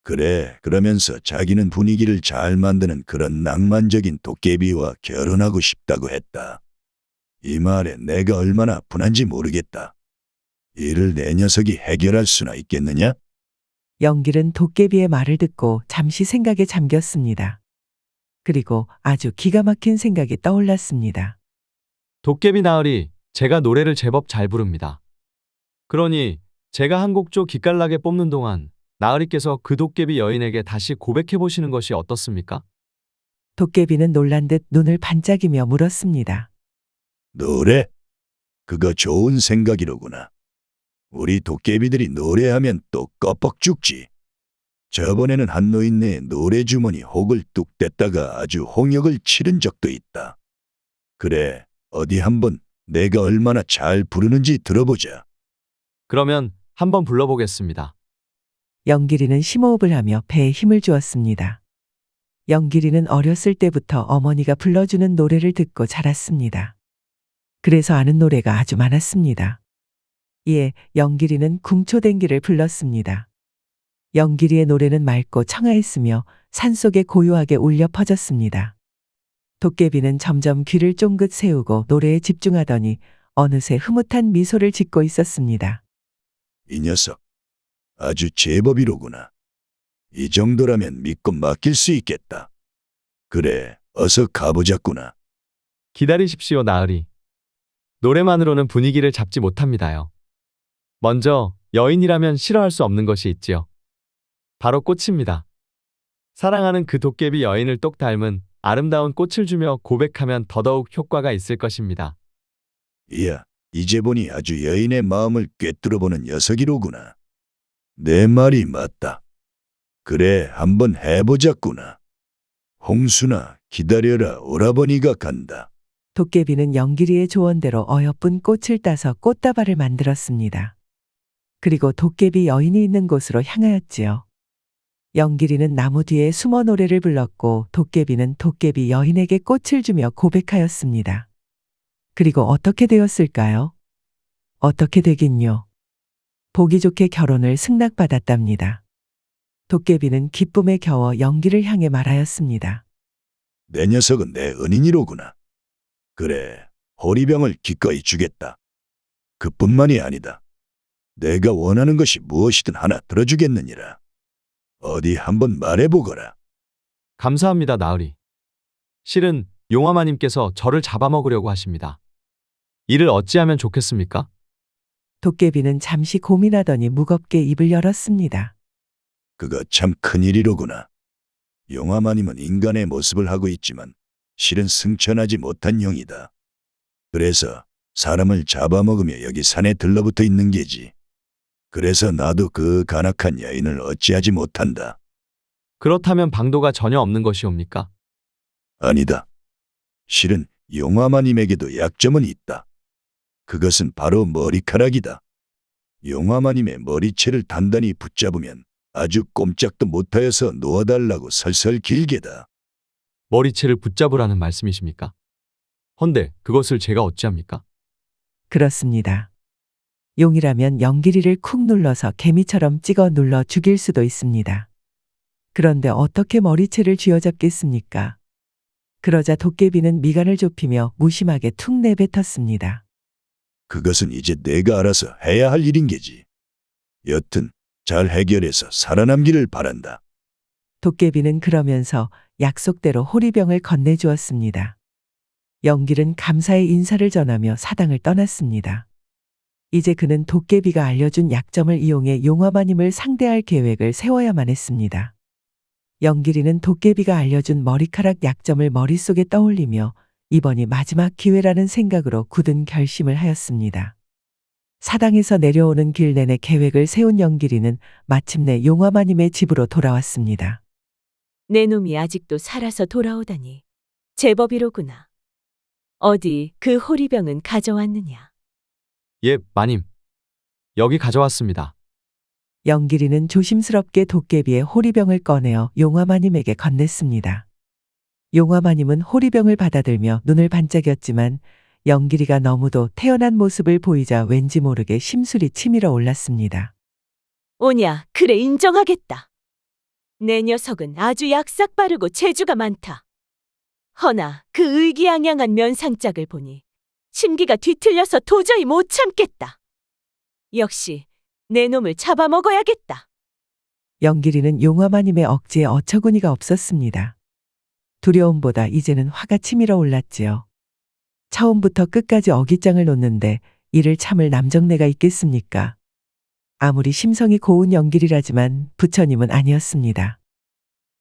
그래, 그러면서 자기는 분위기를 잘 만드는 그런 낭만적인 도깨비와 결혼하고 싶다고 했다. 이 말에 내가 얼마나 분한지 모르겠다. 이를 내 녀석이 해결할 수나 있겠느냐? 영길은 도깨비의 말을 듣고 잠시 생각에 잠겼습니다. 그리고 아주 기가 막힌 생각이 떠올랐습니다. 도깨비 나으리, 제가 노래를 제법 잘 부릅니다. 그러니 제가 한 곡조 기깔나게 뽑는 동안 나으리께서 그 도깨비 여인에게 다시 고백해 보시는 것이 어떻습니까? 도깨비는 놀란 듯 눈을 반짝이며 물었습니다. 노래? 그거 좋은 생각이로구나. 우리 도깨비들이 노래하면 또 껍벅 죽지. 저번에는 한 노인네의 노래 주머니 혹을 뚝 뗐다가 아주 홍역을 치른 적도 있다. 그래, 어디 한번 내가 얼마나 잘 부르는지 들어보자. 그러면 한번 불러보겠습니다. 영길이는 심호흡을 하며 배에 힘을 주었습니다. 영길이는 어렸을 때부터 어머니가 불러주는 노래를 듣고 자랐습니다. 그래서 아는 노래가 아주 많았습니다. 이에 영길이는 궁초댕기를 불렀습니다. 영길이의 노래는 맑고 청아했으며 산속에 고요하게 울려 퍼졌습니다. 도깨비는 점점 귀를 쫑긋 세우고 노래에 집중하더니 어느새 흐뭇한 미소를 짓고 있었습니다. 이 녀석, 아주 제법이로구나. 이 정도라면 믿고 맡길 수 있겠다. 그래, 어서 가보자꾸나. 기다리십시오, 나으리. 노래만으로는 분위기를 잡지 못합니다요. 먼저 여인이라면 싫어할 수 없는 것이 있지요. 바로 꽃입니다. 사랑하는 그 도깨비 여인을 똑 닮은 아름다운 꽃을 주며 고백하면 더더욱 효과가 있을 것입니다. 이야, 이제 보니 아주 여인의 마음을 꿰뚫어보는 녀석이로구나. 내 말이 맞다. 그래, 한번 해보자꾸나. 홍순아, 기다려라. 오라버니가 간다. 도깨비는 영길이의 조언대로 어여쁜 꽃을 따서 꽃다발을 만들었습니다. 그리고 도깨비 여인이 있는 곳으로 향하였지요. 영길이는 나무 뒤에 숨어 노래를 불렀고 도깨비는 도깨비 여인에게 꽃을 주며 고백하였습니다. 그리고 어떻게 되었을까요? 어떻게 되긴요. 보기 좋게 결혼을 승낙받았답니다. 도깨비는 기쁨에 겨워 영길을 향해 말하였습니다. 내 녀석은 내 은인이로구나. 그래, 호리병을 기꺼이 주겠다. 그뿐만이 아니다. 내가 원하는 것이 무엇이든 하나 들어주겠느니라. 어디 한번 말해보거라. 감사합니다, 나으리. 실은 용화마님께서 저를 잡아먹으려고 하십니다. 이를 어찌하면 좋겠습니까? 도깨비는 잠시 고민하더니 무겁게 입을 열었습니다. 그거 참 큰일이로구나. 용화마님은 인간의 모습을 하고 있지만 실은 승천하지 못한 영이다. 그래서 사람을 잡아먹으며 여기 산에 들러붙어 있는 게지. 그래서 나도 그 간악한 여인을 어찌하지 못한다. 그렇다면 방도가 전혀 없는 것이옵니까? 아니다. 실은 용화마님에게도 약점은 있다. 그것은 바로 머리카락이다. 용화마님의 머리채를 단단히 붙잡으면 아주 꼼짝도 못하여서 놓아달라고 설설 길게다. 머리채를 붙잡으라는 말씀이십니까? 헌데 그것을 제가 어찌합니까? 그렇습니다. 용이라면 영길이를 쿡 눌러서 개미처럼 찍어 눌러 죽일 수도 있습니다. 그런데 어떻게 머리채를 쥐어잡겠습니까? 그러자 도깨비는 미간을 좁히며 무심하게 툭 내뱉었습니다. 그것은 이제 내가 알아서 해야 할 일인 게지. 여튼 잘 해결해서 살아남기를 바란다. 도깨비는 그러면서 약속대로 호리병을 건네주었습니다. 영길은 감사의 인사를 전하며 사당을 떠났습니다. 이제 그는 도깨비가 알려준 약점을 이용해 용화마님을 상대할 계획을 세워야만 했습니다. 영길이는 도깨비가 알려준 머리카락 약점을 머릿속에 떠올리며 이번이 마지막 기회라는 생각으로 굳은 결심을 하였습니다. 사당에서 내려오는 길 내내 계획을 세운 영길이는 마침내 용화마님의 집으로 돌아왔습니다. 내 놈이 아직도 살아서 돌아오다니 제법이로구나. 어디 그 호리병은 가져왔느냐? 예, 마님. 여기 가져왔습니다. 영길이는 조심스럽게 도깨비의 호리병을 꺼내어 용화마님에게 건넸습니다. 용화마님은 호리병을 받아들며 눈을 반짝였지만 영길이가 너무도 태연한 모습을 보이자 왠지 모르게 심술이 치밀어 올랐습니다. 오냐, 그래 인정하겠다. 내 녀석은 아주 약삭 빠르고 재주가 많다. 허나 그 의기양양한 면상짝을 보니 심기가 뒤틀려서 도저히 못 참겠다. 역시 내 놈을 잡아먹어야겠다. 영길이는 용화마님의 억지에 어처구니가 없었습니다. 두려움보다 이제는 화가 치밀어 올랐지요. 처음부터 끝까지 어깃장을 놓는데 이를 참을 남정네가 있겠습니까? 아무리 심성이 고운 영길이라지만 부처님은 아니었습니다.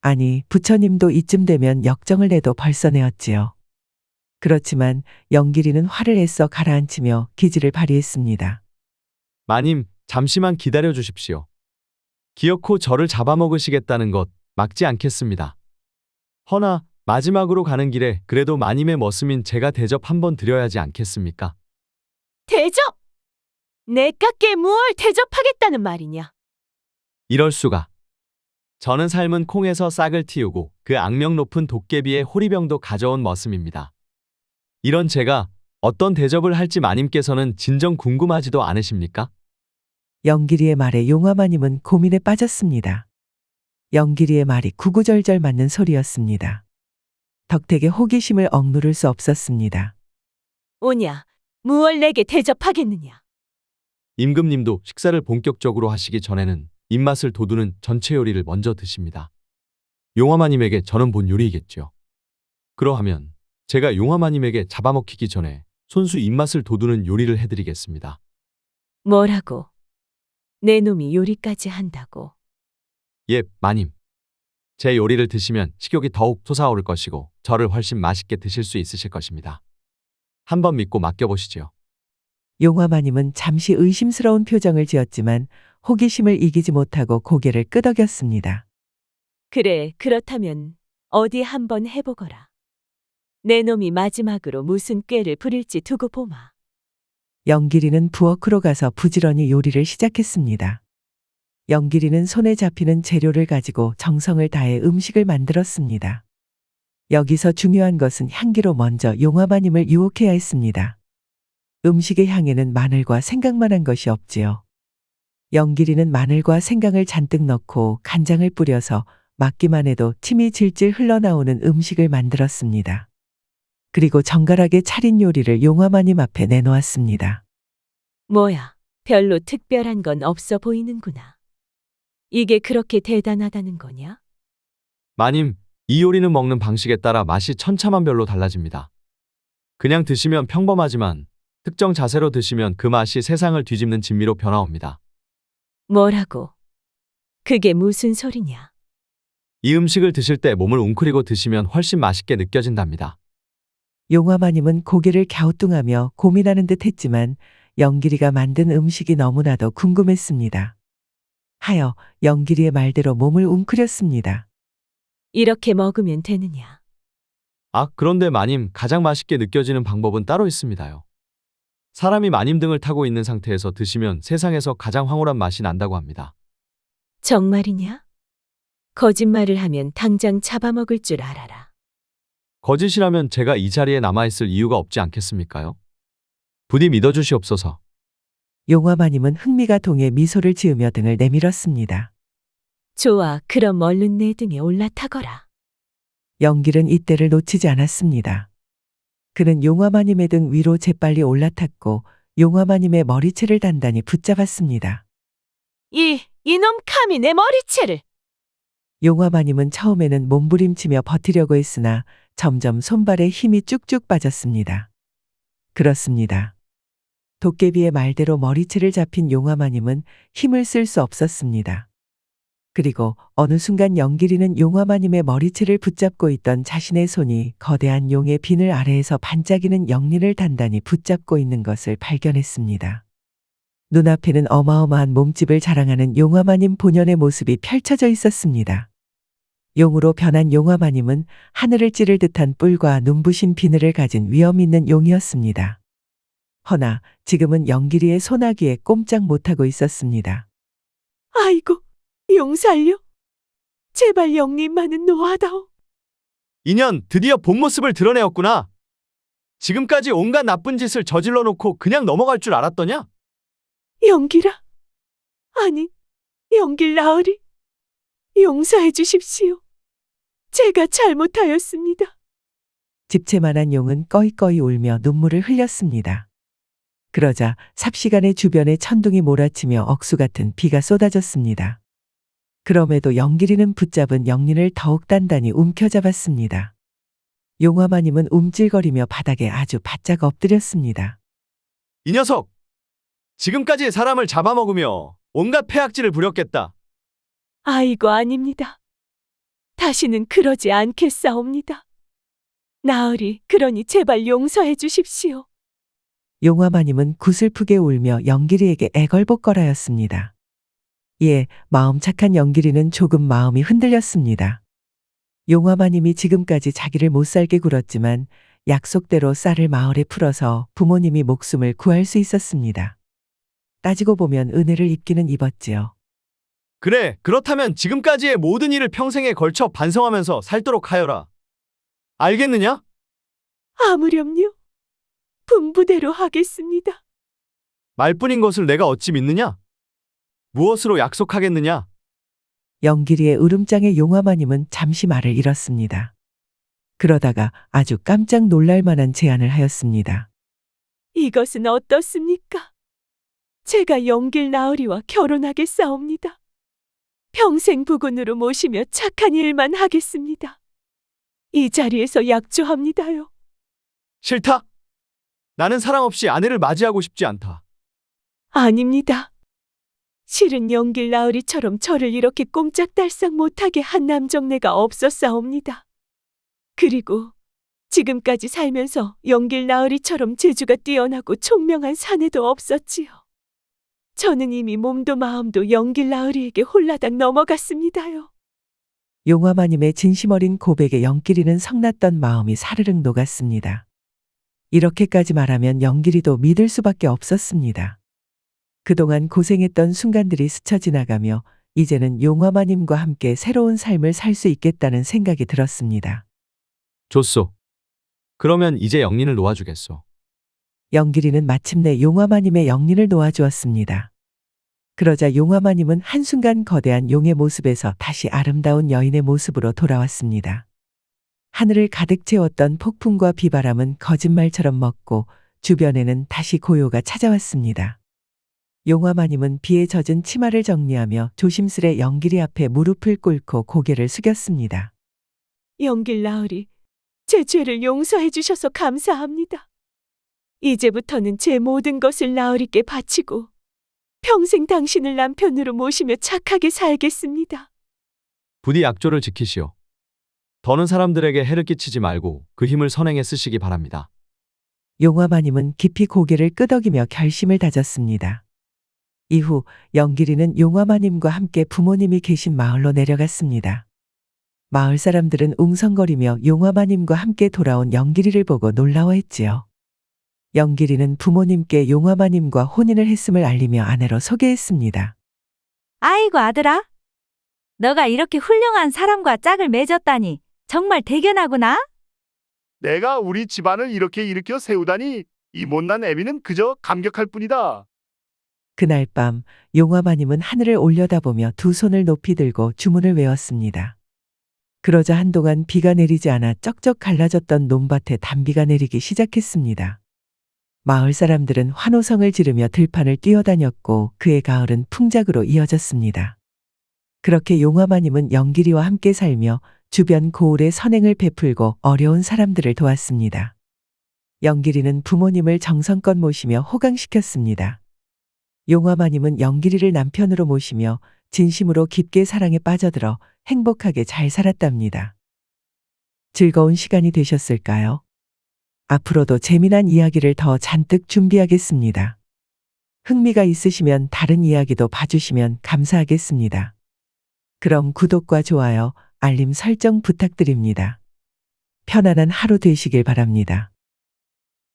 아니, 부처님도 이쯤 되면 역정을 내도 벌써 내었지요. 그렇지만 영길이는 화를 애써 가라앉히며 기지를 발휘했습니다. 마님, 잠시만 기다려 주십시오. 기어코 저를 잡아먹으시겠다는 것 막지 않겠습니다. 허나 마지막으로 가는 길에 그래도 마님의 머슴인 제가 대접 한번 드려야지 않겠습니까? 대접! 내깎게 무얼 대접하겠다는 말이냐? 이럴 수가. 저는 삶은 콩에서 싹을 틔우고 그 악명 높은 도깨비의 호리병도 가져온 머슴입니다. 이런 제가 어떤 대접을 할지 마님께서는 진정 궁금하지도 않으십니까? 영길이의 말에 용화마님은 고민에 빠졌습니다. 영길이의 말이 구구절절 맞는 소리였습니다. 덕택의 호기심을 억누를 수 없었습니다. 오냐, 무얼 내게 대접하겠느냐? 임금님도 식사를 본격적으로 하시기 전에는 입맛을 돋우는 전체 요리를 먼저 드십니다. 용화마님에게 저는 본 요리이겠죠. 그러하면 제가 용화마님에게 잡아먹히기 전에 손수 입맛을 돋우는 요리를 해드리겠습니다. 뭐라고? 내 놈이 요리까지 한다고? 예, 마님. 제 요리를 드시면 식욕이 더욱 솟아오를 것이고 저를 훨씬 맛있게 드실 수 있으실 것입니다. 한번 믿고 맡겨보시지요. 용화마님은 잠시 의심스러운 표정을 지었지만 호기심을 이기지 못하고 고개를 끄덕였습니다. 그래, 그렇다면 어디 한번 해보거라. 내 놈이 마지막으로 무슨 꾀를 부릴지 두고 보마. 영길이는 부엌으로 가서 부지런히 요리를 시작했습니다. 영길이는 손에 잡히는 재료를 가지고 정성을 다해 음식을 만들었습니다. 여기서 중요한 것은 향기로 먼저 용화마님을 유혹해야 했습니다. 음식의 향에는 마늘과 생강만 한 것이 없지요. 영길이는 마늘과 생강을 잔뜩 넣고 간장을 뿌려서 맡기만 해도 침이 질질 흘러나오는 음식을 만들었습니다. 그리고 정갈하게 차린 요리를 용화마님 앞에 내놓았습니다. 뭐야, 별로 특별한 건 없어 보이는구나. 이게 그렇게 대단하다는 거냐? 마님, 이 요리는 먹는 방식에 따라 맛이 천차만별로 달라집니다. 그냥 드시면 평범하지만 특정 자세로 드시면 그 맛이 세상을 뒤집는 진미로 변화옵니다. 뭐라고? 그게 무슨 소리냐? 이 음식을 드실 때 몸을 웅크리고 드시면 훨씬 맛있게 느껴진답니다. 용화마님은 고개를 갸우뚱하며 고민하는 듯 했지만 영길이가 만든 음식이 너무나도 궁금했습니다. 하여 영길이의 말대로 몸을 웅크렸습니다. 이렇게 먹으면 되느냐? 아, 그런데 마님, 가장 맛있게 느껴지는 방법은 따로 있습니다요. 사람이 마님 등을 타고 있는 상태에서 드시면 세상에서 가장 황홀한 맛이 난다고 합니다. 정말이냐? 거짓말을 하면 당장 잡아먹을 줄 알아라. 거짓이라면 제가 이 자리에 남아있을 이유가 없지 않겠습니까요? 부디 믿어주시옵소서. 용화마님은 흥미가 동해 미소를 지으며 등을 내밀었습니다. 좋아, 그럼 얼른 내 등에 올라타거라. 영길은 이때를 놓치지 않았습니다. 그는 용화마님의 등 위로 재빨리 올라탔고 용화마님의 머리채를 단단히 붙잡았습니다. 이놈 감히 내 머리채를! 용화마님은 처음에는 몸부림치며 버티려고 했으나 점점 손발에 힘이 쭉쭉 빠졌습니다. 그렇습니다. 도깨비의 말대로 머리채를 잡힌 용화마님은 힘을 쓸 수 없었습니다. 그리고 어느 순간 영길이는 용화마님의 머리채를 붙잡고 있던 자신의 손이 거대한 용의 비늘 아래에서 반짝이는 영린을 단단히 붙잡고 있는 것을 발견했습니다. 눈앞에는 어마어마한 몸집을 자랑하는 용화마님 본연의 모습이 펼쳐져 있었습니다. 용으로 변한 용화마님은 하늘을 찌를 듯한 뿔과 눈부신 비늘을 가진 위험 있는 용이었습니다. 허나 지금은 영길이의 소나기에 꼼짝 못하고 있었습니다. 아이고, 용 살려. 제발 영님만은 놓아다오. 인연, 드디어 본 모습을 드러내었구나. 지금까지 온갖 나쁜 짓을 저질러 놓고 그냥 넘어갈 줄 알았더냐? 영길아. 아니, 영길 나으리. 용서해 주십시오. 제가 잘못하였습니다. 집채만한 용은 꺼이꺼이 울며 눈물을 흘렸습니다. 그러자 삽시간에 주변에 천둥이 몰아치며 억수 같은 비가 쏟아졌습니다. 그럼에도 영길이는 붙잡은 영린을 더욱 단단히 움켜잡았습니다. 용화마님은 움찔거리며 바닥에 아주 바짝 엎드렸습니다. 이 녀석! 지금까지 사람을 잡아먹으며 온갖 폐악질을 부렸겠다. 아이고, 아닙니다. 다시는 그러지 않겠사옵니다. 나으리, 그러니 제발 용서해 주십시오. 용화마님은 구슬프게 울며 영길이에게 애걸복걸하였습니다. 이에 마음 착한 영길이는 조금 마음이 흔들렸습니다. 용화마님이 지금까지 자기를 못살게 굴었지만 약속대로 쌀을 마을에 풀어서 부모님이 목숨을 구할 수 있었습니다. 따지고 보면 은혜를 입기는 입었지요. 그래, 그렇다면 지금까지의 모든 일을 평생에 걸쳐 반성하면서 살도록 하여라. 알겠느냐? 아무렴요. 분부대로 하겠습니다. 말뿐인 것을 내가 어찌 믿느냐? 무엇으로 약속하겠느냐? 영길이의 으름장에 용화마님은 잠시 말을 잃었습니다. 그러다가 아주 깜짝 놀랄 만한 제안을 하였습니다. 이것은 어떻습니까? 제가 영길 나으리와 결혼하겠사옵니다. 평생 부군으로 모시며 착한 일만 하겠습니다. 이 자리에서 약조합니다요. 싫다. 나는 사랑 없이 아내를 맞이하고 싶지 않다. 아닙니다. 실은 영길 나으리처럼 저를 이렇게 꼼짝달싹 못하게 한 남정네가 없었사옵니다. 그리고 지금까지 살면서 영길 나으리처럼 재주가 뛰어나고 총명한 사내도 없었지요. 저는 이미 몸도 마음도 영길 나으리에게 홀라당 넘어갔습니다요. 용화마님의 진심 어린 고백에 영길이는 성났던 마음이 사르륵 녹았습니다. 이렇게까지 말하면 영길이도 믿을 수밖에 없었습니다. 그동안 고생했던 순간들이 스쳐 지나가며 이제는 용화마님과 함께 새로운 삶을 살 수 있겠다는 생각이 들었습니다. 좋소. 그러면 이제 영린을 놓아주겠소. 영길이는 마침내 용화마님의 영린을 놓아주었습니다. 그러자 용화마님은 한순간 거대한 용의 모습에서 다시 아름다운 여인의 모습으로 돌아왔습니다. 하늘을 가득 채웠던 폭풍과 비바람은 거짓말처럼 멎고 주변에는 다시 고요가 찾아왔습니다. 용화마님은 비에 젖은 치마를 정리하며 조심스레 영길이 앞에 무릎을 꿇고 고개를 숙였습니다. 영길 나으리, 제 죄를 용서해 주셔서 감사합니다. 이제부터는 제 모든 것을 나으리께 바치고 평생 당신을 남편으로 모시며 착하게 살겠습니다. 부디 약조를 지키시오. 더는 사람들에게 해를 끼치지 말고 그 힘을 선행에 쓰시기 바랍니다. 용화마님은 깊이 고개를 끄덕이며 결심을 다졌습니다. 이후 영길이는 용화마님과 함께 부모님이 계신 마을로 내려갔습니다. 마을 사람들은 웅성거리며 용화마님과 함께 돌아온 영길이를 보고 놀라워했지요. 영길이는 부모님께 용화마님과 혼인을 했음을 알리며 아내로 소개했습니다. 아이고 아들아, 너가 이렇게 훌륭한 사람과 짝을 맺었다니 정말 대견하구나. 내가 우리 집안을 이렇게 일으켜 세우다니 이 못난 애비는 그저 감격할 뿐이다. 그날 밤 용화마님은 하늘을 올려다보며 두 손을 높이 들고 주문을 외웠습니다. 그러자 한동안 비가 내리지 않아 쩍쩍 갈라졌던 논밭에 단비가 내리기 시작했습니다. 마을 사람들은 환호성을 지르며 들판을 뛰어다녔고 그의 가을은 풍작으로 이어졌습니다. 그렇게 용화마님은 영길이와 함께 살며 주변 고을에 선행을 베풀고 어려운 사람들을 도왔습니다. 영길이는 부모님을 정성껏 모시며 호강시켰습니다. 용화마님은 영길이를 남편으로 모시며 진심으로 깊게 사랑에 빠져들어 행복하게 잘 살았답니다. 즐거운 시간이 되셨을까요? 앞으로도 재미난 이야기를 더 잔뜩 준비하겠습니다. 흥미가 있으시면 다른 이야기도 봐주시면 감사하겠습니다. 그럼 구독과 좋아요, 알림 설정 부탁드립니다. 편안한 하루 되시길 바랍니다.